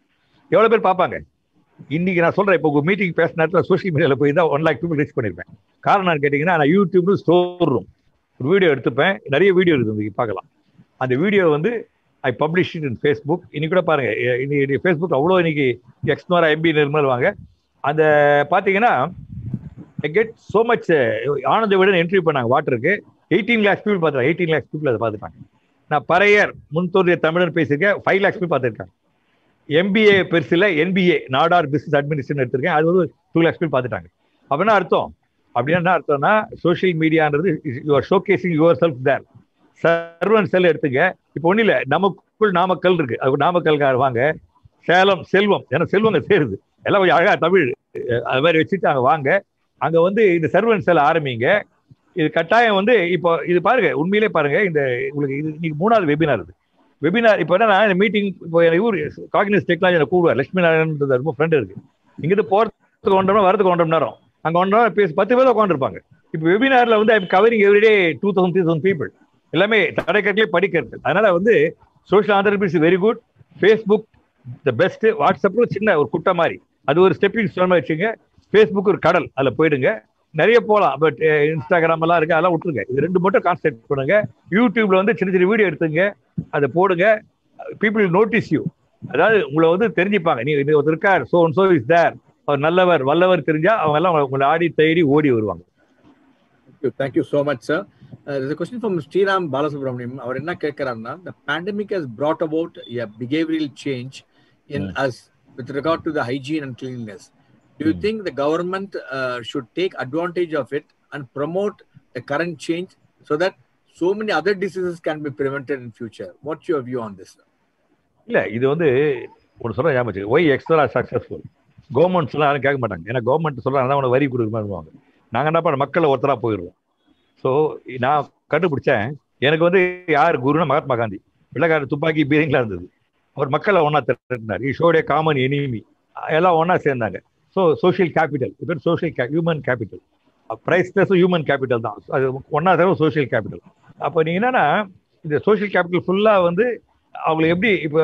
எவ்வளோ பேர் பார்ப்பாங்க? இன்னைக்கு நான் சொல்கிறேன், இப்போ உங்கள் மீட்டிங் பேசின நேரத்தில் சோஷியல் மீடியாவில் போய் தான் 1 lakh people ரீச் பண்ணியிருப்பேன். காரணம் கேட்டிங்கன்னா, நான் யூடியூப் ஸ்டோர் ரூம் ஒரு வீடியோ எடுத்துப்பேன். நிறைய வீடியோ இருக்குது, உங்களுக்கு பார்க்கலாம். அந்த வீடியோ வந்து ஐ பப்ளிஷ் இட் இன் ஃபேஸ்புக். இன்னைக்கு கூட பாருங்க, இன்னைக்கு ஃபேஸ்புக் அவ்வளோ இன்னைக்கு எக்ஸ்னோரா எம்பி நிர்மல் வாங்க. அந்த பார்த்தீங்கன்னா I get so much. Ananda Vikatan entry பண்ணாங்க வாட்டருக்கு. 18 lakhs people பார்த்துருக்காங்க. 18 lakhs people அதை பார்த்துட்டாங்க. நான் பறையர் முன்தோன்றிய தமிழன் பேசியிருக்கேன், 5 lakhs people பார்த்துருக்காங்க. MBA பெருசில் NBA Nadar business administration எடுத்திருக்கேன், அது வந்து 2 lakhs people பார்த்துட்டாங்க. அப்படின்னா அர்த்தம், அப்படின்னா என்ன அர்த்தம்னா, சோஷியல் மீடியான்றது you are showcasing yourself there. Serve and sell எடுத்துங்க. இப்போ ஒன்றும் இல்லை, நமக்குள் நாமக்கல் இருக்கு, அது நாமக்கல்கார வாங்க. சேலம் செல்வம், ஏன்னா செல்வங்க சேருது எல்லாம் கொஞ்சம் அழகா தமிழ் அது மாதிரி வச்சுட்டு அங்கே வாங்க. அங்கே வந்து இந்த சர்வன் செல் ஆரம்பிங்க. இது கட்டாயம் வந்து இப்போ இது பாருங்க, உண்மையிலே பாருங்க. இந்த உங்களுக்கு இது இன்னைக்கு 3வது வெபினார். இது வெபினார் இப்போ என்னன்னா, இந்த மீட்டிங் இப்போ ஊர் காக்னிஸ் டெக்னாலஜி எனக்கு கூடுவார், லட்சுமி நாராயணன் ரொம்ப ஃப்ரெண்ட் இருக்கு. இங்கிருந்து போகிறதுக்கு 1 மணி நேரம், வரதுக்கு 1.5 மணி நேரம். அங்கே 1 மணி நேரம் பேசி 10 பேர் உட்காந்துருப்பாங்க. இப்போ வெபினார்ல வந்து ஐம் கவரிங் எவ்ரிடே 2000-3000 people. எல்லாமே தடைக்கட்டிலே படிக்கிறது. அதனால வந்து social entrepreneurs very good. Facebook the best. WhatsApp சின்ன ஒரு குட்டை மாதிரி, அது ஒரு ஸ்டெப்பிங் ஸ்டோன் மாதிரி வச்சுங்க. ஃபேஸ்புக் ஒரு கடல், அதில் போயிடுங்க. நிறைய போகலாம், பட் இன்ஸ்டாகிராம் எல்லாம் இருக்கு, அதெல்லாம் விட்டுருங்க. இது 2 மட்டும் கான்சென்ட்ரேட் பண்ணுங்க. யூடியூப்ல வந்து சின்ன சின்ன வீடியோ எடுத்துங்க, அதை போடுங்க. பீப்புள் நோட்டீஸ் யூ, அதாவது உங்களை வந்து தெரிஞ்சுப்பாங்க. நீ ஒருத்தர் இருக்கார், so and so is there, அவர் நல்லவர் வல்லவர் தெரிஞ்சா அவங்க எல்லாம் உங்களை ஆடி தேடி ஓடி வருவாங்க. Thank you so much, sir. There's a question from Sriram Balasubramaniam. அவர் என்ன கேட்கிறாருன்னா, the pandemic has brought about a behavioral change in us with regard to the hygiene and cleanliness. Do you think the government should take advantage of it and promote the current change so that so many other diseases can be prevented in future? What's your view on this? இல்ல, இது வந்து ஒரு சொல்ற ஞாபகம், Y extra successful governments எல்லாம் யாரும் கேட்க மாட்டாங்க. ஏன்னா கவர்மெண்ட் சொல்றாங்க உனக்கு வரி கொடுக்குற மாதிரி. நாங்க என்ன பண்ண, மக்களை ஒருத்தரா போயிடுவோம். ஸோ நான் கண்டுபிடிச்சேன், எனக்கு வந்து யார் குருன்னா மகாத்மா காந்தி. வெள்ளக்கார துப்பாக்கி பீரிங்லாம் இருந்தது. அவர் மக்களை ஒன்றா திரட்டினார். ஈ ஷோட் ஏ காமன் எனிமி. எல்லாம் ஒன்றா சேர்ந்தாங்க. ஸோ சோஷியல் கேபிட்டல், இப்போ social human capital, priceless human capital தான். அது ஒன்றா தவிர சோஷியல் கேபிட்டல். அப்போ நீங்கள் என்னன்னா இந்த சோஷியல் கேபிட்டல் ஃபுல்லாக வந்து அவங்களை எப்படி இப்போ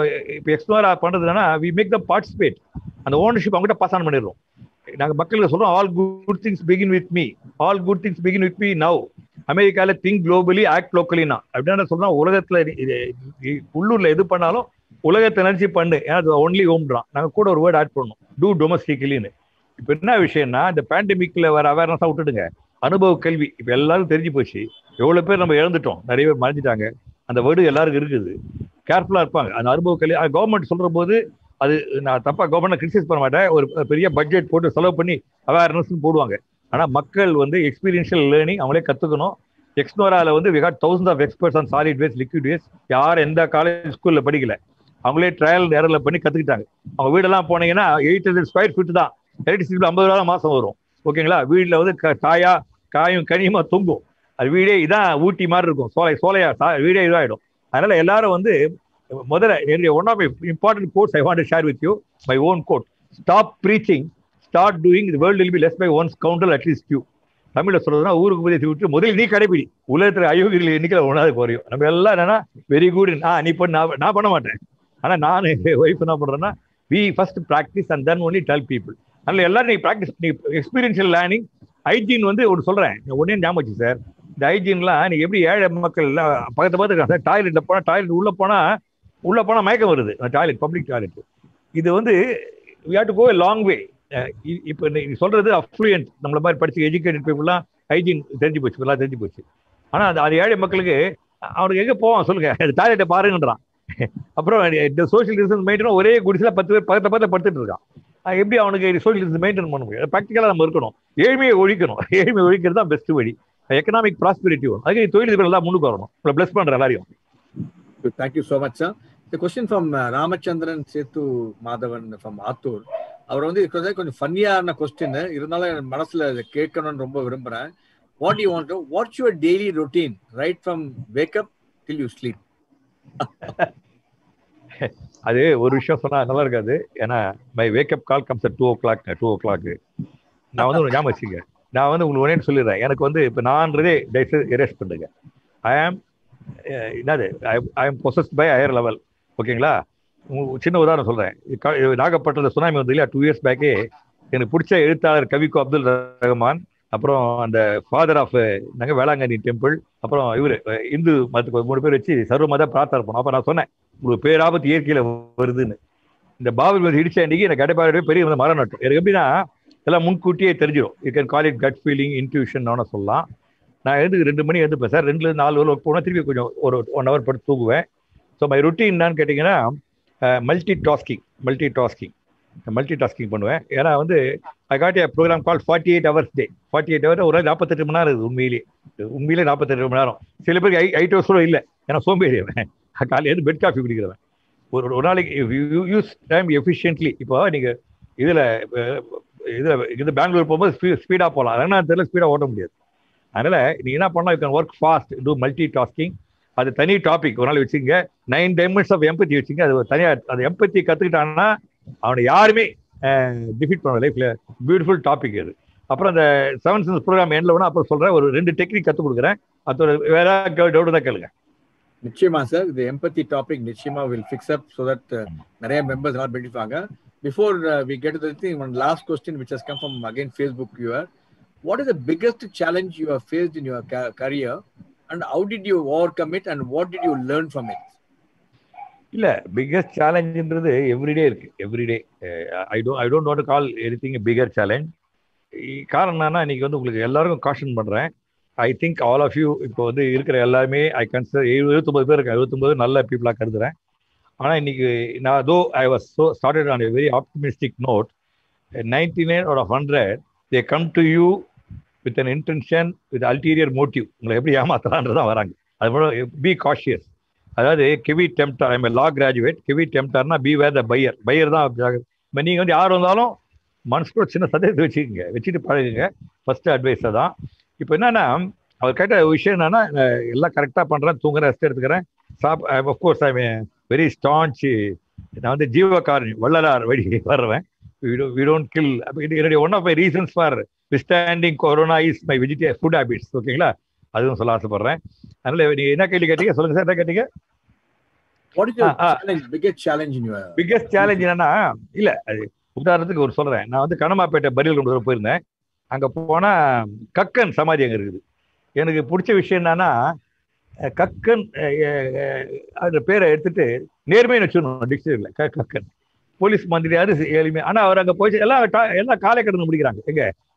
எக்ஸ்ப்ளோர் பண்ணுறதுன்னா வி மேக் த பார்ட்டிசிபேட். அந்த ஓனர்ஷிப் அவங்ககிட்ட பாஸ் ஆன் பண்ணிடுறோம். நாங்கள் மக்களுக்கு சொல்கிறோம் all good things begin with me, all good things begin with me now. அமெரிக்காவில் திங்க் குளோபலி ஆக்ட் லோக்கலினா அப்படின்னா சொல்கிறோம். உலகத்தில் உள்ளூரில் எது பண்ணாலும் உலகத்தை நினச்சி பண்ணு, ஏன்னா அது ஒன்லி ஹோம்ன்றான். நாங்கள் கூட ஒரு வேர்ட் ஆட் பண்ணணும், டூ டொமஸ்டிக்கலின்னு. இப்போ என்ன விஷயம்னா இந்த பேண்டமிக்ல வர அவேர்னஸாக விட்டுடுங்க, அனுபவ கல்வி இப்போ எல்லாரும் தெரிஞ்சு போச்சு. எவ்வளோ பேர் நம்ம இழந்துட்டோம், நிறைய பேர் மறைஞ்சிட்டாங்க. அந்த வேர்டு எல்லாருக்கும் இருக்குது, கேர்ஃபுல்லாக இருப்பாங்க. அந்த அனுபவ கல்வி கவர்மெண்ட் சொல்கிற போது அது நான் தப்பாக கவர்மெண்ட் கிரிட்டிசைஸ் பண்ண மாட்டேன். ஒரு பெரிய பட்ஜெட் போட்டு செலவு பண்ணி அவேர்னஸ்ன்னு போடுவாங்க. ஆனால் மக்கள் வந்து எக்ஸ்பீரியன்ஷியல் லேர்னிங் அவங்களே கற்றுக்கணும். எக்ஸ்னோராவில் வந்து we got thousands of experts on solid waste, liquid waste. யார் எந்த காலேஜ் ஸ்கூலில் படிக்கல, அவங்களே ட்ரையல் நேரில் பண்ணி கற்றுக்கிட்டாங்க. அவங்க வீடெல்லாம் போனீங்கன்னா 800 ஸ்கொயர் ஃபீட் தான், எலக்ட்ரிசிட்டி 50 ரூபா மாதம் வரும். ஓகேங்களா? வீட்டில் வந்து காயும் கனியுமா தொங்கும். அது வீடே இதான் ஊட்டி மாதிரி இருக்கும், சோலையா வீடே இதாகிடும். அதனால எல்லாரும் வந்து முதல்ல என்னுடைய one of important quotes I want to share with you, my own quote. Stop preaching, start doing, the world will be less by ones கவுண்டல் அட்லீஸ்ட் ஃபியூ. தமிழில் சொல்றதுன்னா ஊருக்கு உபதேசி விட்டு முதலில் நீ கடைபிடி, உலகத்தில் அயோக்கியர்கள் எண்ணிக்கை ஒன்றாவது குறையும். நம்ம எல்லாம் என்னன்னா வெரி குட், நீ பண்ண, நான் பண்ண மாட்டேன். ஆனால் நான் ஒய்ஃப் என்ன பண்ணுறேன்னா we first practice and then only tell people. அதனால எல்லாரும் நீ ப்ராக்டிஸ், நீ எக்ஸ்பீரியன்ஷியல் லேர்னிங். ஹைஜீன் வந்து ஒரு சொல்கிறேன், ஒன்னே ஞாபகம் வச்சு சார். இந்த ஹைஜீன்லாம் நீ எப்படி ஏழை மக்கள் எல்லாம் பார்த்துருக்காங்க சார். டாய்லெட்டில் போனால், டாய்லெட் உள்ளே போனால் மயக்கம் வருது, டாய்லெட், பப்ளிக் டாய்லெட். இது வந்து we have to go a long way. இப்போ நீ சொல்றது அஃப்ளூயன்ட், நம்மள மாதிரி படிச்சு எஜுகேட்டட் பீப்புள்லாம் ஹைஜீன் தெரிஞ்சு போச்சு, எல்லாம் தெரிஞ்சு போச்சு. ஆனால் அது ஏழை மக்களுக்கு அவனுக்கு எங்கே போவான் சொல்லுங்க, டாய்லெட்டை பாருங்கன்றான். அப்புறம் இந்த சோஷியல் டிஸ்டன்ஸ் மெயின்டைன் ஒரே குடிசில் 10 பேர் பக்கத்தில் படுத்துட்டு இருக்கான். எப்படி அவனுக்கு சோஷியல் டிஸ்டன்ஸ் மெயின்டைன் பண்ண முடியும்? ப்ராக்டிக்கலாக நம்ம இருக்கணும், ஏழ்மையை ஒழிக்கணும். ஏழ்மையை ஒழிக்கிறது தான் பெஸ்ட் வழி. எக்கனாமிக் ப்ராஸ்பெரிட்டி வரும், அதுக்கு தொழில் எல்லாம் முன்னுக்கு வரணும். பிளஸ் பண்ற எல்லாரையும். Thank you so much sir. இந்த கொஸ்டின் ஃப்ரம் ராமச்சந்திரன் சேத்து மாதவன் ஃப்ரம் ஆத்தூர். அவர் வந்து கொஞ்சம் ஃபன்னியான கொஸ்டின், இருந்தாலும் என் மனசுல கேட்கணும்னு ரொம்ப விரும்புறேன். What you want, what's your daily routine right from wake up till you sleep? அது ஒரு விஷயம் சொன்னா நல்லா இருக்காது, ஏன்னா my wake up call comes at 2 o'clock. நான் வந்து ஞாபகம் வச்சுங்க, நான் வந்து உங்களுக்கு ஒன்னே சொல்லிடுறேன். எனக்கு வந்து இப்போ நான்றதே எரேஸ் பண்ணுங்க. ஐ ஆம் பொசஸ்ட் பை ஹையர் லெவல். ஓகேங்களா? சின்ன உதாரணம் சொல்றேன். நாகப்பட்டினத்தில் சுனாமி வந்து இல்லையா 2 years பேக்கே, எனக்கு பிடிச்ச எழுத்தாளர் கவிக்கோ அப்துல் ரஹ்மான், அப்புறம் அந்த ஃபாதர் ஆஃப் நாங்கள் வேளாங்கண்ணி டெம்பிள், அப்புறம் இவர் இந்து மதத்துக்கு 3 பேர் வச்சு சர்வ மத பிரார்த்தனை பண்ணோம். அப்போ நான் சொன்னேன் உங்களுக்கு பேராபத்து இயற்கையில் வருதுன்னு. இந்த பாபர் மசூதி இடிச்ச அன்னைக்கு எனக்கு கடைப்பாடு பெரிய மரம் நட்டும். எனக்கு எப்படின்னா எல்லாம் முன்கூட்டியே தெரிஞ்சிடும். You can call it cut feeling, intuition சொல்லலாம். நான் எழுந்து 2 மணி எழுந்துப்பேன் சார். 2 to 4 ஒர்க் போனால் திருப்பி கொஞ்சம் ஒரு 1 hour படுத்து தூங்குவேன். ஸோ மை ரொட்டீன் என்னன்னு கேட்டிங்கன்னா மல்டி டாஸ்கிங் பண்ணுவேன். ஏன்னா வந்து I got a program call 48 hours day. 48 hours ஒரு 48 மணி நேரம் இருக்குது. உண்மையிலே 48 மணி நேரம். சில பேருக்கு 8 hours கூட இல்லை, ஏன்னா சோம்பேறியவன். காலையில் எழுந்து பெட் காஃபி குடிக்கிறவன். ஒரு நாளைக்கு யூஸ் டைம் எஃபிஷியன்ட்லி. இப்போ நீங்கள் இதில் பெங்களூர் போகும்போது ஸ்பீடாக போகலாம், ரங்கநாதத்தில் ஸ்பீடாக ஓட்ட முடியாது. அதனால நீ என்ன பண்ணலாம், you can work fast, do multitasking. அது தனி டாபிக் ஒரு நாள் வச்சுங்க. 9 dimensions ஆஃப் எம்பத்தி வச்சுங்க. அது தனியாக அந்த எம்பத்தி கற்றுக்கிட்டான்னா அவனை யாருமே டிஃபீட் பண்ண லைஃப்ல. பியூட்டிஃபுல் டாபிக் அது. அப்புறம் அந்த 7 Senses ப்ரோக்ராம் எண்ணில் வேணா அப்புறம் சொல்கிறேன். ஒரு 2 டெக்னிக் கற்றுக் கொடுக்குறேன். அதோட வேற டவுட் தான் கேளுங்க. நிச்சயமா சார், இது எம்பத்தி டாபிக் நிச்சயமா will fix up so that நிறைய மெம்பர்ஸ் எல்லாம் பெனிஃபிட்டாங்க. Before we get to the thing, one last question which has come from again Facebook viewer. What is the biggest challenge you have faced in your career and how did you overcome it and what did you learn from it? இல்ல, biggest சேலஞ்சுன்றது everyday இருக்கு. Everyday I don't want to call anything a bigger challenge. காரணம் என்னன்னா இன்னைக்கு வந்து உங்களுக்கு எல்லாருக்கும் caution பண்றேன். I think all of you இப்போ வந்து இருக்கிற எல்லாருமே ஐ கன்சிடர் 79 பேர் இருக்கு. 79 நல்ல பீப்புளாக கருதுறேன். ஆனால் இன்னைக்கு நான் though I was so started on a very optimistic note. 99 out of 100 they come to you with an intention, with ulterior motive. உங்களை எப்படி ஏமாத்தலான்றதான் வராங்க. அது போல பி காஷியஸ். அதாவது caveat emptor, I'm law graduate. கெவி டெம்ப்டர்னா பி வேர் த பையர் தான். இப்போ நீங்கள் வந்து யார் வந்தாலும் மனசுக்குள்ள சின்ன சந்தேகத்தை வச்சுட்டு பழகுங்க. ஃபர்ஸ்ட் அட்வைஸை தான். இப்போ என்னன்னா அவர் கேட்ட விஷயம் என்னன்னா, எல்லாம் கரெக்டாக பண்ணுறேன், தூங்குறேன், ரெஸ்ட் எடுத்துக்கிறேன், அஃப்கோர்ஸ் ஐ வெரி ஸ்டான்ச் நான் வந்து ஜீவகாரணி வள்ளலார் வழி வர்றவன். we don't kill. என்னுடைய one of my reasons for withstanding corona is my food habits. ஓகேங்களா, அதுவும் சொல்ல ஆசைப்படுறேன். அதனால நீங்க என்ன கேள்வி கேட்டீங்க சொல்லுங்க சார். என்ன கேட்டீங்க? பிகெஸ்ட் சேலஞ்ச் என்னன்னா, இல்ல அது உதாரணத்துக்கு ஒரு சொல்றேன். நான் வந்து கனமாப்பேட்டை பரியல் கொண்டு போயிருந்தேன். அங்க போனா கக்கன் சமாதி அங்க இருக்குது. எனக்கு பிடிச்ச விஷயம் என்னன்னா, கக்கன் அந்த பேரை எடுத்துட்டு நேர்மையை வச்சுக்கணும் டிக்ஷனரியில். கக்கன் போலீஸ் மந்திரியாரு எளிமை. ஆனா அவர் அங்க போய் எல்லாம் காலை கடந்து முடிக்கிறாங்க.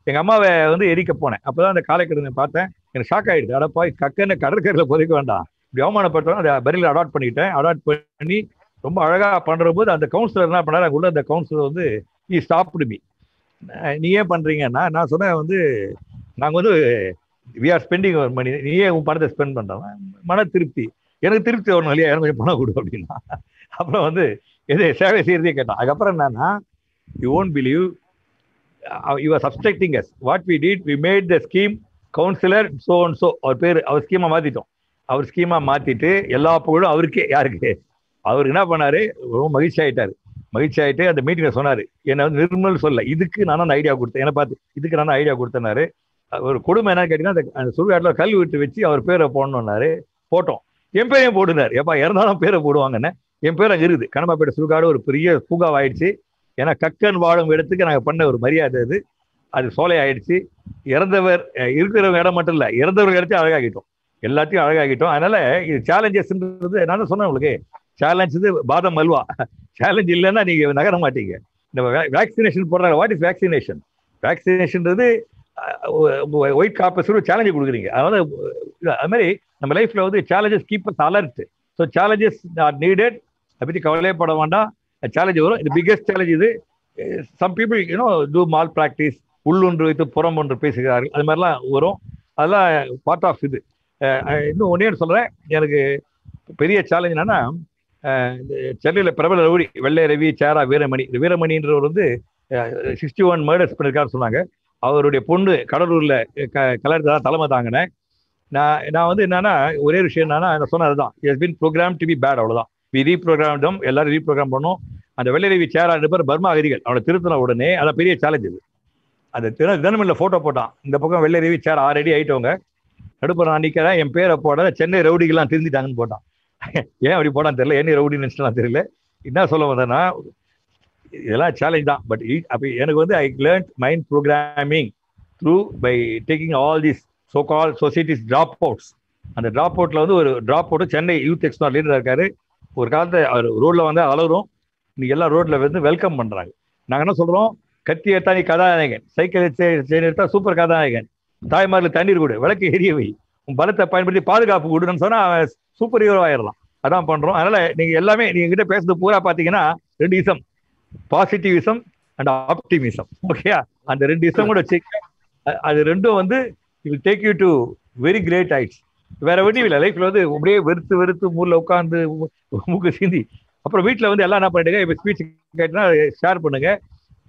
எங்க அம்மாவை வந்து எரிக்க போனேன். அப்பதான் அந்த காலை கடந்து பார்த்தேன். எனக்கு ஷாக் ஆயிடுது. அட போய் கக்கனை கடற்கரையில புதைக்க வேண்டாம், இப்படி அவமானப்பட்டோம். அதை பரியில் அடாப்ட் பண்ணிட்டேன். அடாப்ட் பண்ணி ரொம்ப அழகா பண்ற போது அந்த கவுன்சிலர் என்ன பண்ணாரு, அங்க உள்ள அந்த கவுன்சிலர் வந்து ஈ ஸ்டாப்டு மீ. நீ ஏன் பண்றீங்கன்னா, நான் சொன்னேன் வந்து நாங்க வந்து வி ஆர் ஸ்பெண்டிங் ஒரு மணி, நீயே உன் பணத்தை ஸ்பெண்ட் பண்றோம். மன திருப்தி, எனக்கு திருப்தி வரணும் இல்லையா, எனக்கு கொஞ்சம் பணம் கொடு அப்படின்னா. அப்புறம் வந்து எது சேவை செய்யறதே கேட்டான். அதுக்கப்புறம் என்னன்னா, you won't believe you are subtracting us. What we did, we made the scheme councillor so and so. அவர் பேர், அவர் ஸ்கீமா மாத்திட்டோம். அவர் ஸ்கீமா மாத்திட்டு எல்லா புகழும் அவருக்கே. யாருக்கு? அவர் என்ன பண்ணாரு, ரொம்ப மகிழ்ச்சி ஆயிட்டாரு. மகிழ்ச்சி ஆயிட்டு அந்த மீட்டிங்ல சொன்னாரு, என்னை வந்து நிர்மல் சொல்ல, இதுக்கு நான் ஐடியா கொடுத்தேன், என்ன பார்த்து இதுக்கு நான் ஐடியா கொடுத்தேன்னாரு. ஒரு கொடுமை என்னன்னு கேட்டீங்கன்னா, அந்த சுடுகாட்டில் கல் விட்டு வச்சு அவர் பேரை போடணும்னாரு. போட்டோம். என் பேரையும் போடுனாரு. எப்பா இறந்தாலும் பேரை போடுவாங்கன்னு. என் பேர் அங்கே இருக்குது. கனமாப்பேட்டை சுடுகாடு ஒரு பெரிய பூங்காவாயிடுச்சு. ஏன்னா கக்கன் வாழும் இடத்துக்கு நாங்கள் பண்ண ஒரு மரியாதை அது. அது சோலை ஆயிடுச்சு. இறந்தவர் இருக்கிறவங்க இடம் மட்டும் இல்லை, இறந்தவர்கள் இடத்தையும் அழகாகிட்டோம், எல்லாத்தையும் அழகாகிட்டோம். அதனால இது சேலஞ்சஸ்ன்றது நான் தான் சொன்னேன் உங்களுக்கு. சேலஞ்ச் இது பாதம் அல்வா. சேலஞ்ச் இல்லைன்னா நீங்க நகர மாட்டீங்க. இந்த வேக்சினேஷன் போடுறாங்க. What is vaccination? வேக்சினேஷன்றது ஒயிட் காப்பர்ஸ் சேலஞ்சு கொடுக்குறீங்க. அதனால அது மாதிரி நம்ம லைஃப்ல வந்து challenges keep us alert. So challenges are needed. அதை பற்றி கவலைப்பட வேண்டாம். சேலஞ்ச் வரும். இது பிகெஸ்ட் சேலஞ்ச் இது. Some people you know do malpractice, உள்ளொன்று வைத்து புறம் ஒன்று பேசுகிறார்கள், அது மாதிரிலாம் வரும். அதெல்லாம் பார்ட் ஆஃப் இது. இன்னும் ஒன்னே சொல்றேன், எனக்கு பெரிய சேலஞ்ச் என்னன்னா, சென்னையில் பிரபல ரவுடி வெள்ளை ரவி சேரா வீரமணி. வீரமணின்றவர் வந்து 61 மர்டர்ஸ் பண்ணியிருக்காருன்னு சொன்னாங்க. அவருடைய பொண்ணு கடலூர்ல கலர் தலைமை தாங்கினேன். நான் வந்து என்னன்னா, ஒரே விஷயம் என்னன்னா, நான் சொன்னது தான், it has been program to be bad, அவ்வளோதான். வி ரீப்ரோக்ராம் தம், எல்லாரும் ரீப்ரோக்ராம் பண்ணோம். அந்த வெள்ளை ரவி சேரா 2 பேர் பர்மா அகதிகள். அவனை திருத்தின உடனே அதான் பெரிய சேலஞ்ச் இது. அந்த தினமணியில் ஃபோட்டோ போட்டான். இந்த பக்கம் வெள்ளை ரவி சேரா 6 அடி ஆயிட்டவங்க, நடுப்புற நான் நிற்கிறேன், என் பேரை போட சென்னை ரவுடிகள்லாம் திருந்திட்டாங்கன்னு போட்டான். ஏன் அப்படி போடான்னு தெரியல, என்ன ரவுடின்னு நினச்சிட்டான் தெரியல. என்ன சொல்ல வந்தேன்னா, இதெல்லாம் சேலஞ்ச் தான். பட் அப்போ எனக்கு வந்து I learned mind programming through by taking all this so call societies drop outs. அந்த ட்ராப் அவுட்ல வந்து ஒரு ட்ராப் அவுட் சென்னை யூத் எக்ஸ்போர் லீடர் இருக்காரு. ஒரு காலத்தை அவர் ரோட்ல வந்து அலரும், இன்னைக்கு எல்லாம் ரோட்ல வந்து வெல்கம் பண்றாங்க. நாங்கள் என்ன சொல்றோம், கத்தி எடுத்தா நீ கதாநாயகன், சைக்கிள் செயின் எடுத்தா சூப்பர் கதாநாயகன், தாய்மார்கள் தண்ணீர் கொடு, விளக்கு எரிய வை, உன் பலத்தை பயன்படுத்தி பாதுகாப்பு கொடுன்னு சொன்னா சூப்பர் ஹீரோ ஆயிடலாம். அதான் பண்றோம். அதனால நீங்க எல்லாமே நீங்க கிட்ட பேசுறது பூரா பாத்தீங்கன்னா 2 இசம், பாசிட்டிவிசம் அண்ட் ஆப்டிமிசம். ஓகேயா? அந்த 2 இசம் கூட வச்சுக்க. அது ரெண்டும் வந்து it will take you to very great heights. வேற வழி இல்லை. லைஃப்ல வந்து அப்படியே வெறுத்து மூல உட்காந்து மூக்கு சிந்தி அப்புறம் வீட்டில் வந்து எல்லாம் என்ன பண்ணிடுங்க. இப்போ ஸ்பீச் கேட்டுனா ஷேர் பண்ணுங்க.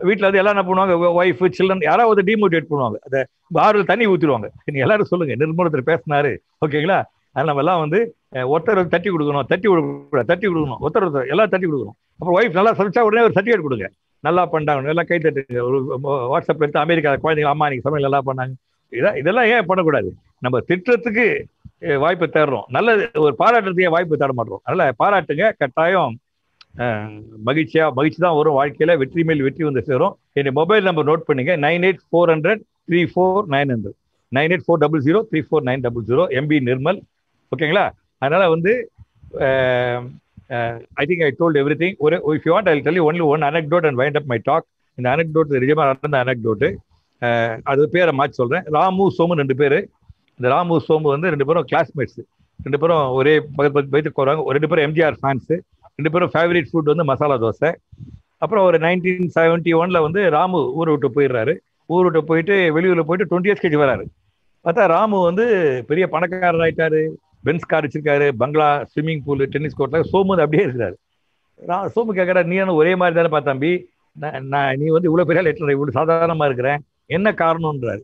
வீட்டில் வந்து எல்லாம் என்ன பண்ணுவாங்க, ஒய்ஃப் சில்ட்ரன் யாராவது டிமோட்டிவேட் பண்ணுவாங்க. அதை ஆறுல தண்ணி ஊற்றிடுவாங்க. நீங்க எல்லாரும் சொல்லுங்க, நிர்மலத்தில் பேசினாரு, ஓகேங்களா? அதனால நம்ம எல்லாம் வந்து ஒருத்தர் தட்டி கொடுக்கணும், தட்டி கொடுக்கணும், ஒருத்தர் எல்லாம் தட்டி கொடுக்கணும். அப்புறம் ஒய்ஃப் நல்லா சமைச்சா உடனே ஒரு சர்டிஃபிகேட் கொடுங்க, நல்லா பண்ணாங்க, எல்லாம் கை தட்டுங்க. ஒரு வாட்ஸ்அப்ல எடுத்து அமெரிக்கா குழந்தைங்க, அம்மா நீங்க சமையல் நல்லா பண்ணாங்க. இதெல்லாம் ஏன் பண்ணக்கூடாது? நம்ம திட்டத்துக்கு வாய்ப்பு தேடுறோம், நல்ல ஒரு பாராட்டுறதுக்கே வாய்ப்பு தேட மாட்டோம். அதனால பாராட்டுங்க, கட்டாயம் மகிழ்ச்சி தான் வரும் வாழ்க்கையில. வெற்றி மேல் வெற்றி வந்து சேரும். என் மொபைல் நம்பர் நோட் பண்ணுங்க, 9840034900, 9840034900, MB நிர்மல். ஓகேங்களா? அதனால வந்து I think I told everything. If you want, I'll tell you only one anecdote and wind up my talk. இந்த anecdote நிஜமா நடந்த anecdote. அது பேரை மாற்றி சொல்றேன். ராமு சோமு 2 பேரு. இந்த ராமு சோமு வந்து 2 பேரும் கிளாஸ்மேட்ஸ். 2 பேரும் ஒரே பக்கத்துக்கு போறாங்க. 2 பேரும் எம்ஜிஆர் ஃபேன்ஸ். 2 பேரும் ஃபேவரட் ஃபுட் வந்து மசாலா தோசை. அப்புறம் ஒரு 1971 வந்து ராமு ஊரை விட்டு போயிடுறாரு. ஊர் விட்டு போயிட்டு வெளியூர்ல போயிட்டு 20 years கழிச்சு வராரு. பார்த்தா ராமு வந்து பெரிய பணக்காரர் ஆயிட்டாரு, பென்ஸ் கார் வச்சிருக்காரு, பங்களா, ஸ்விம்மிங் பூல், டென்னிஸ் கோர்ட்ல. சோமு வந்து அப்படியே இருக்கிறாரு. சோமு கேட்கறாரு, நீ ஒரே மாதிரி தானே தம்பி, நீ வந்து இவ்வளவு பெரிய லெட்டர் இவ்வளவு சாதாரணமா இருக்கிறேன், என்ன காரணம்ன்றாரு.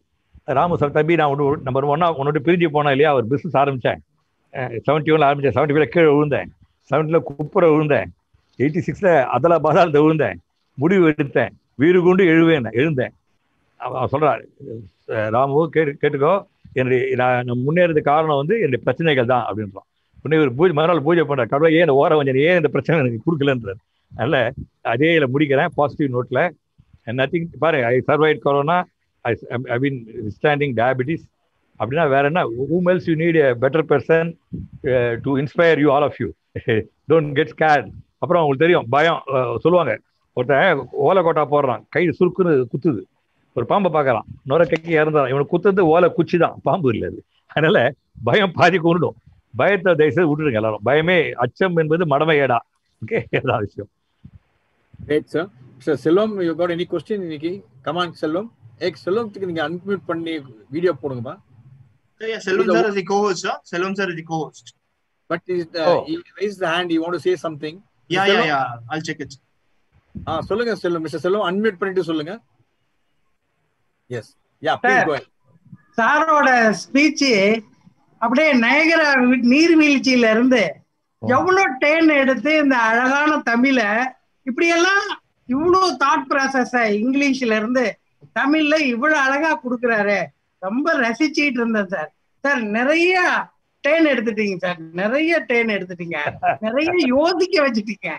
ராமு சார், தம்பி நான் நம்பர் 1 உன்னோட பிரிஞ்சு போனா இல்லையா, ஒரு பிசினஸ் ஆரம்பிச்சேன். 71 ஆரம்பிச்சேன், 75 கீழே விழுந்தேன், 70 குப்புற விழுந்தேன். 86ல அதல பாதால் விழுந்தேன், முடிவு எடுத்தேன், வீறு கொண்டு எழுந்தேன். அவன் சொல்றாரு, ராமு கேட்டுக்கோ, என்னுடைய நான் முன்னேறது காரணம் வந்து என்னுடைய பிரச்சனைகள் தான் அப்படின்றான். உடனே ஒரு மறுநாள் பூஜை பண்ற, கடவுளை ஏன் ஓர வஞ்சனை, ஏன் இந்த பிரச்சனை எனக்கு கொடுக்கலன்றார். அதனால அதே முடிக்கிறேன் பாசிட்டிவ் நோட்ல. நத்திங் பாருங்க, ஐ survive corona, I been standing diabetes. அப்படின்னா வேற என்ன, whom else you need a better person to inspire you, all of you. Don't get scared. அப்புறம் உங்களுக்கு தெரியும் பயம். சொல்லுவாங்க, ஒருத்தன் ஓலை கோட்டா போடுறான், கை சுருக்குன்னு குத்துது, ஒரு பாம்பை பார்க்கறான், நுர கைக்கு இறந்துறான், இவனுக்கு குத்துறது ஓலை குச்சி தான், பாம்பு இல்லை அது. அதனால பயம் பாதி கொண்டுடும். பயத்தை தயவுசெய்து விட்டுருங்க எல்லாரும். பயமே அச்சம் என்பது மடமை ஏடா. ஓகே, அதான் விஷயம். Great, sir. Sir Selvam, you got any question இன்னைக்கு? Come on Selvam. செல்வத்துக்கு நீங்க அன்மியூட் பண்ணி video போடுங்கப்பா. Yeah, Selvam sir is the co-host, sir. Selvam sir is the co-host. But he raised the hand, he want to say something. Yeah. I'll check it. சொல்லுங்க செல்வம். Mister செல்வம் unmute பண்ணிட்டு சொல்லுங்க. Yes. Yeah, please go ahead. சாரோட speech அப்படியே நயகரா நீர்வீழ்ச்சியில இருந்து எவ்வளவு tan எடுத்து இந்த அழகான தமிழ இப்படியெல்லாம் இவ்வளவு தாட் ப்ராசஸ இங்கிலீஷ்ல இருந்து தமிழ்ல இவ்வளவு அழகா கொடுக்குறாரு. ரொம்ப ரசிச்சுட்டு இருந்தேன் சார். சார் நிறைய டேன் எடுத்துட்டீங்க சார், நிறைய டேன் எடுத்துட்டீங்க, நிறைய யோசிக்க வச்சுட்டீங்க.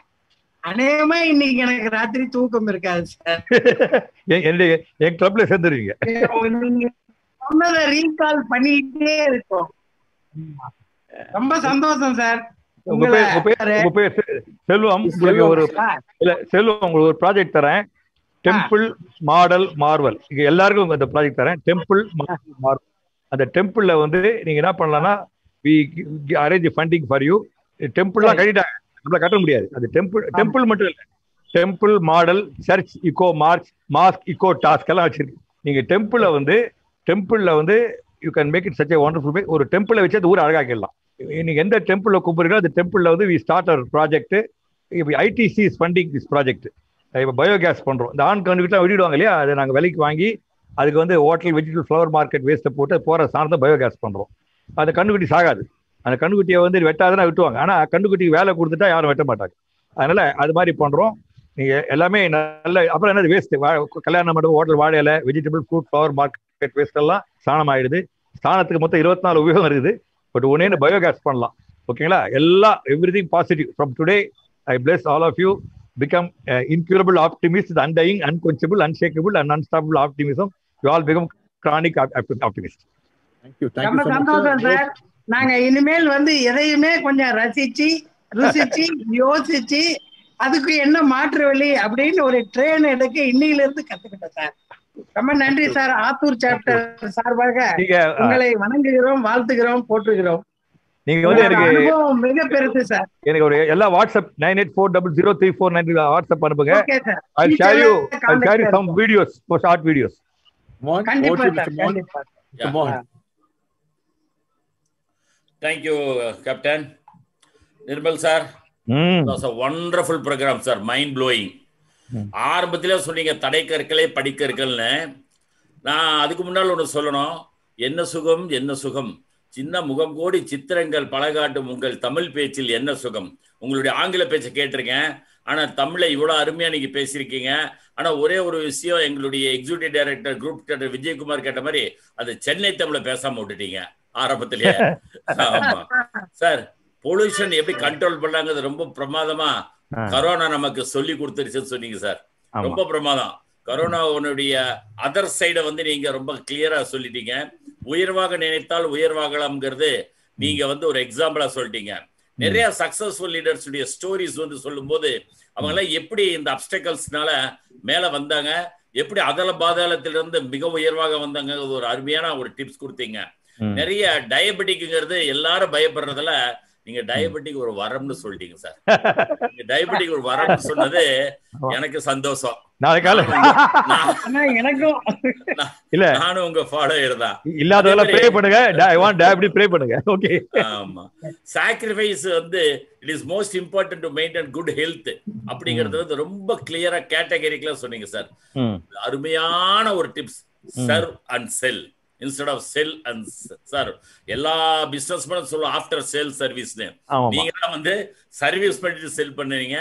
அநேகமா இன்னைக்கு எனக்கு ராத்திரி தூக்கம் இருக்காது சார். என் கிளப்ல சேர்ந்துருவீங்க. நீங்க சொன்னதை ரீகால் பண்ணிட்டே இருக்கோம். ரொம்ப சந்தோஷம் சார். செல்வம், உங்களுக்கு ஒரு ப்ராஜெக்ட் தரேன், டெம்பிள் மாடல் மார்வல். இங்க எல்லாருக்கும் அந்த ப்ராஜெக்ட் தரேன், டெம்பிள் மார்வல். அந்த டெம்பிள்ல வந்து நீங்க என்ன பண்ணலாம்னா, we arrange funding for you. டெம்பிள்லாம் கட்டிட்டாங்க, நம்மள கட்ட முடியாது. அது டெம்பிள் மட்டும் இல்லை, temple model, church eco march, mosque eco task எல்லாம் வச்சிருக்கு. நீங்க டெம்பிள்ல வந்து you can make it such a wonderful way. ஒரு டெம்பிளை வச்சு அது ஊர் அழகாக்கிடலாம். நீங்க எந்த டெம்பிள்ல கூப்பிடுறீங்களோ அந்த டெம்பிள்ல வந்து we start our project. ITC is funding this project. இப்போ பயோகேஸ் பண்றோம். இந்த ஆண் கன்றுக்குலாம் விட்டுடுவாங்க இல்லையா, அதை நாங்கள் விலைக்கு வாங்கி அதுக்கு வந்து ஹோட்டல் வெஜிடபிள் ஃப்ளவர் மார்க்கெட் வேஸ்ட்டை போட்டு போற சார்ந்த பயோகேஸ் பண்றோம். அந்த கண்ணுக்குட்டி சாகாது. அந்த கண்ணுக்குட்டியை வந்து வெட்டாதுன்னா விட்டுவாங்க, ஆனா கண்ணுக்குட்டிக்கு வேலை கொடுத்துட்டா யாரும் வெட்ட மாட்டாங்க. அதனால அது மாதிரி பண்றோம். நீங்க எல்லாமே நல்ல. அப்புறம் என்னது வேஸ்ட், கல்யாண மண்டபம், ஹோட்டல் வாழை இலை, vegetable fruit flower market waste எல்லாம் சாணம் ஆயிடுது. சாணத்துக்கு மொத்தம் 24 உபயோகம் இருக்குது. பட் ஒன்னே பயோகேஸ் பண்ணலாம். ஓகேங்களா? எல்லாம் everything positive. From today I bless all of you. Become incurable optimist, undying, unquenchable, unshakable, and unstoppable optimism. You all become chronic optimist. Thank you. ரொம்ப சந்தோஷம் சார். நாங்க இனிமேல் வந்து எதையுமே கொஞ்சம் ரசிச்சு ருசிச்சு யோசிச்சு அதுக்கு என்ன மாற்று வழி அப்படின்னு ஒரு ட்ரெயின் எடுக்க இன்னையில இருந்து கத்துக்கிட்டேன் சார். ரொம்ப நன்றி சார். ஆத்தூர் சாப்டர் சார்பாக உங்களை வணங்குகிறோம், வாழ்த்துகிறோம், போற்றுகிறோம். நீங்க வந்து எனக்கு மிக பெருசு சார். எனக்கு ஒரு எல்லா வாட்ஸ்அப் 98400349 வாட்ஸ்அப் அனுப்புங்க. I'll share you some videos, short videos. கண்டிப்பா சார், கண்டிப்பா. Thank you Captain Nirmal sir. It was a wonderful program sir, mind blowing. ஆரம்பத்திலே சொன்னீங்க தடைக்கற்களே படிக்கற்கள்னு. நான் அதுக்கு முன்னால் ஒன்று சொல்லணும். என்ன சுகம் என்ன சுகம், சின்ன முகம் கோடி சித்திரங்கள் பழகாட்டும் உங்கள் தமிழ் பேச்சில் என்ன சுகம். உங்களுடைய ஆங்கில பேச்சை கேட்டிருக்கேன், ஆனா தமிழை இவ்வளவு அருமையா நீங்க பேசியிருக்கீங்க. ஆனா ஒரே ஒரு விஷயம், எங்களுடைய executive director group director Vijayakumar கேட்ட மாதிரி அது சென்னை தமிழை பேசாம விட்டுட்டீங்க ஆரம்பத்திலேயே. ஆமா சார், பொல்யூஷன் எப்படி கண்ட்ரோல் பண்ணாங்கிறது ரொம்ப பிரமாதமா கரோனா நமக்கு சொல்லி கொடுத்துருச்சுன்னு சொன்னீங்க சார். ரொம்ப பிரமாதம். கரோனாவுடைய அதர் சைடை வந்து நீங்க ரொம்ப கிளியரா சொல்லிட்டீங்க. உயர்வாக நினைத்தால் உயர்வாகலாம்ங்கிறது நீங்க வந்து ஒரு எக்ஸாம்பிளா சொல்லிட்டீங்க. நிறைய சக்சஸ்ஃபுல் லீடர்ஸ் உடைய ஸ்டோரிஸ் வந்து சொல்லும் போது அவங்க எல்லாம் எப்படி இந்த அப்டக்கல்ஸ்னால மேல வந்தாங்க, எப்படி அதல பாதாளத்திலிருந்து மிக உயர்வாக வந்தாங்க, ஒரு அருமையான ஒரு டிப்ஸ் கொடுத்தீங்க. நிறைய டயபெட்டிக்ங்கிறது எல்லாரும் பயப்படுறதுல நீங்க டயபெட்டிக் ஒரு வரம்னு சொல்லிட்டீங்க சார். நீங்க டயபெட்டிக் ஒரு வரம்னு சொன்னது எனக்கு சந்தோஷம். நானும் உங்க ஃபாலோயர் தான். இல்லாதவங்க ப்ரே பண்ணுங்க. ஐ வாண்ட் டயபெட்டிக் ப்ரே பண்ணுங்க. ஓகே. ஆமா, சாக்ரிஃபைஸ் வந்து it is most important to maintain good health அப்படிங்கிறது வந்து ரொம்ப கிளியரா கேட்டகரிக்கலா சொன்னீங்க சார். அருமையான ஒரு tips. Serve and sell instead of sell and sir. எல்லா பிசினஸ்மேனும் சொல்லுவோம் ஆஃப்டர் சேல் சர்வீஸ்னு. நீங்க தான் வந்து சர்வீஸ் பண்ணிட்டு செல் பண்ணுவீங்க.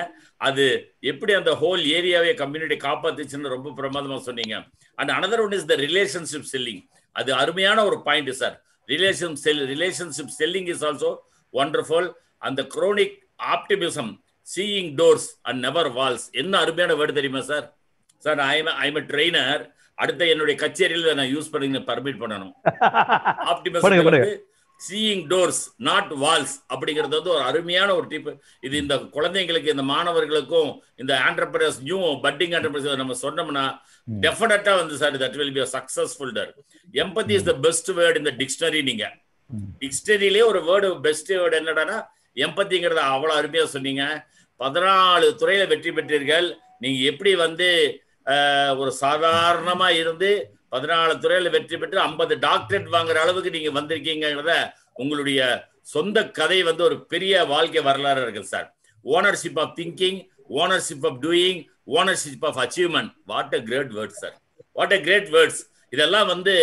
அது எப்படி அந்த ஹோல் ஏரியாவே கம்யூனிட்டி காப்பாத்துச்சுன்னு ரொம்ப பிரமாதமா சொன்னீங்க. And another one is the relationship selling. அது அருமையான ஒரு point sir. Relationship selling is also wonderful. அந்த chronic optimism, seeing doors and never walls, என்ன அருமையான வேர்டு தெரியுமா sir? Sir I'm a trainer. அடுத்த என்னுடைய கச்சேரியில் நான் யூஸ் பண்ணி பர்மிட் பண்ணணும். Optimism seeing doors not walls அப்படிங்கிறது வந்து ஒரு அருமையான ஒரு டிப். இது இந்த குழந்தைங்களுக்கு, இந்த மாணவர்களுக்கும், இந்த ஆண்டர்பிரனர்ஸ், நியூ பட்டிங் ஆண்டர்பிரனர்ஸ் நம்ம சொன்னோம்னா டெஃபினட்டா வந்து sir that will be a successful there. Empathy is the best word in the dictionary. நீங்க டிக்ஷனரியிலே ஒரு வேர்டு பெஸ்ட் வேர்டு என்னடானா எம்பத்திங்கிறத அவ்வளவு அருமையா சொன்னீங்க. 14 துறையில வெற்றி பெற்றீர்கள். நீங்க எப்படி வந்து ஒரு சாதாரணமா இருந்து 14 துறையில வெற்றி பெற்று 50 டாக்டரேட் வாங்குற அளவுக்கு நீங்க வந்திருக்கீங்கிறத உங்களுடைய சொந்த கதை வந்து ஒரு பெரிய வாழ்க்கை வரலாறு இருக்கு sir. Ownership of thinking, ownership of doing, ownership of achievement. What a great words sir, what a great words. இதெல்லாம் வந்து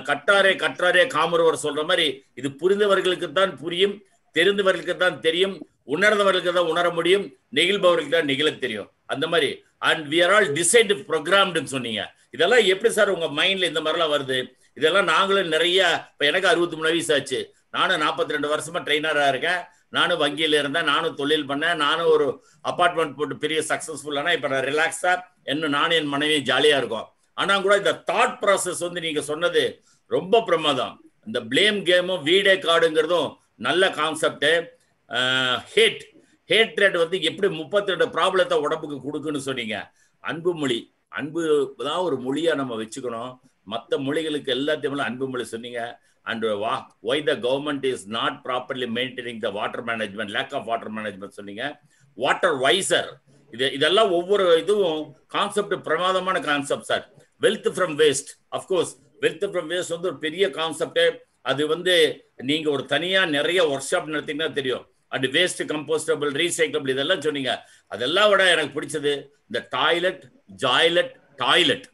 கற்றாரே கற்றாரே காமருவர் சொல்ற மாதிரி இது புரிந்தவர்களுக்கு தான் புரியும், தெரிந்தவர்களுக்கு தான் தெரியும், உணர்ந்தவர்களுக்கு தான் உணர முடியும், நெகிழ்பவர்களுக்கு தான் நிகழ தெரியும். அந்த மாதிரி and we are all decide ப்ரோக்ராம்டுன்னு சொன்னீங்க. இதெல்லாம் எப்படி சார் உங்க மைண்ட்ல இந்த மாதிரிலாம் வருது? இதெல்லாம் நாங்களும் நிறைய, இப்போ எனக்கு 63 வயசு ஆச்சு, நானும் 42 வருஷமா ட்ரெயினராக இருக்கேன், நானும் வங்கியில் இருந்தேன், நானும் தொழில் பண்ணேன், நானும் ஒரு அப்பார்ட்மெண்ட் போட்டு பெரிய சக்சஸ்ஃபுல்லானா இப்போ நான் ரிலாக்ஸா இன்னும் நானும் என் மனைவியும் ஜாலியா இருக்கும். ஆனா கூட இந்த தாட் ப்ராசஸ் வந்து நீங்க சொன்னது ரொம்ப பிரமாதம். இந்த பிளேம் கேமும் வீடே கார்டுங்கிறதும் நல்ல கான்செப்ட். ஹேட்ரேட் வந்து எப்படி 32 ப்ராப்ளத்தை உடம்புக்கு கொடுக்குன்னு சொன்னீங்க. அன்பு மொழி, அன்பு தான் ஒரு மொழியா நம்ம வச்சுக்கணும். மற்ற மொழிகளுக்கு எல்லாத்தையுமே அன்பு மொழி சொன்னீங்க. And why the government is not properly maintaining the water management, lack of water management சொன்னீங்க. வாட்டர் வைசர், இதெல்லாம் ஒவ்வொரு இதுவும் கான்செப்ட் பிரமாதமான concept sir. Wealth from waste, of course wealth from waste வந்து ஒரு பெரிய கான்செப்ட். அது வந்து நீங்க ஒரு தனியா நிறைய ஒர்க் ஷாப் நடத்தீங்கன்னா தெரியும். அண்ட் வேஸ்ட் கம்போஸ்டபிள், ரீசைக்கிளபிள் இதெல்லாம் சொன்னீங்க. அதெல்லாம் விட எனக்கு பிடிச்சது இந்த டாய்லெட், ஜாய்லெட், டாய்லெட்.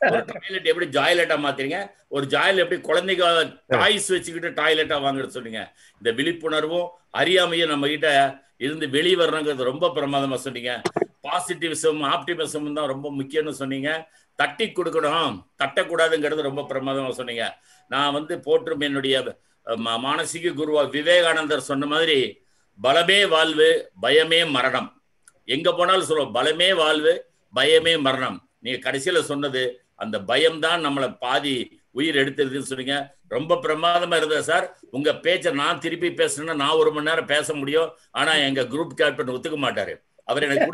ஒரு டாய்லெட் எப்படி ஜாய்லெட்டா மாத்துறீங்க, ஒரு ஜாய்லெட் எப்படி குழந்தைங்க டாய்ஸ் வச்சுக்கிட்டு டாய்லெட்டா வாங்குறது சொன்னீங்க. இந்த விழிப்புணர்வும் அறியாமையும் நம்ம கிட்ட இருந்து வெளியே வரணுங்கிறது ரொம்ப பிரமாதமா சொன்னீங்க. பாசிட்டிவிசம், ஆப்டிமிசம் தான் ரொம்ப முக்கியம்னு சொன்னீங்க. தட்டி கொடுக்கணும், தட்டக்கூடாதுங்கிறது ரொம்ப பிரமாதமா சொன்னீங்க. நான் வந்து போற்றும் என்னுடைய மானசீக குருவா விவேகானந்தர் சொன்ன மாதிரி பலமே வாழ்வு, பயமே மரணம். எங்க போனாலும் சொல்லுவோம் பலமே வாழ்வு, பயமே மரணம். நீங்க கடைசியில சொன்னது அந்த பயம்தான் நம்மளை பாதி உயிர் எடுத்துருதுன்னு சொன்னீங்க. ரொம்ப பிரமாதமா இருந்தது சார். உங்க பேச்சை நான் திருப்பி பேசணும்னா நான் 1 மணி நேரம் பேச முடியும். ஆனா எங்க குரூப் கேப்டன் ஒத்துக்க மாட்டாரு. அவர் எனக்கு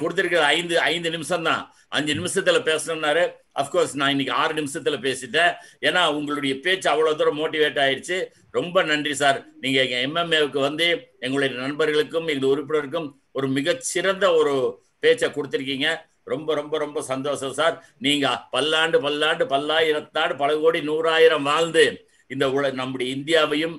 கொடுத்திருக்கிறது 5 நிமிஷம் தான். 5 நிமிஷத்துல பேசணும்னாரு. அப்கோர்ஸ் நான் இன்னைக்கு 6 நிமிஷத்துல பேசிட்டேன். ஏன்னா உங்களுடைய பேச்சு அவ்வளவு தூரம் மோட்டிவேட் ஆயிடுச்சு. ரொம்ப நன்றி சார். நீங்க எங்க எம்எம்ஏவுக்கு வந்து எங்களுடைய நண்பர்களுக்கும் எங்க உறுப்பினருக்கும் ஒரு மிகச்சிறந்த ஒரு பேச்சை கொடுத்திருக்கீங்க. ரொம்ப ரொம்ப ரொம்ப சந்தோஷம் சார். நீங்க பல்லாண்டு பல்லாண்டு பல்லாயிரத்தாண்டு பல கோடி 100,000 வாழ்ந்து இந்த நம்முடைய இந்தியாவையும்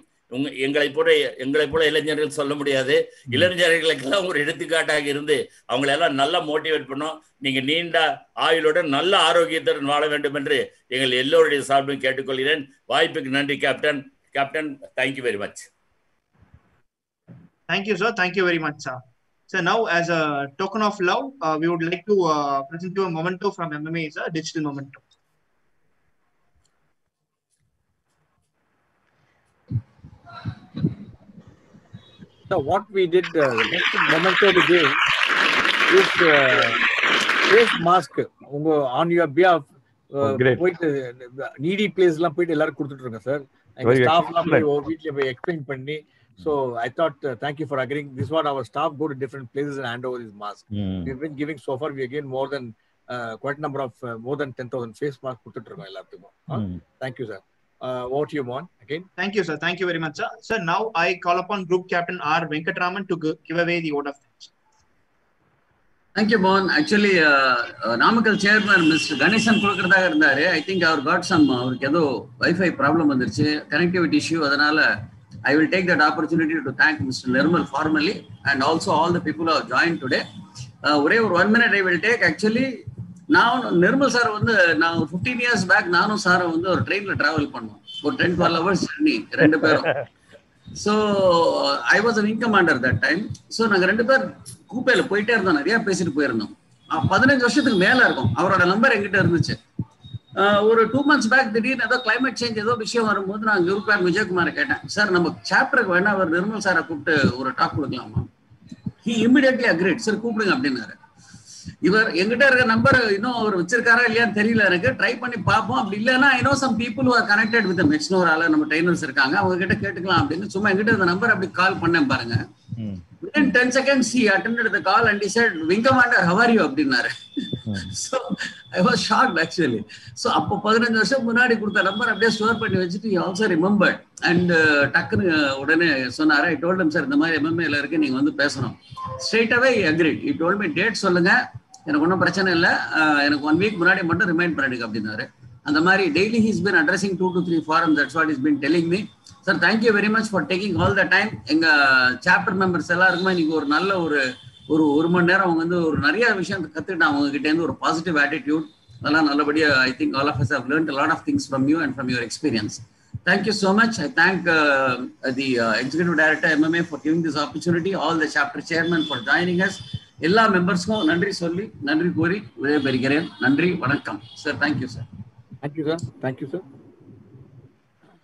எங்களை போல இளைஞர்கள் சொல்ல முடியாது, இளைஞர்களுக்கெல்லாம் ஒரு எடுத்துக்காட்டாக இருந்து அவங்களெல்லாம் நல்லா மோட்டிவேட் பண்ணோம். நீங்க நீண்ட ஆயுளுடன் நல்ல ஆரோக்கியத்துடன் வாழ வேண்டும் என்று எங்கள் எல்லோருடைய சார்பையும் கேட்டுக்கொள்கிறேன். வாய்ப்புக்கு நன்றி captain. Captain, thank you very much. Thank you sir, thank you very much sir. So now, as a token of love, we would like to present you a memento from MMA. Is a digital memento. So what we did, next memento we gave is face mask. On your behalf, போயிட்டு Needi place எல்லாம் போயிட்டு எல்லாரும் கொடுத்துட்டு இருக்கோம் sir. எங்க staff எல்லாம் போய் வீட்ல போய் எக்ஸ்பிளைன் பண்ணி. So I thought, thank you for agreeing. This is what our staff go to different places and hand over these masks. We've been giving so far. We again more than quite a number of more than 10,000 face masks கொடுத்துட்டு இருக்கோம் எல்லாத்துக்கும். Thank you sir. Over to you, Mohan, again. Thank you sir. Thank you very much sir. Sir, now I call upon Group Captain R. Venkatraman to give away the vote of thanks. Thank you, Mohan. Actually, Namakkal chairman Mr. Ganesan கொடுக்கிறதாக இருந்தாரு. I think our got some அவருக்கு ஏதோ wifi problem வந்துருச்சு, connectivity issue. அதனால I will take that opportunity to thank Mr. Nirmal formally and also all the people who have joined today. One minute I will take. Actually, நான் Nirmal sir வந்து நான் 15 years back நானும் சாரை வந்து ஒரு ட்ரெயின்ல டிராவல் பண்ணோம், ஒரு 10-12 ஹவர்ஸ் ஜர்னி 2 பேரும். So I was an wing commander that time. So நாங்கள் 2 பேர் கூப்பையில போயிட்டே இருந்தோம், நிறைய பேசிட்டு போயிருந்தோம். 15 வருஷத்துக்கு மேல இருக்கும். அவரோட நம்பர் எங்கிட்ட இருந்துச்சு. ஒரு 2 months பேக் திடீர்னு ஏதோ கிளைமேட் சேஞ்ச் ஏதோ விஷயம் வரும்போது நான் குரூப் கேப்டன் விஜயகுமாரை கேட்டேன், சார் நம்ம சாப்டருக்கு வேணா அவர் நிர்மல் சாரை கூப்பிட்டு ஒரு டாக் கொடுக்கலாமா? ஹி இமிடியட்லி அக்ரீட், சார் கூப்பிடுங்க அப்படின்னாரு. இவர் எங்கிட்ட இருக்க நம்பர் இன்னும் அவர் வச்சிருக்காரா இல்லையான்னு தெரியல எனக்கு, ட்ரை பண்ணி பார்ப்போம். அப்படி இல்லைன்னா I know some people who are connected with next ஒரு ஆள நம்ம ட்ரைனர்ஸ் இருக்காங்க, அவங்க கிட்ட கேட்டுக்கலாம் அப்படின்னு சும்மா எங்கிட்ட இந்த நம்பர் அப்படி கால் பண்ணேன் பாருங்க. Within 10 seconds he attended the call and he said, Wing Commander, how are you? அப்படின்னாரு. So I was shocked actually. So அப்போ 15 வருஷம் முன்னாடி கொடுத்த நம்பர் அப்படியே ஸ்டோர் பண்ணி வச்சுட்டு he also remembered and டக்குன்னு உடனே சொன்னாரு. I told him, sir இந்த மாதிரி MMAல இருக்கு, நீங்க வந்து பேசணும். Straight away he agreed. He told me date சொல்லுங்க, எனக்கு ஒன்றும் பிரச்சனை இல்லை, எனக்கு 1 week முன்னாடி மட்டும் ரிமைண்ட் பண்ணிடுங்க அப்படின்னாரு. அந்த மாதிரி daily he's been addressing 2 to 3 forums. That's what he's been telling me. Sir, thank you very much for taking all the time. எங்க சாப்டர் மெம்பர்ஸ் எல்லாருக்குமே இன்னைக்கு ஒரு நல்ல ஒரு மணி நேரம் அவங்க வந்து ஒரு நிறைய விஷயம் கத்துக்கிட்டாங்க அவங்க கிட்ட இருந்து, ஒரு பாசிட்டிவ் ஆட்டிடியூட் அதெல்லாம் நல்லபடியா. I think all of us have learned a lot of things from you and from your experience. Thank you so much. I thank the Executive Director MMA for giving this opportunity, all the chapter chairman for joining us. எல்லா மெம்பர்ஸ்க்கும் நன்றி சொல்லி நன்றி கூறி விடைபெறுகிறேன். நன்றி, வணக்கம் sir. Thank you sir. Thank you sir. Thank you sir.